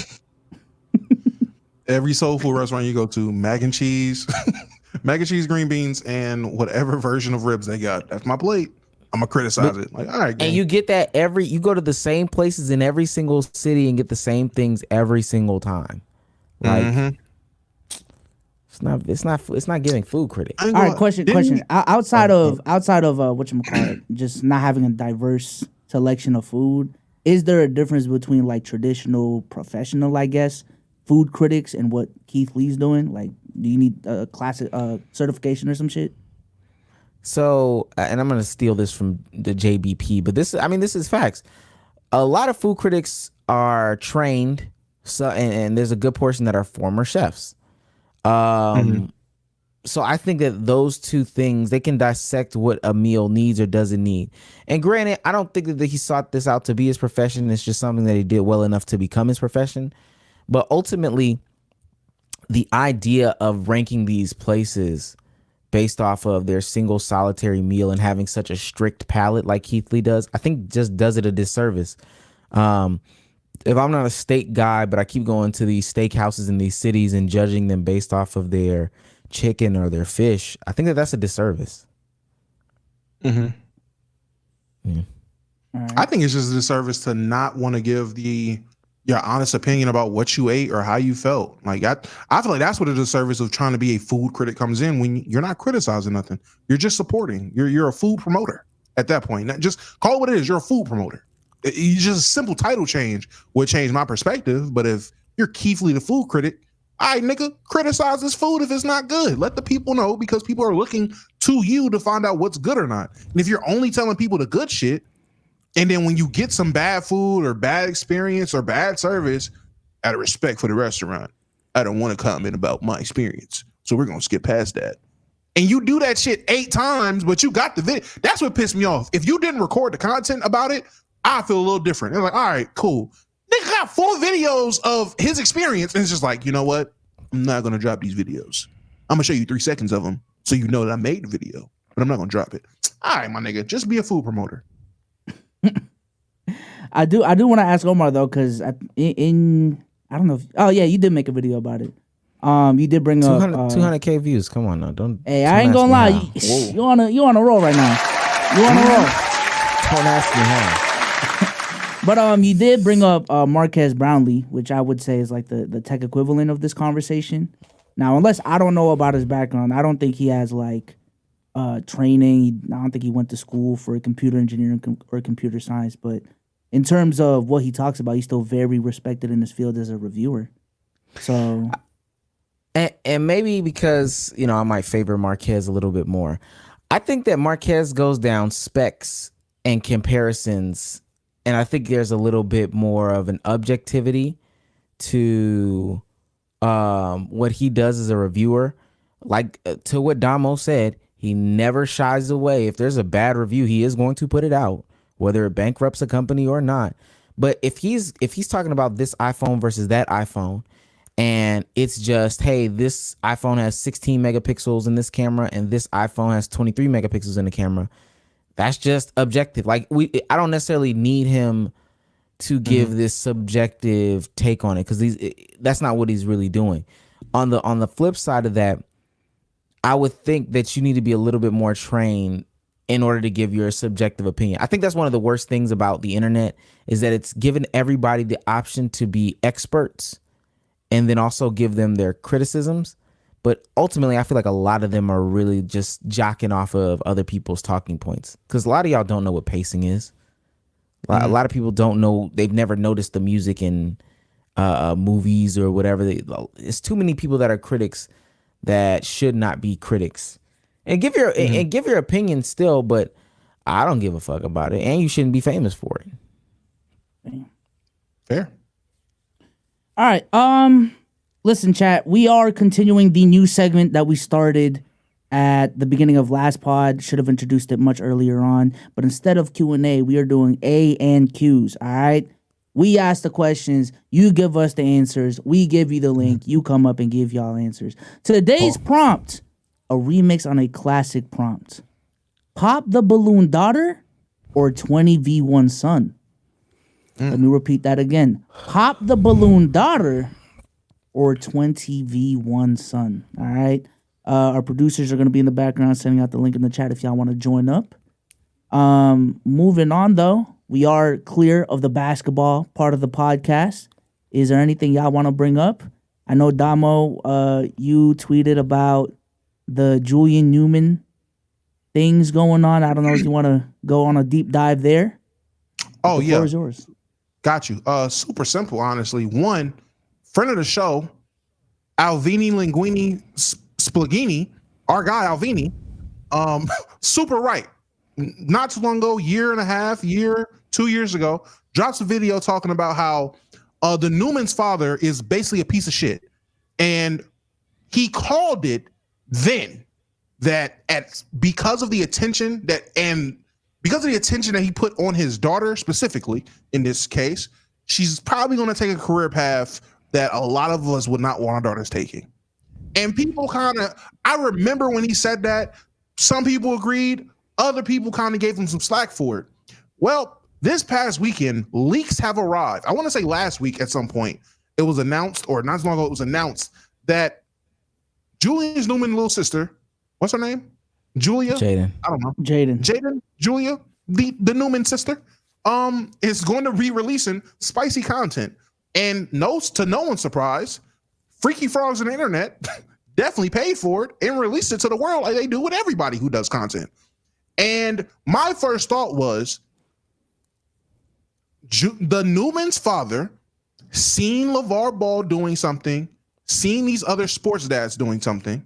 Every soul food restaurant you go to, mac and cheese, green beans, and whatever version of ribs they got. That's my plate. I'm gonna criticize it. Like, all right, gang. And you get that you go to the same places in every single city and get the same things every single time. Like, it's not giving food critic. All right, question. Outside of whatchamacallit, just not having a diverse selection of food, is there a difference between like traditional, professional, I guess, food critics and what Kieth Lee's doing? Like, do you need a classic certification or some shit? So, and I'm gonna steal this from the JBP, but this is facts. A lot of food critics are trained, so and there's a good portion that are former chefs. So I think that those two things, they can dissect what a meal needs or doesn't need. And granted, I don't think that he sought this out to be his profession. It's just something that he did well enough to become his profession. But ultimately, the idea of ranking these places based off of their single solitary meal and having such a strict palate like Kieth Lee does, I think just does it a disservice. If I'm not a steak guy, but I keep going to these steakhouses in these cities and judging them based off of their chicken or their fish, I think that that's a disservice. Mm-hmm. Yeah. Right. I think it's just a disservice to not want to give your honest opinion about what you ate or how you felt. Like I feel like that's what a disservice of trying to be a food critic comes in, when you're not criticizing nothing. You're just supporting. You're a food promoter at that point. Not just call it what it is. You're a food promoter. Just a simple title change would change my perspective. But if you're Kieth Lee, the food critic, all right, nigga, criticize this food if it's not good. Let the people know, because people are looking to you to find out what's good or not. And if you're only telling people the good shit, and then when you get some bad food or bad experience or bad service, out of respect for the restaurant, I don't want to comment about my experience. So we're going to skip past that. And you do that shit 8 times, but you got the video. That's what pissed me off. If you didn't record the content about it, I feel a little different. They're like, all right, cool. Nigga got 4 videos of his experience. And it's just like, you know what? I'm not going to drop these videos. I'm going to show you 3 seconds of them so you know that I made the video, but I'm not going to drop it. All right, my nigga, just be a food promoter. I do want to ask Omar though, because in I don't know if, oh yeah, you did make a video about it. You did bring up 200K views. Come on now, don't. Hey, I ain't gonna lie, you on a roll right now. You on a roll. Don't ask me how. But you did bring up Marquez Brownlee, which I would say is like the tech equivalent of this conversation. Now, unless I don't know about his background, I don't think he has like training. I don't think he went to school for computer engineering or computer science. But in terms of what he talks about, he's still very respected in his field as a reviewer. So, and maybe because I might favor Marquez a little bit more. I think that Marquez goes down specs and comparisons, and I think there's a little bit more of an objectivity to what he does as a reviewer. Like to what Domo said, he never shies away. If there's a bad review, he is going to put it out, whether it bankrupts a company or not. But if he's talking about this iPhone versus that iPhone, and it's just, hey, this iPhone has 16 megapixels in this camera and this iPhone has 23 megapixels in the camera, that's just objective. Like I don't necessarily need him to give this subjective take on it, because that's not what he's really doing. On the flip side of that, I would think that you need to be a little bit more trained in order to give your subjective opinion. I think that's one of the worst things about the internet, is that it's given everybody the option to be experts and then also give them their criticisms. But ultimately, I feel like a lot of them are really just jocking off of other people's talking points, because a lot of y'all don't know what pacing is. A lot of people don't know. They've never noticed the music in movies or whatever. It's too many people that are critics that should not be critics. And give your opinion still, but I don't give a fuck about it, and you shouldn't be famous for it. Fair. All right. Listen, chat. We are continuing the new segment that we started at the beginning of last pod. Should have introduced it much earlier on, but instead of Q&A, we are doing A and Qs. All right. We ask the questions, you give us the answers, we give you the link, you come up and give y'all answers. Today's prompt, a remix on a classic prompt. Pop the Balloon Daughter or 20v1 Son? Let me repeat that again. Pop the Balloon Daughter or 20v1 Son. All right. Our producers are going to be in the background sending out the link in the chat if y'all want to join up. Moving on though, we are clear of the basketball part of the podcast. Is there anything y'all want to bring up? I know Domo, you tweeted about the Julian Newman things going on. I don't know if you want to go on a deep dive there. Oh, The yeah. floor is yours. Got you. Super simple, honestly. One, friend of the show, Alvini Linguini Splagini, our guy Alvini, super right. Not too long ago, 2 years ago, drops a video talking about how the Newman's father is basically a piece of shit. And he called it then that because of the attention that he put on his daughter specifically in this case, she's probably going to take a career path that a lot of us would not want our daughters taking. And people I remember when he said that, some people agreed, other people kind of gave him some slack for it. Well, this past weekend, leaks have arrived. I want to say last week at some point, it was announced, or not so long ago, it was announced that Julian Newman's little sister, what's her name? Julia? Jaden. I don't know. Jaden. Julia, the Newman sister, is going to be releasing spicy content. And to no one's surprise, Freaky Frogs on the internet definitely paid for it and released it to the world like they do with everybody who does content. And my first thought was, the Newman's father seen LeVar Ball doing something, seen these other sports dads doing something,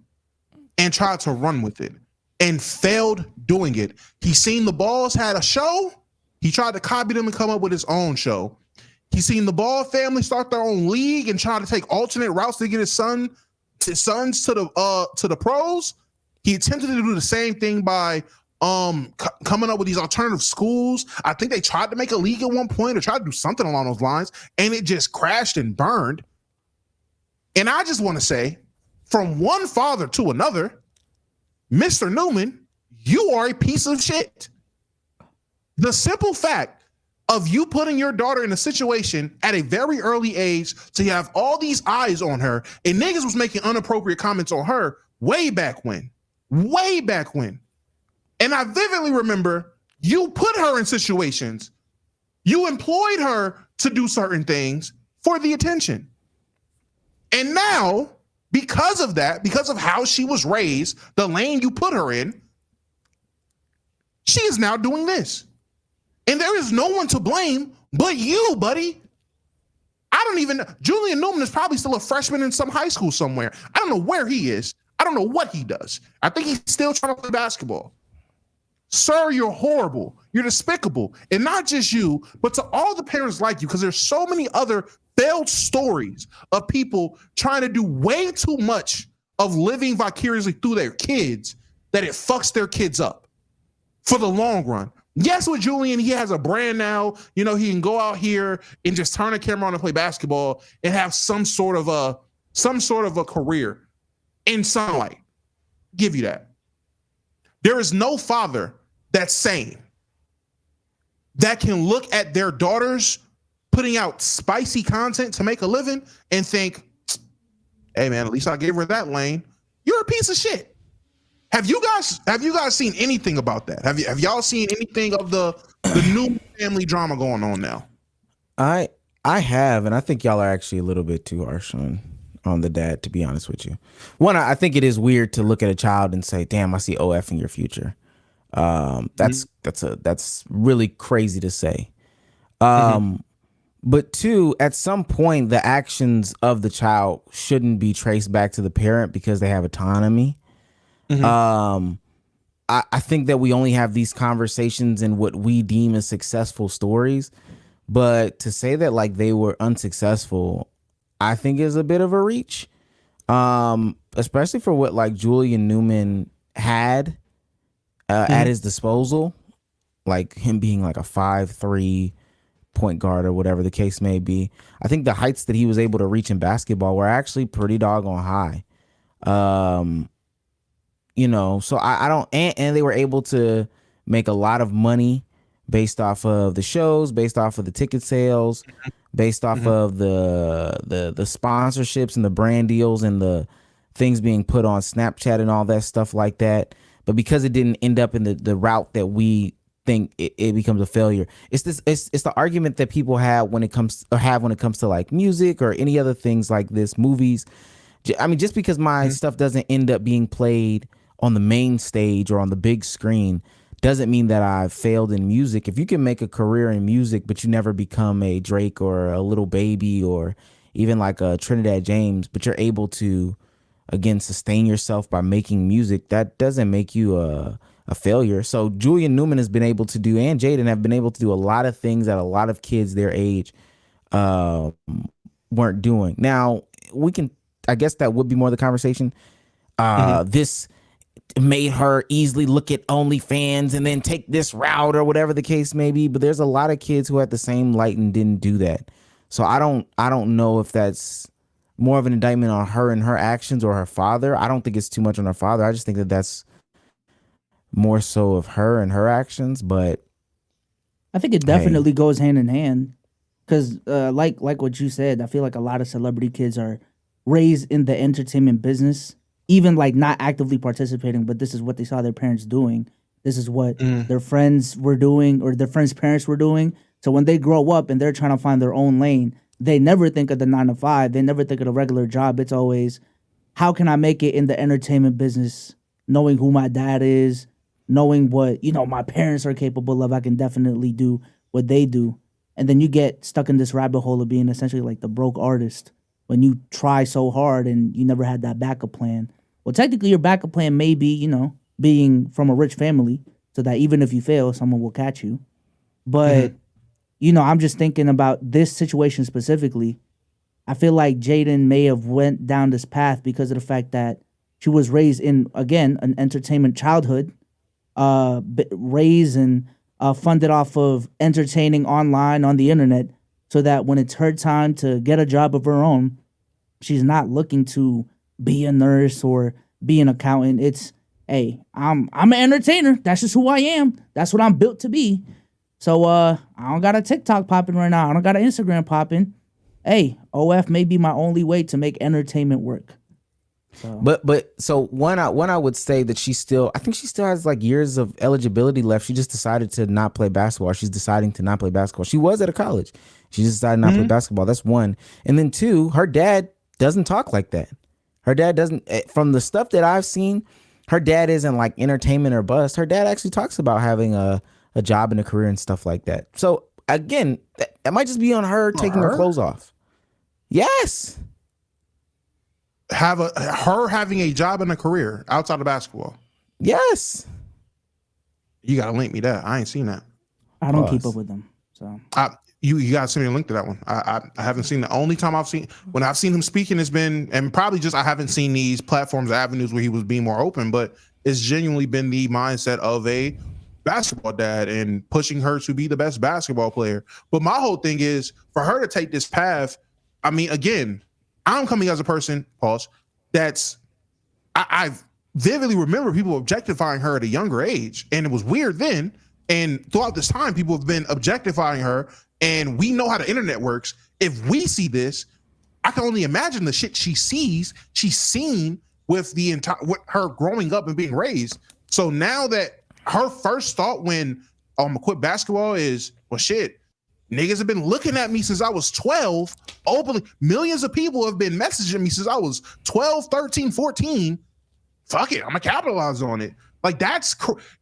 and tried to run with it and failed doing it. He seen the Balls had a show. He tried to copy them and come up with his own show. He seen the Ball family start their own league and try to take alternate routes to get his sons to the pros. He attempted to do the same thing by coming up with these alternative schools. I think they tried to make a league at one point or tried to do something along those lines, and it just crashed and burned. And I just want to say, from one father to another, Mr. Newman, you are a piece of shit. The simple fact of you putting your daughter in a situation at a very early age to have all these eyes on her, and niggas was making inappropriate comments on her way back when. And I vividly remember you put her in situations, you employed her to do certain things for the attention. And now, because of that, because of how she was raised, the lane you put her in, she is now doing this. And there is no one to blame but you, buddy. Julian Newman is probably still a freshman in some high school somewhere. I don't know where he is. I don't know what he does. I think he's still trying to play basketball. Sir, you're horrible. You're despicable. And not just you, but to all the parents like you, because there's so many other failed stories of people trying to do way too much of living vicariously through their kids that it fucks their kids up for the long run. Yes, with Julian, he has a brand now. You know, he can go out here and just turn a camera on and play basketball and have some sort of a career in sunlight. Give you that. There is no father that's sane that can look at their daughters putting out spicy content to make a living and think, hey man, at least I gave her that lane. You're a piece of shit. Have you guys seen anything about that? Have y'all seen anything of the new family drama going on now? I have, and I think y'all are actually a little bit too harsh on the dad, to be honest with you. One, I think it is weird to look at a child and say, damn, I see OF in your future. That's really crazy to say. But two, at some point, the actions of the child shouldn't be traced back to the parent because they have autonomy. I think that we only have these conversations in what we deem as successful stories, but to say that like they were unsuccessful, I think is a bit of a reach, especially for what like Julian Newman had at his disposal, like him being like a 5'3" point guard or whatever the case may be. I think the heights that he was able to reach in basketball were actually pretty doggone high. You know, so I don't, and they were able to make a lot of money based off of the shows, based off of the ticket sales, based off of the sponsorships and the brand deals and the things being put on Snapchat and all that stuff like that. But because it didn't end up in the route that we think it becomes a failure. It's the argument that people have when it comes to like music or any other things like this, movies. I mean, just because my stuff doesn't end up being played on the main stage or on the big screen doesn't mean that I've failed in music. If you can make a career in music, but you never become a Drake or a Little Baby or even like a Trinidad James, but you're able to, again, sustain yourself by making music, that doesn't make you a failure. So Julian Newman has been able to do, and Jaden have been able to do a lot of things that a lot of kids their age weren't doing. Now, I guess that would be more the conversation. This made her easily look at OnlyFans and then take this route or whatever the case may be. But there's a lot of kids who had the same light and didn't do that. So I don't know if that's more of an indictment on her and her actions or her father. I don't think it's too much on her father. I just think that that's more so of her and her actions. But I think it definitely goes hand in hand because like what you said, I feel like a lot of celebrity kids are raised in the entertainment business, even like not actively participating, but this is what they saw their parents doing. This is what their friends were doing or their friends' parents were doing. So when they grow up and they're trying to find their own lane, they never think of the 9 to 5. They never think of the regular job. It's always, how can I make it in the entertainment business? Knowing who my dad is, knowing what, my parents are capable of, I can definitely do what they do. And then you get stuck in this rabbit hole of being essentially like the broke artist when you try so hard and you never had that backup plan. Well, technically your backup plan may be, being from a rich family so that even if you fail, someone will catch you. But, I'm just thinking about this situation specifically. I feel like Jaden may have went down this path because of the fact that she was raised in, again, an entertainment childhood, raised and funded off of entertaining online on the internet, so that when it's her time to get a job of her own, she's not looking to be a nurse or be an accountant. It's, hey, I'm an entertainer. That's just who I am. That's what I'm built to be. So I don't got a TikTok popping right now. I don't got an Instagram popping. Hey, OF may be my only way to make entertainment work. So. But so one I would say that I think she still has like years of eligibility left. She just decided to not play basketball. She's deciding to not play basketball. She was at a college. She just decided not to play basketball. That's one. And then two, her dad doesn't talk like that. Her dad doesn't, from the stuff that I've seen, her dad isn't like entertainment or bust. Her dad actually talks about having a job and a career and stuff like that. So again, that might just be on her taking her clothes off. Yes. Her having a job and a career outside of basketball. Yes. You gotta link me that. I ain't seen that. I don't keep up with them. So you gotta send me a link to that one. I haven't seen. The only time I've seen him speaking has been, and probably just I haven't seen these platforms, avenues where he was being more open, but it's genuinely been the mindset of a basketball dad and pushing her to be the best basketball player. But my whole thing is for her to take this path. I mean, again, I'm coming as a person, pause, I vividly remember people objectifying her at a younger age. And it was weird then. And throughout this time, people have been objectifying her. And we know how the internet works. If we see this, I can only imagine the shit she's seen with with her growing up and being raised. So now that her first thought when I'm gonna quit basketball is, well, shit, niggas have been looking at me since I was 12 openly. Millions of people have been messaging me since I was 12, 13, 14. Fuck it, I'm gonna capitalize on it. Like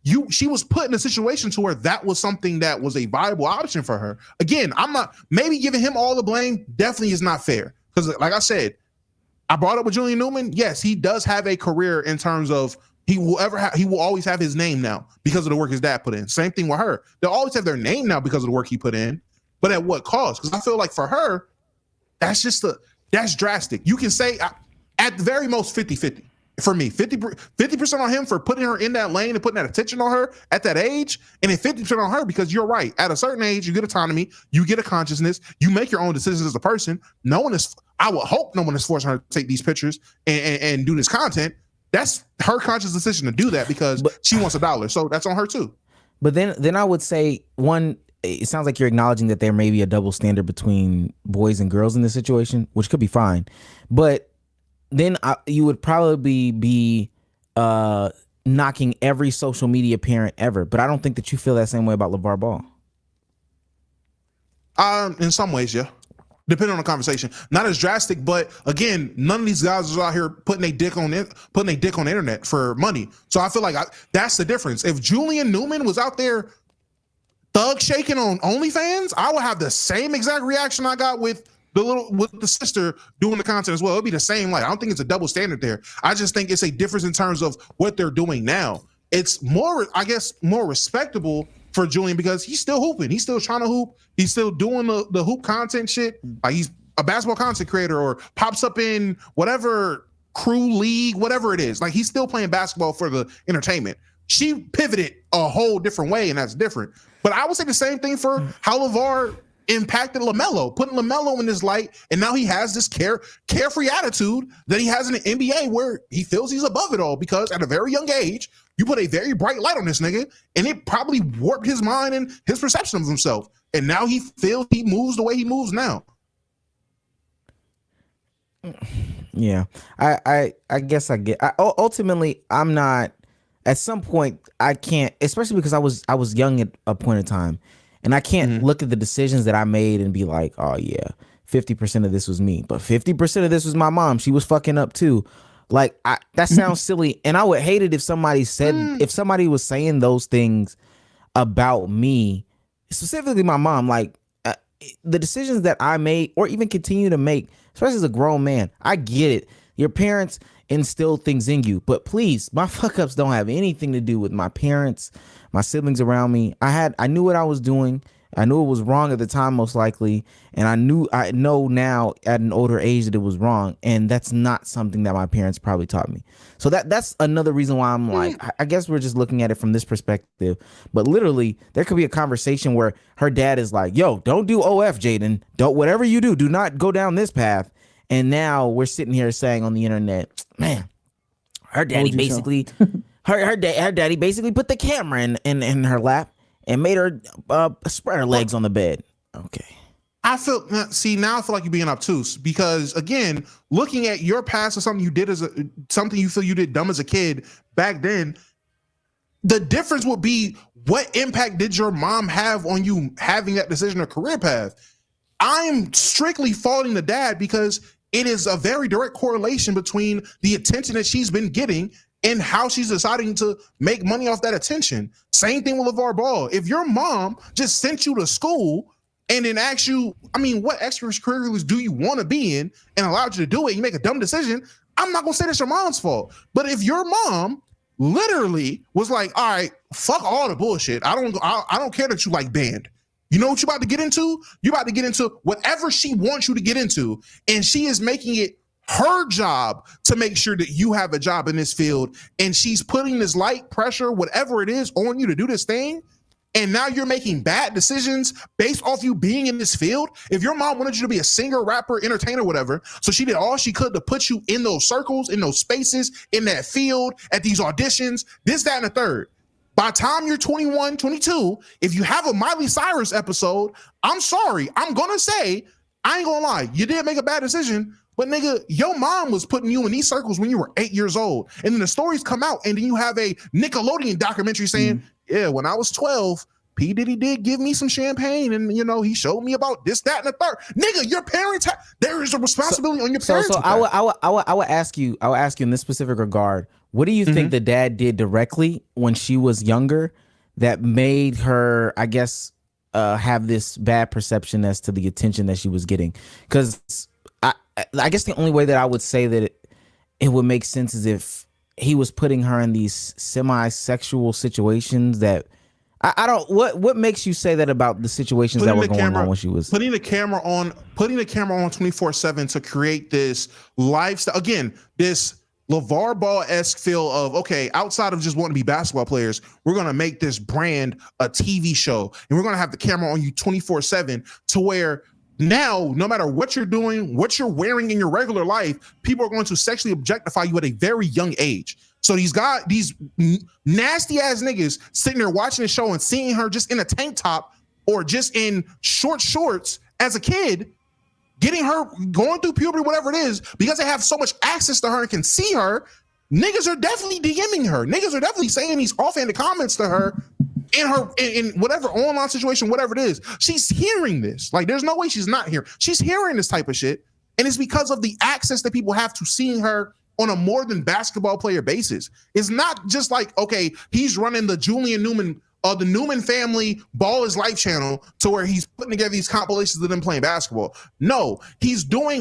she was put in a situation to where that was something that was a viable option for her. Again, I'm not, maybe giving him all the blame definitely is not fair. Because like I said, I brought up with Julian Newman. Yes, he does have a career in terms of he will always have his name now because of the work his dad put in. Same thing with her. They'll always have their name now because of the work he put in. But at what cost? Because I feel like for her, that's drastic. You can say at the very most 50-50. For me, 50% on him for putting her in that lane and putting that attention on her at that age, and then 50% on her because you're right. At a certain age, you get autonomy, you get a consciousness, you make your own decisions as a person. I would hope no one is forcing her to take these pictures and do this content. That's her conscious decision to do that because she wants $1. So that's on her too. But then I would say it sounds like you're acknowledging that there may be a double standard between boys and girls in this situation, which could be fine. But then you would probably be knocking every social media parent ever, but I don't think that you feel that same way about LeVar Ball. In some ways, yeah. Depending on the conversation, not as drastic, but again, none of these guys are out here putting a dick on the internet for money. So I feel like that's the difference. If Julian Newman was out there thug shaking on OnlyFans, I would have the same exact reaction I got with the sister doing the content as well. It'd be the same. Like, I don't think it's a double standard there. I just think it's a difference in terms of what they're doing now. It's more, I guess, more respectable for Julian because he's still hooping. He's still trying to hoop. He's still doing the hoop content shit. Like, he's a basketball content creator or pops up in whatever crew league, whatever it is. Like, he's still playing basketball for the entertainment. She pivoted a whole different way, and that's different. But I would say the same thing for how LeVar impacted LaMelo, putting LaMelo in this light, and now he has this carefree attitude that he has in the NBA where he feels he's above it all because at a very young age, you put a very bright light on this nigga, and it probably warped his mind and his perception of himself. And now he feels he moves the way he moves now. Yeah, I guess I get. Ultimately, I'm not. At some point, I can't, especially because I was young at a point in time, and I can't look at the decisions that I made and be like, oh yeah, 50% of this was me, but 50% of this was my mom. She was fucking up too. Like, that sounds silly, and I would hate it if somebody said, if somebody was saying those things about me, specifically my mom. Like, the decisions that I made, or even continue to make, especially as a grown man, I get it. Your parents instill things in you, but please, my fuck ups don't have anything to do with my parents, my siblings around me. I knew what I was doing. I knew it was wrong at the time, most likely, and I know now at an older age that it was wrong, and that's not something that my parents probably taught me. So that's another reason why I'm like, I guess we're just looking at it from this perspective. But literally, there could be a conversation where her dad is like, "Yo, don't do OF, Jaden. Don't, whatever you do not go down this path." And now we're sitting here saying on the internet, man, her daddy basically, her daddy basically put the camera in her lap and made her spread her legs on the bed. Okay. Now I feel like you're being obtuse because, again, looking at your past or something you did something you feel you did dumb as a kid back then, the difference would be what impact did your mom have on you having that decision or career path? I'm strictly faulting the dad because it is a very direct correlation between the attention that she's been getting and how she's deciding to make money off that attention. Same thing with LeVar Ball. If your mom just sent you to school and then asked you, what extracurriculars do you want to be in, and allowed you to do it, you make a dumb decision, I'm not going to say that's your mom's fault. But if your mom literally was like, all right, fuck all the bullshit. I don't care that you like band. You know what you're about to get into? You're about to get into whatever she wants you to get into. And she is making it her job to make sure that you have a job in this field. And she's putting this light pressure, whatever it is, on you to do this thing. And now you're making bad decisions based off you being in this field. If your mom wanted you to be a singer, rapper, entertainer, whatever, so she did all she could to put you in those circles, in those spaces, in that field, at these auditions, this, that, and the third. By the time you're 21, 22, if you have a Miley Cyrus episode, I'm sorry. I'm going to say, I ain't going to lie. You did make a bad decision, but nigga, your mom was putting you in these circles when you were 8 years old. And then the stories come out, and then you have a Nickelodeon documentary saying, yeah, when I was 12, P. Diddy did give me some champagne, and he showed me about this, that, and the third. Nigga, your parents, there is a responsibility on your parents. So I would ask you in this specific regard, what do you think the dad did directly when she was younger that made her, I guess, have this bad perception as to the attention that she was getting? Because I guess the only way that I would say that it would make sense is if he was putting her in these semi-sexual situations that I don't. What makes you say that about the situations that were going on when she was putting the camera on 24/7 to create this lifestyle? Again, this LeVar Ball-esque feel of, okay, outside of just wanting to be basketball players, we're going to make this brand a TV show, and we're going to have the camera on you 24/7 to where now, no matter what you're doing, what you're wearing in your regular life, people are going to sexually objectify you at a very young age. So these nasty ass niggas sitting there watching the show and seeing her just in a tank top or just in short shorts as a kid, getting her going through puberty, whatever it is, because they have so much access to her and can see her. niggas are definitely DMing her. Niggas are definitely saying these offhanded comments to her in whatever online situation, whatever it is. She's hearing this. Like, there's no way she's not here. She's hearing this type of shit. And it's because of the access that people have to seeing her on a more than basketball player basis. It's not just like, okay, he's running the Julian Newman, the Newman family Ball is Life channel to where he's putting together these compilations of them playing basketball. No, he's doing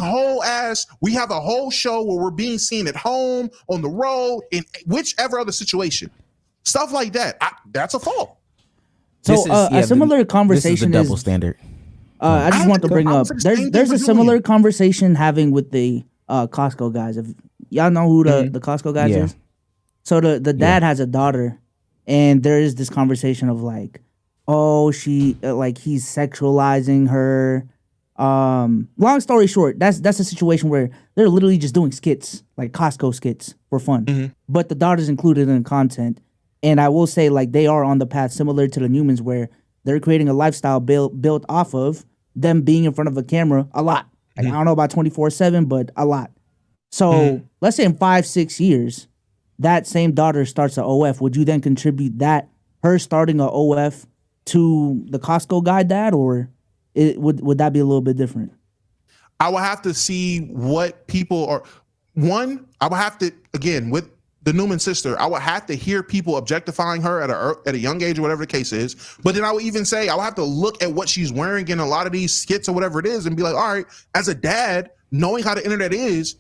we have a whole show where we're being seen at home, on the road, in whichever other situation. Stuff like that. That's a fault. So a similar conversation is double standard. I just want to bring up, there's a similar conversation having with the Costco guys. If y'all know who the Costco guys is. So the dad has a daughter, and there is this conversation of like, oh, she like he's sexualizing her. Long story short, that's a situation where they're literally just doing skits, like Costco skits for fun. But the daughter's included in the content. And I will say, like, they are on the path similar to the Newmans, where they're creating a lifestyle built off of them being in front of a camera a lot. Like, I don't know about 24/7, but a lot. So let's say in 5-6 years, that same daughter starts an OF. Would you then contribute that, her starting an OF, to the Costco guy dad, or would that be a little bit different? I will have to see what people are. One, I will have to, again, with the Newman sister, I would have to hear people objectifying her at a young age or whatever the case is. But then I would even say, I would have to look at what she's wearing in a lot of these skits or whatever it is and be like, all right, as a dad, knowing how the internet is,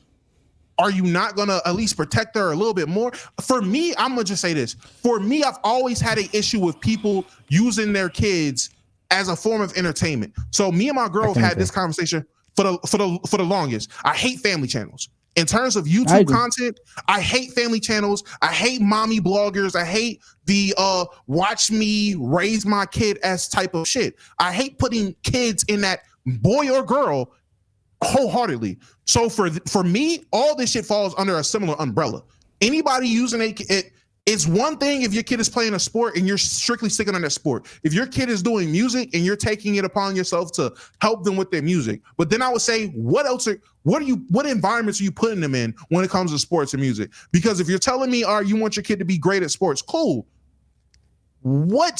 are you not going to at least protect her a little bit more? For me, I'm going to just say this. For me, I've always had an issue with people using their kids as a form of entertainment. So me and my girl have had this conversation for the longest. I hate family channels. In terms of YouTube content, I hate family channels. I hate mommy bloggers. I hate the watch me raise my kid as type of shit. I hate putting kids in that boy or girl wholeheartedly. So for me, all this shit falls under a similar umbrella. Anybody using it's one thing if your kid is playing a sport and you're strictly sticking on that sport. If your kid is doing music and you're taking it upon yourself to help them with their music. But then I would say, what environments are you putting them in when it comes to sports and music? Because if you're telling me, you want your kid to be great at sports, cool. What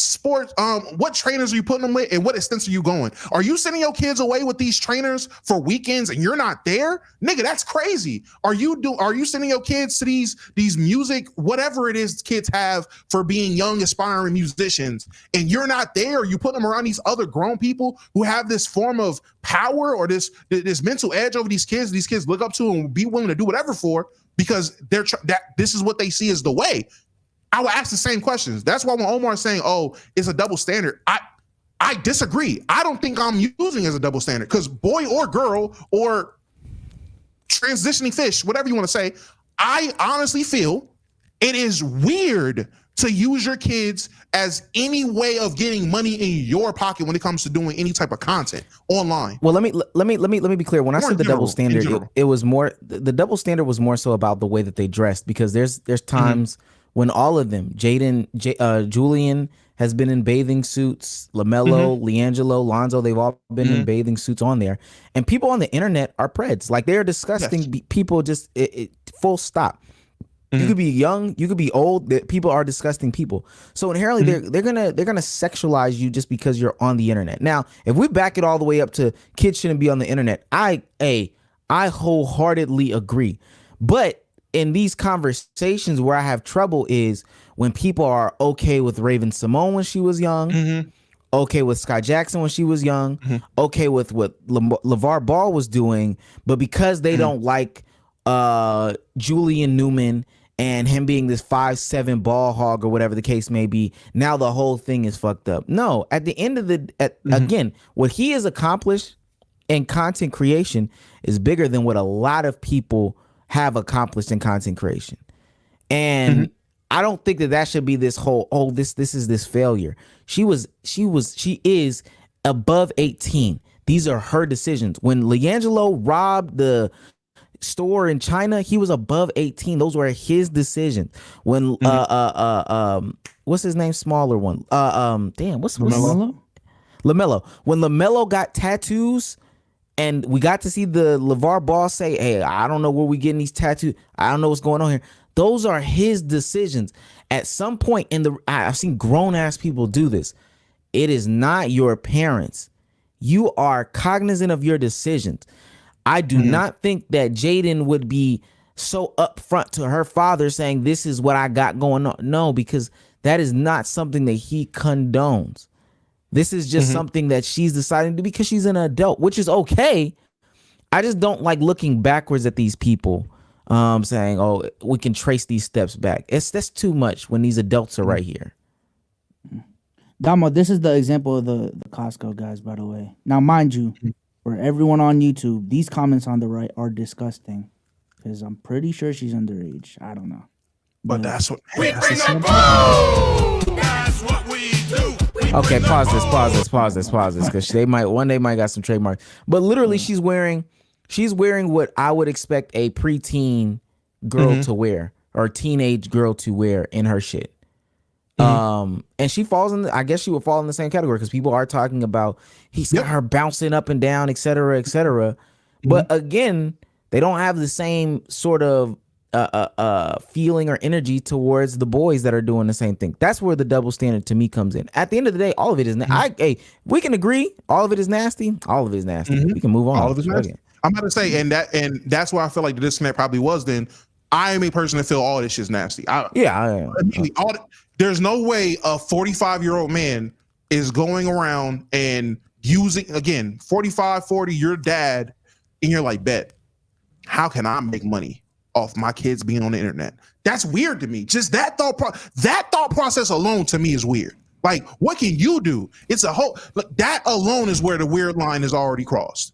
trainers are you putting them with, and what extents are you going? Are you sending your kids away with these trainers for weekends and you're not there? Nigga, that's crazy. Are you sending your kids to these music, whatever it is kids have for being young, aspiring musicians, and you're not there? Or you put them around these other grown people who have this form of power or this mental edge over these kids look up to and be willing to do whatever for, because this is what they see as the way. I would ask the same questions. That's why when Omar is saying, oh, it's a double standard, I disagree. I don't think I'm using it as a double standard, because boy or girl or transitioning fish, whatever you want to say, I honestly feel it is weird to use your kids as any way of getting money in your pocket when it comes to doing any type of content online. Well, let me be clear. When I said the double standard, it was more, the double standard was more so about the way that they dressed, because there's times when all of them, Julian has been in bathing suits, LaMelo, LiAngelo, Lonzo, they've all been in bathing suits on there. And people on the internet are preds. Like, they're disgusting people, just full stop. You could be young, you could be old, people are disgusting people. So inherently they're gonna sexualize you just because you're on the internet. Now, if we back it all the way up to kids shouldn't be on the internet, I wholeheartedly agree. But in these conversations where I have trouble is when people are okay with Raven Simone when she was young, okay with Sky Jackson when she was young, okay with what LeVar Ball was doing, but because they don't like Julian Newman and him being this 5'7" ball hog or whatever the case may be, now the whole thing is fucked up. No, at the end of again, what he has accomplished in content creation is bigger than what a lot of people have accomplished in content creation. And I don't think that should be this whole, this is this failure. She is above 18. These are her decisions. When LiAngelo robbed the store in China, he was above 18. Those were his decisions. When what's his name? Smaller one. What's LaMelo? LaMelo. When LaMelo got tattoos, and we got to see the LeVar Ball say, hey, I don't know where we getting these tattoos. I don't know what's going on here. Those are his decisions. At some point I've seen grown ass people do this. It is not your parents. You are cognizant of your decisions. I do not think that Jaden would be so upfront to her father saying, this is what I got going on. No, because that is not something that he condones. This is just something that she's deciding to do because she's an adult, which is okay. I just don't like looking backwards at these people saying, oh, we can trace these steps back. That's too much when these adults are right here. Domo, this is the example of the Costco guys, by the way. Now, mind you, for everyone on YouTube, these comments on the right are disgusting because I'm pretty sure she's underage. I don't know. But that's what That's what we do. Okay, pause this, because they might got some trademark. But literally, she's wearing what I would expect a preteen girl to wear or teenage girl to wear in her shit. And she falls in. I guess she would fall in the same category because people are talking about he's got her bouncing up and down, et cetera, et cetera. But again, they don't have the same sort of feeling or energy towards the boys that are doing the same thing. That's where the double standard to me comes in. At the end of the day, all of it is. Hey, we can agree. All of it is nasty. All of it is nasty. We can move on. All of it is nasty. I'm about to say, and that's why I feel like the disconnect probably was. Then I am a person that feel all this shit's nasty. There's no way a 45-year-old man is going around and using, again, 45, 40, your dad, and you're like, bet, how can I make money off my kids being on the internet? That's weird to me. Just that thought process alone to me is weird. Like, what can you do? It's a whole, that alone is where the weird line is already crossed.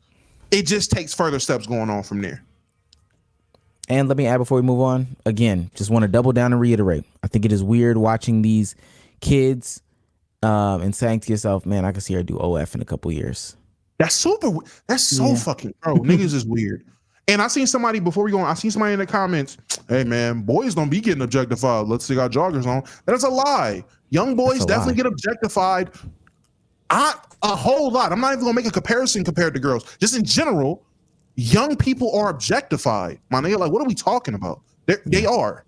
It just takes further steps going on from there. And let me add before we move on, again, just want to double down and reiterate. I think it is weird watching these kids and saying to yourself, man, I can see her do OF in a couple years. That's so fucking, bro, niggas is weird. And I seen somebody before we go on, I seen somebody in the comments, hey man, boys don't be getting objectified. Let's see our joggers on. That's a lie. Young boys definitely get objectified. A whole lot. I'm not even gonna make a comparison compared to girls. Just in general, young people are objectified. My nigga, like, what are we talking about? They are.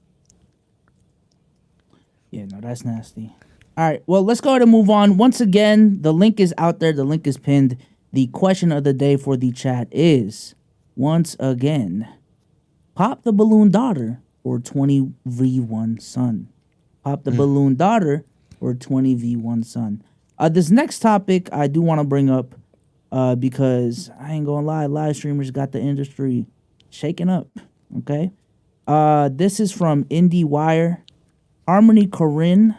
Yeah, no, that's nasty. All right, well, let's go ahead and move on. Once again, the link is out there. The link is pinned. The question of the day for the chat is, once again, pop the balloon daughter or 20v1 son? Pop the balloon daughter or 20v1 son? This next topic I do want to bring up because I ain't gonna lie, live streamers got the industry shaking up, okay? This is from IndieWire. Harmony Korine,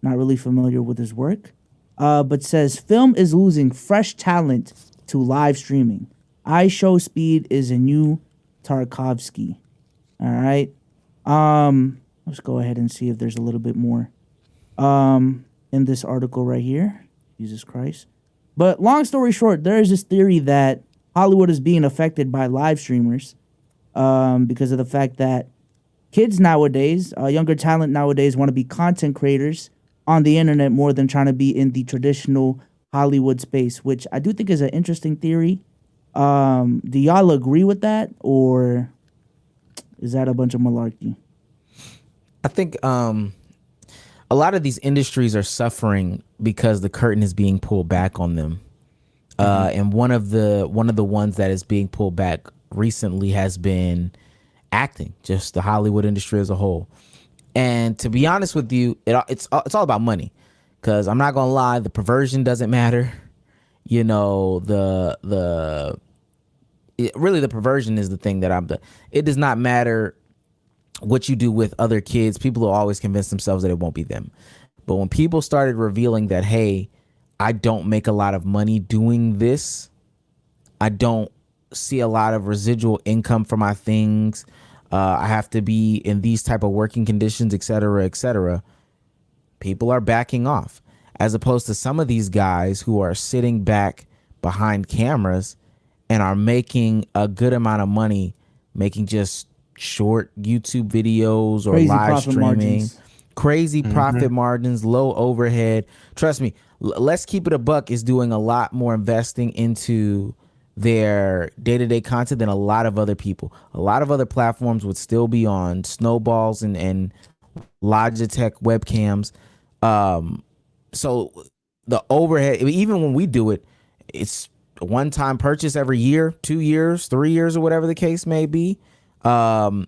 not really familiar with his work, but says, film is losing fresh talent to live streaming. iShow speed is a new Tarkovsky. All right. Let's go ahead and see if there's a little bit more in this article right here. Jesus Christ. But long story short, there is this theory that Hollywood is being affected by live streamers because of the fact that kids nowadays, younger talent nowadays, want to be content creators on the internet more than trying to be in the traditional Hollywood space, which I do think is an interesting theory. Do y'all agree with that, or is that a bunch of malarkey? I think a lot of these industries are suffering because the curtain is being pulled back on them. And one of the ones that is being pulled back recently has been acting, just the Hollywood industry as a whole. And to be honest with you, it's all about money, because I'm not gonna lie, the perversion doesn't matter. You know, really the perversion is the thing that it does not matter what you do with other kids. People will always convince themselves that it won't be them. But when people started revealing that, hey, I don't make a lot of money doing this, I don't see a lot of residual income for my things, I have to be in these type of working conditions, et cetera, people are backing off, as opposed to some of these guys who are sitting back behind cameras and are making a good amount of money, making just short YouTube videos or live streaming, crazy profit margins, low overhead. Trust me, Let's Keep It a Buck is doing a lot more investing into their day-to-day content than a lot of other people. A lot of other platforms would still be on snowballs and Logitech webcams. So the overhead, even when we do it, it's a one-time purchase every year, 2 years, 3 years, or whatever the case may be. And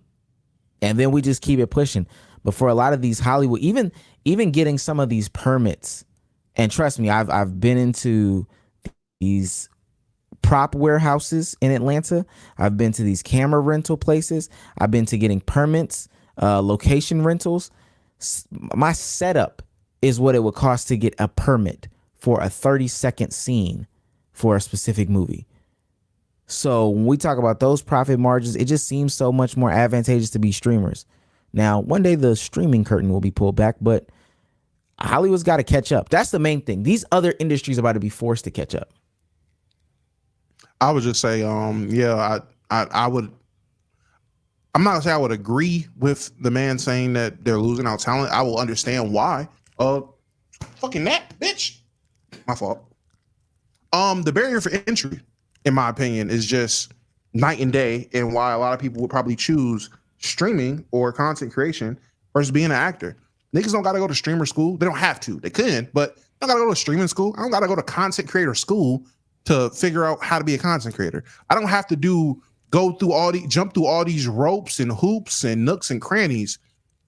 then we just keep it pushing. But for a lot of these Hollywood, even getting some of these permits, and trust me, I've been into these prop warehouses in Atlanta. I've been to these camera rental places. I've been to getting permits, location rentals. My setup is what it would cost to get a permit for a 30-second scene for a specific movie. So when we talk about those profit margins, it just seems so much more advantageous to be streamers. Now, one day the streaming curtain will be pulled back, but Hollywood's got to catch up. That's the main thing. These other industries are about to be forced to catch up. I would just say, yeah, I would. I'm not gonna say I would agree with the man saying that they're losing out talent. I will understand why. Fucking that bitch. My fault. The barrier for entry, in my opinion, is just night and day, and why a lot of people would probably choose streaming or content creation versus being an actor. Niggas don't gotta go to streamer school. They don't have to. They could, but they don't gotta go to streaming school. I don't gotta go to content creator school to figure out how to be a content creator. I don't have to jump through all these ropes and hoops and nooks and crannies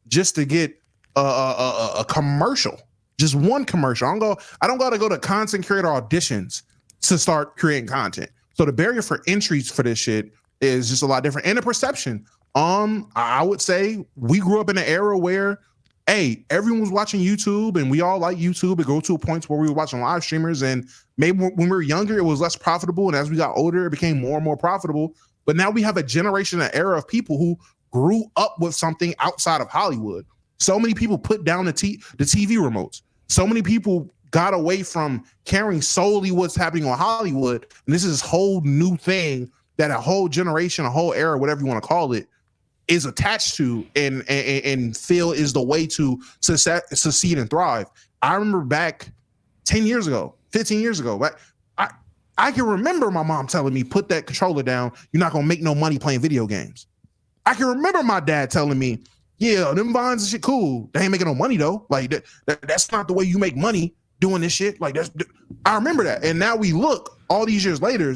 just to get a commercial. Just one commercial. I don't gotta go to content creator auditions to start creating content. So the barrier for entries for this shit is just a lot different. And the perception. I would say we grew up in an era where, hey, everyone was watching YouTube and we all like YouTube. It go to a point where we were watching live streamers, and maybe when we were younger, it was less profitable. And as we got older, it became more and more profitable. But now we have a generation, an era of people who grew up with something outside of Hollywood. So many people put down the TV remotes. So many people got away from caring solely what's happening on Hollywood. And this is this whole new thing that a whole generation, a whole era, whatever you want to call it, is attached to and feel is the way to succeed and thrive. I remember back 10 years ago, 15 years ago, but I can remember my mom telling me, put that controller down. You're not going to make no money playing video games. I can remember my dad telling me, yeah, them vines and shit cool. They ain't making no money though. Like that's not the way you make money doing this shit. Like I remember that. And now we look all these years later,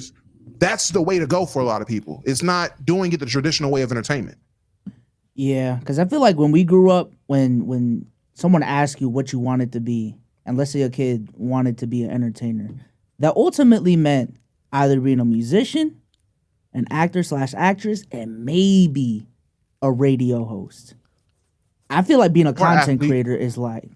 that's the way to go for a lot of people. It's not doing it the traditional way of entertainment. Yeah, because I feel like when we grew up, when someone asked you what you wanted to be, and let's say a kid wanted to be an entertainer, that ultimately meant either being a musician, an actor/actress, and maybe a radio host. I feel like being a content creator is like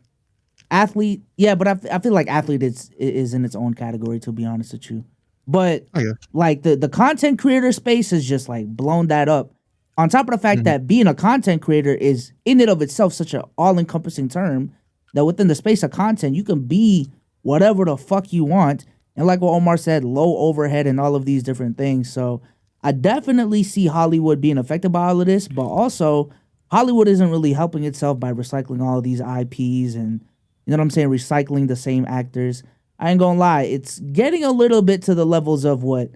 athlete. Yeah, but I feel like athlete is in its own category, to be honest with you. But like the content creator space has just like blown that up. On top of the fact that being a content creator is in and of itself such an all-encompassing term that within the space of content, you can be whatever the fuck you want. And like what Omar said, low overhead and all of these different things. So I definitely see Hollywood being affected by all of this, but also Hollywood isn't really helping itself by recycling all of these IPs and, you know what I'm saying, recycling the same actors. I ain't gonna lie, it's getting a little bit to the levels of what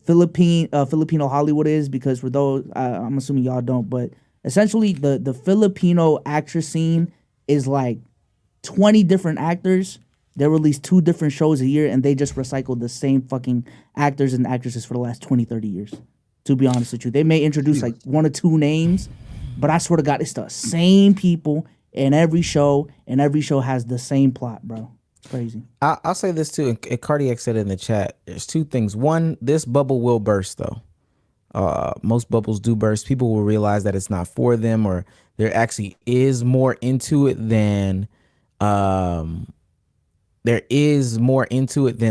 Filipino Hollywood is, because for those, I'm assuming y'all don't, but essentially the Filipino actress scene is like 20 different actors. They release 2 different shows a year, and they just recycle the same fucking actors and actresses for the last 20, 30 years, to be honest with you. They may introduce like 1 or 2 names, but I swear to God, it's the same people in every show, and every show has the same plot, bro. Crazy. I'll say this too, and Cardiac said it in the chat. There's 2 things. One, this bubble will burst though. Most bubbles do burst. People will realize that it's not for them, or there actually is more into it than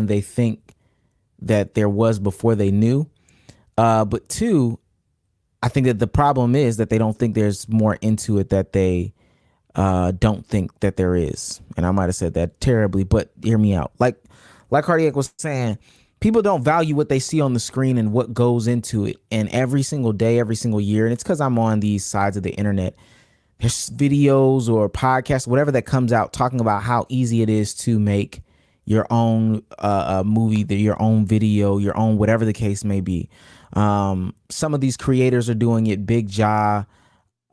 they think that there was before they knew. But 2, I think that the problem is that they don't think there's more into it that they don't think that there is. And I might have said that terribly, but hear me out. Like Cardiac was saying, people don't value what they see on the screen and what goes into it. And every single day, every single year, and it's because I'm on these sides of the internet, there's videos or podcasts, whatever that comes out, talking about how easy it is to make your own movie, your own video, your own whatever the case may be. Some of these creators are doing it. Big Ja,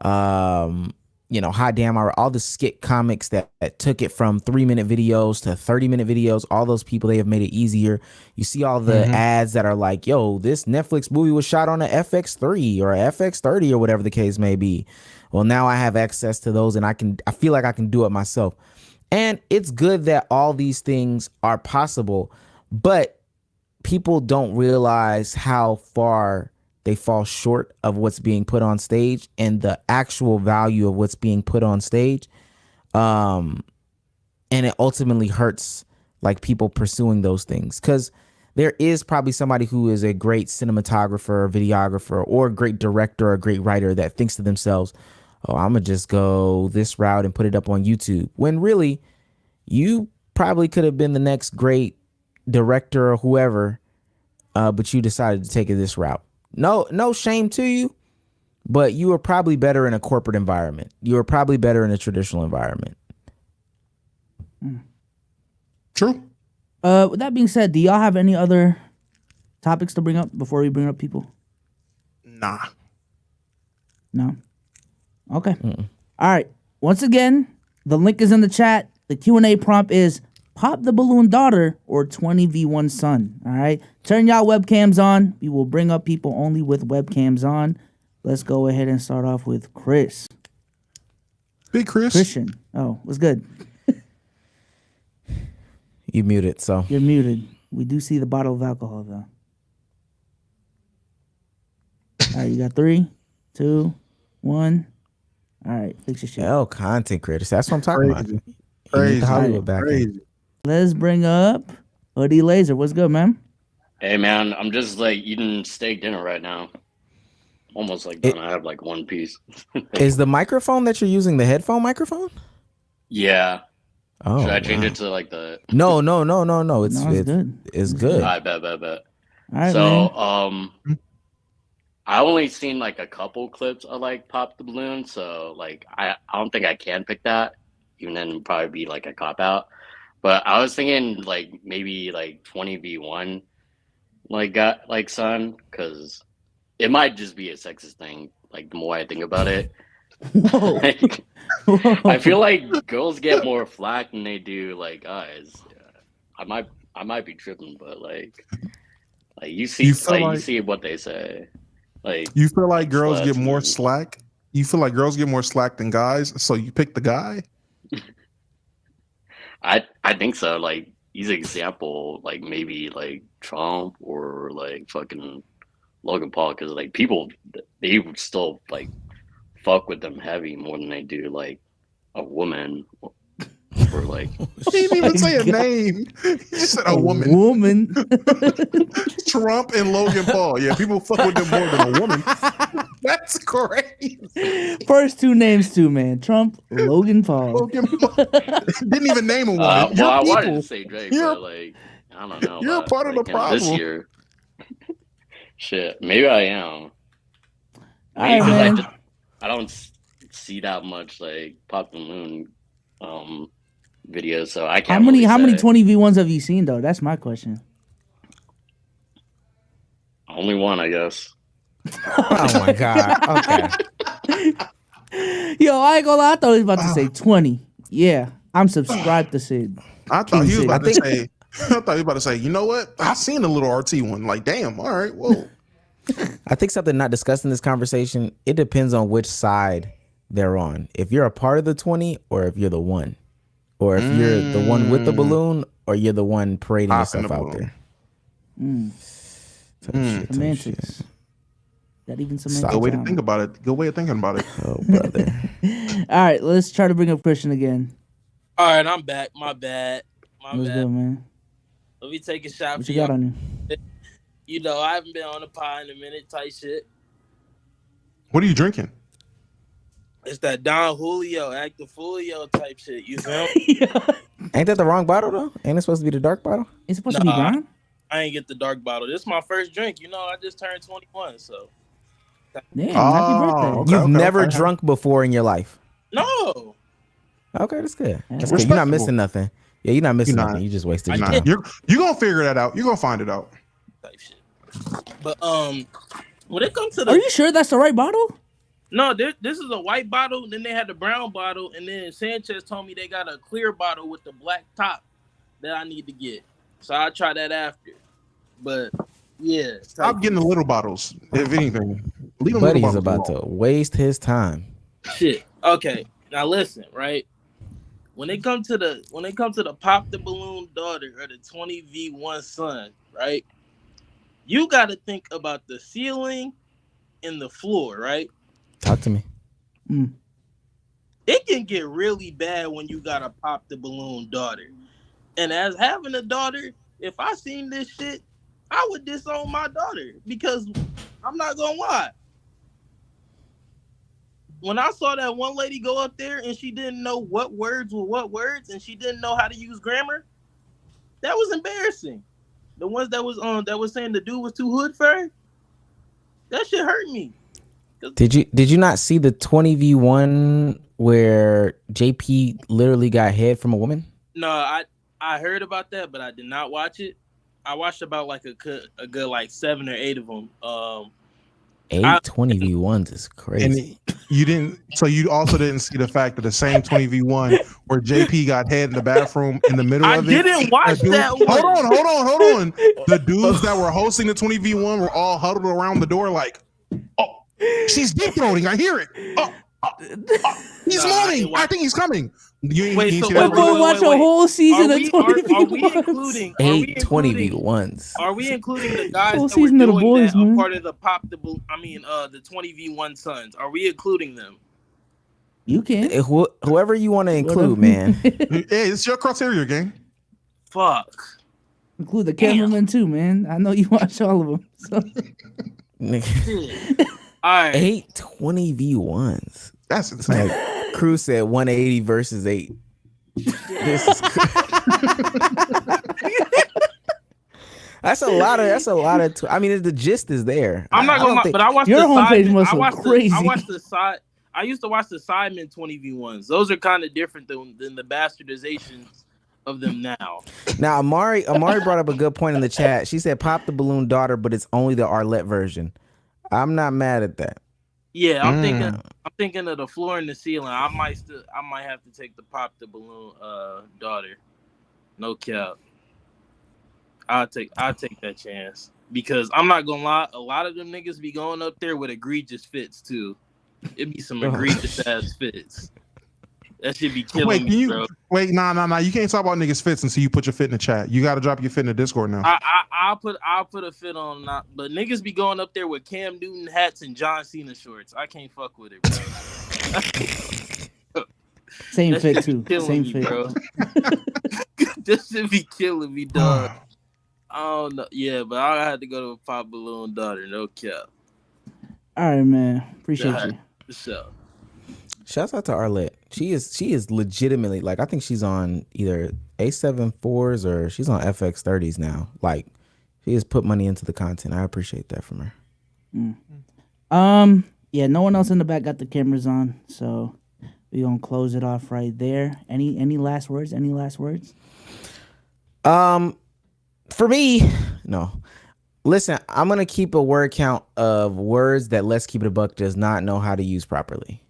Hot Damn Hour, all the skit comics that took it from 3-minute videos to 30-minute videos. All those people, they have made it easier. You see all the ads that are like, yo, this Netflix movie was shot on a FX3 or a FX30 or whatever the case may be. Well, now I have access to those, and I feel like I can do it myself. And it's good that all these things are possible, but people don't realize how far they fall short of what's being put on stage and the actual value of what's being put on stage. And it ultimately hurts like people pursuing those things, because there is probably somebody who is a great cinematographer or videographer or a great director or a great writer that thinks to themselves, oh, I'm going to just go this route and put it up on YouTube. When really, you probably could have been the next great director or whoever, but you decided to take it this route. No shame to you, but you were probably better in a corporate environment. You were probably better in a traditional environment. True. With that being said, do y'all have any other topics to bring up before we bring up people? Nah. No? Okay. All right. Once again, the link is in the chat. The Q&A prompt is pop the balloon daughter or 20v1 son. All right. Turn y'all webcams on. We will bring up people only with webcams on. Let's go ahead and start off with Chris. Big Chris. Christian. Oh, what's good? You muted, so. You're muted. We do see the bottle of alcohol, though. All right, you got 3, 2, 1. All right, fix your shit. Content creators. That's what I'm talking about. Crazy. Hollywood back Crazy. Let's bring up Hoodie Laser. What's good, man? Hey, man, I'm just like eating steak dinner right now. Almost like done. I have like one piece. Is the microphone that you're using the headphone microphone? Yeah. Oh, should I change it to like the? No. It's No, it's good. It's good. I bet. All right, So, I only seen like a couple clips of like Pop the Balloon, so like I don't think I can pick that, even then it'd probably be like a cop out. But I was thinking like maybe like 20v1 like got like son, because it might just be a sexist thing, like the more I think about it. Whoa. Like, I feel like girls get more flack than they do like guys. I might be tripping, but like you see you see what they say. Like, you feel like girls get more and... slack? You feel like girls get more slack than guys, so you pick the guy? I think so. Like, he's an example, like maybe like Trump or like fucking Logan Paul, because like people, they would still like fuck with them heavy more than they do like a woman or like. He didn't even say a name. He just said a woman. Trump and Logan Paul. Yeah, people fuck with them more than a woman. That's crazy. First two names too, man. Trump, Logan Paul. Logan Paul. Didn't even name a woman. Well, I wanted to say Drake, but like I don't know. You're part of the problem this year. Shit, maybe I am. Maybe I don't see that much like Pop the Balloon videos, so I can't. How many 20v1s have you seen though? That's my question. Only one, I guess. Oh my god. Okay. Yo, I ain't gonna lie. I thought he was about to say 20. Yeah, I'm subscribed to Sid. I thought he was about to say. I thought he was about to say. You know what? I seen a little RT one. Like, damn. All right. Whoa. I think something not discussed in this conversation. It depends on which side they're on. If you're a part of the 20, or if you're the one, or if you're the one with the balloon, or you're the one parading yourself out there. Semantics. That even semantics. Good way to think about it. Good way of thinking about it. Oh, brother. All right, let's try to bring up Christian again. All right, I'm back. My bad. What's good, man? Let me take a shot what for you got on you. You know, I haven't been on the pod in a minute type shit. What are you drinking? It's that Don Julio, Actifulio type shit. You feel me? Ain't that the wrong bottle, though? Ain't it supposed to be the dark bottle? It's supposed to be brown? I ain't get the dark bottle. This is my first drink. You know, I just turned 21, so. Damn, happy birthday. Okay, You've never drunk before in your life? No. Okay, that's good. That's good. You're not missing nothing. Yeah, you're not missing You're not. nothing. You just wasted your Nah, time. you're gonna figure that out. You're gonna find it out. Type shit. But when it comes to the Are you sure that's the right bottle? no, this is a white bottle. Then they had the brown bottle, and then Sanchez told me they got a clear bottle with the black top that I need to get. So I'll try that after. But yeah, Stop getting the little bottles. If anything, leave them Buddy's little about bottles to waste his time. shit. Okay, now listen, right? When it comes to the pop the balloon daughter or the 20v1 son, right? You got to think about the ceiling and the floor, right? Talk to me. It can get really bad when you got to pop the balloon daughter. And as having a daughter, if I seen this shit, I would disown my daughter because I'm not gonna lie. When I saw that one lady go up there and she didn't know what words were what words and she didn't know how to use grammar, that was embarrassing. The ones that was saying the dude was too hood for her, that shit hurt me. Did you not see the 20v1 where JP literally got head from a woman? No, I heard about that, but I did not watch it. I watched about like a good like 7 or 8 of them. 20v1s is crazy. And you didn't. So you also didn't see the fact that the same 20v1 where JP got head in the bathroom in the middle of it. I didn't watch that one. Hold on. The dudes that were hosting the 20v1 were all huddled around the door like, oh, she's deep throating. I hear it. He's moving. I think he's coming. Wait, watch a whole season of 20v1s. 8 20v1s. Are we including the guys whole that were season of the doing boys, that man. are part of the the 20v1 sons? Are we including them? You can. Whoever you want to include, man. Hey, it's your criteria, gang. Fuck. Include the cameraman too, man. I know you watch all of them. So. All right. 8 20v1s. That's insane. Like Cruz said 180 versus 8. This is That's a lot of I mean, the gist is there. I'm not gonna lie, but I watched your the homepage side. must I look watched crazy. I watched the side. I used to watch the Sidemen 20v1s. Those are kind of different than the bastardizations of them now. Now Amari brought up a good point in the chat. She said pop the balloon daughter, but it's only the Arlette version. I'm not mad at that. Yeah, I'm thinking of the floor and the ceiling. I might have to take the pop the balloon daughter. No cap. I'll take that chance because I'm not gonna lie. A lot of them niggas be going up there with egregious fits too. It be some egregious ass fits. That should be killing me, bro. Wait, nah. You can't talk about niggas fits until you put your fit in the chat. You got to drop your fit in the Discord now. I'll put a fit on, but niggas be going up there with Cam Newton hats and John Cena shorts. I can't fuck with it, bro. Same fit too. Same Me, fit, bro. This should be killing me, dog. I don't know. Yeah, but I had to go to a pop balloon daughter. No cap. All right, man. Appreciate you. So. Shouts out to Arlette. She is legitimately, like, I think she's on either A74s or she's on FX30s now. Like, she has put money into the content. I appreciate that from her. Yeah, no one else in the back got the cameras on, so we gonna close it off right there. Any last words? For me, no. Listen, I'm gonna keep a word count of words that Let's Keep It a Buck does not know how to use properly.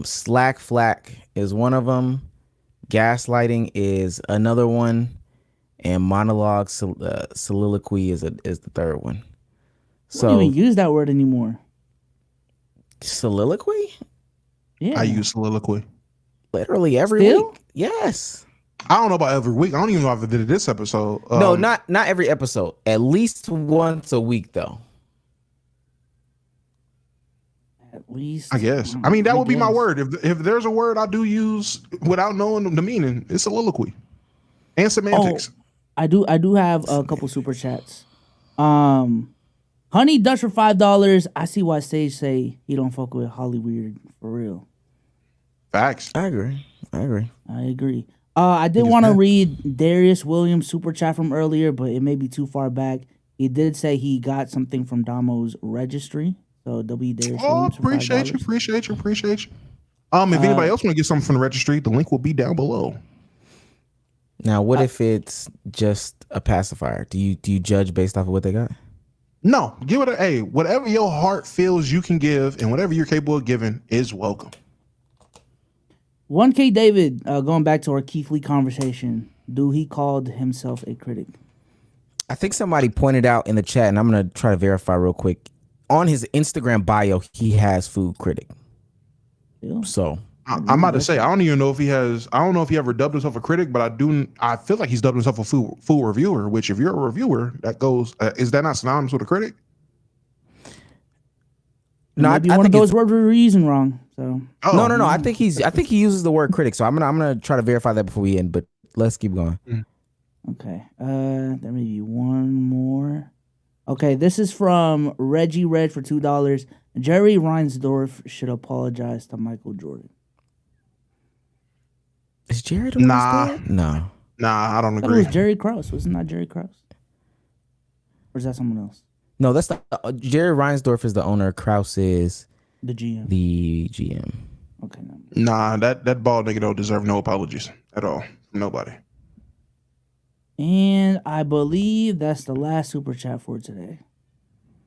Slack flack is one of them. Gaslighting is another one, and monologue soliloquy is the third one. So I don't even use that word anymore. Soliloquy? Yeah, I use soliloquy literally every week. Yes. I don't know about every week. I don't even know if I did it this episode. No, not every episode. At least once a week, though. At least, I guess. I mean, that would be my word. If there's a word I do use without knowing the meaning, it's soliloquy and semantics. Oh, I do have a couple super chats. Honey Dutch for $5. I see why Sage say he don't fuck with Hollyweird for real. Facts. I agree. I did want to read Darius Williams' super chat from earlier, but it may be too far back. He did say he got something from Domo's registry. So W Darius Williams for $5. Appreciate you. If anybody else want to get something from the registry, the link will be down below. Now, what if it's just a pacifier? Do you judge based off of what they got? No, give it whatever your heart feels you can give, and whatever you're capable of giving is welcome. 1K David, going back to our Kieth Lee conversation, he called himself a critic? I think somebody pointed out in the chat, and I'm gonna try to verify real quick. On his Instagram bio, he has food critic. Yeah. So I'm about to say I don't even know if he has. I don't know if he ever dubbed himself a critic, but I feel like he's dubbed himself a food reviewer. Which, if you're a reviewer, that goes. Is that not synonymous with a critic? No, maybe one of those words we're using wrong. So no. I think he uses the word critic. So I'm gonna try to verify that before we end. But let's keep going. Okay. There may be one more. Okay, this is from Reggie Red for $2. Jerry Reinsdorf should apologize to Michael Jordan. Is Jerry the one that's No. Nah, I don't agree. It was Jerry Krause. Wasn't that Jerry Krause? Or is that someone else? No, that's Jerry Reinsdorf is the owner. Krause is the GM. The GM. Okay. No. Nah, that bald nigga don't deserve no apologies at all. Nobody. And I believe that's the last super chat for today.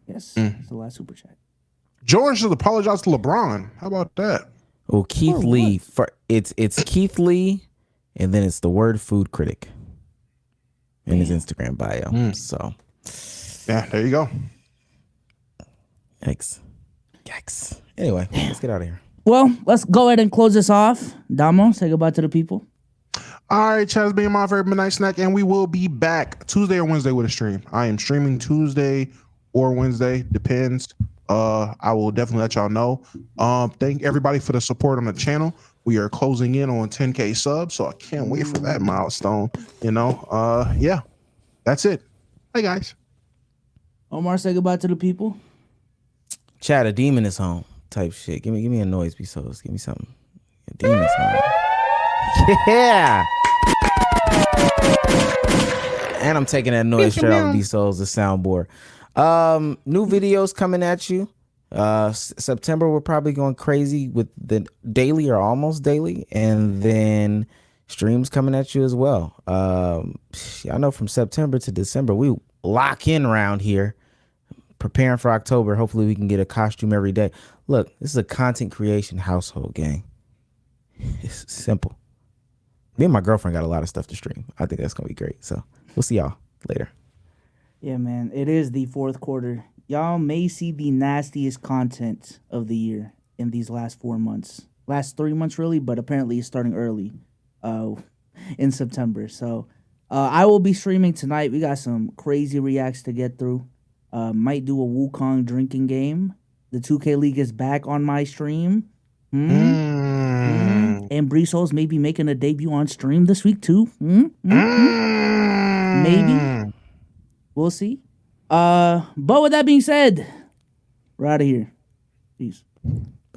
Yes, it's the last super chat. Jordan should apologize to LeBron. How about that? Well, Kieth Lee it's Kieth Lee, and then it's the word food critic in his Instagram bio. So, yeah, there you go. Yikes. Anyway, let's get out of here. Well, let's go ahead and close this off. Domo, say goodbye to the people. All right, chat, it's been my favorite midnight snack, and we will be back Tuesday or Wednesday with a stream. I am streaming Tuesday or Wednesday, depends. I will definitely let y'all know. Thank everybody for the support on the channel. We are closing in on 10K subs, so I can't wait for that milestone. Yeah, that's it. Hey guys. Omar, say goodbye to the people. Chat, a demon is home type shit. Give me a noise, Bsolz. Give me something. A demon is home. Yeah. And I'm taking that noise straight off Bsolz, the soundboard. New videos coming at you. September, we're probably going crazy with the daily or almost daily, and then streams coming at you as well. I know from September to December, we lock in around here, preparing for October. Hopefully we can get a costume every day. Look, this is a content creation household, gang. It's simple. Me and my girlfriend got a lot of stuff to stream. I think that's going to be great. So we'll see y'all later. Yeah, man. It is the fourth quarter. Y'all may see the nastiest content of the year in these last 4 months. Last 3 months, really, but apparently it's starting early in September. So I will be streaming tonight. We got some crazy reacts to get through. Might do a Wukong drinking game. The 2K League is back on my stream. And Bsolz may be making a debut on stream this week too. Maybe. We'll see. But with that being said, we're out of here. Peace.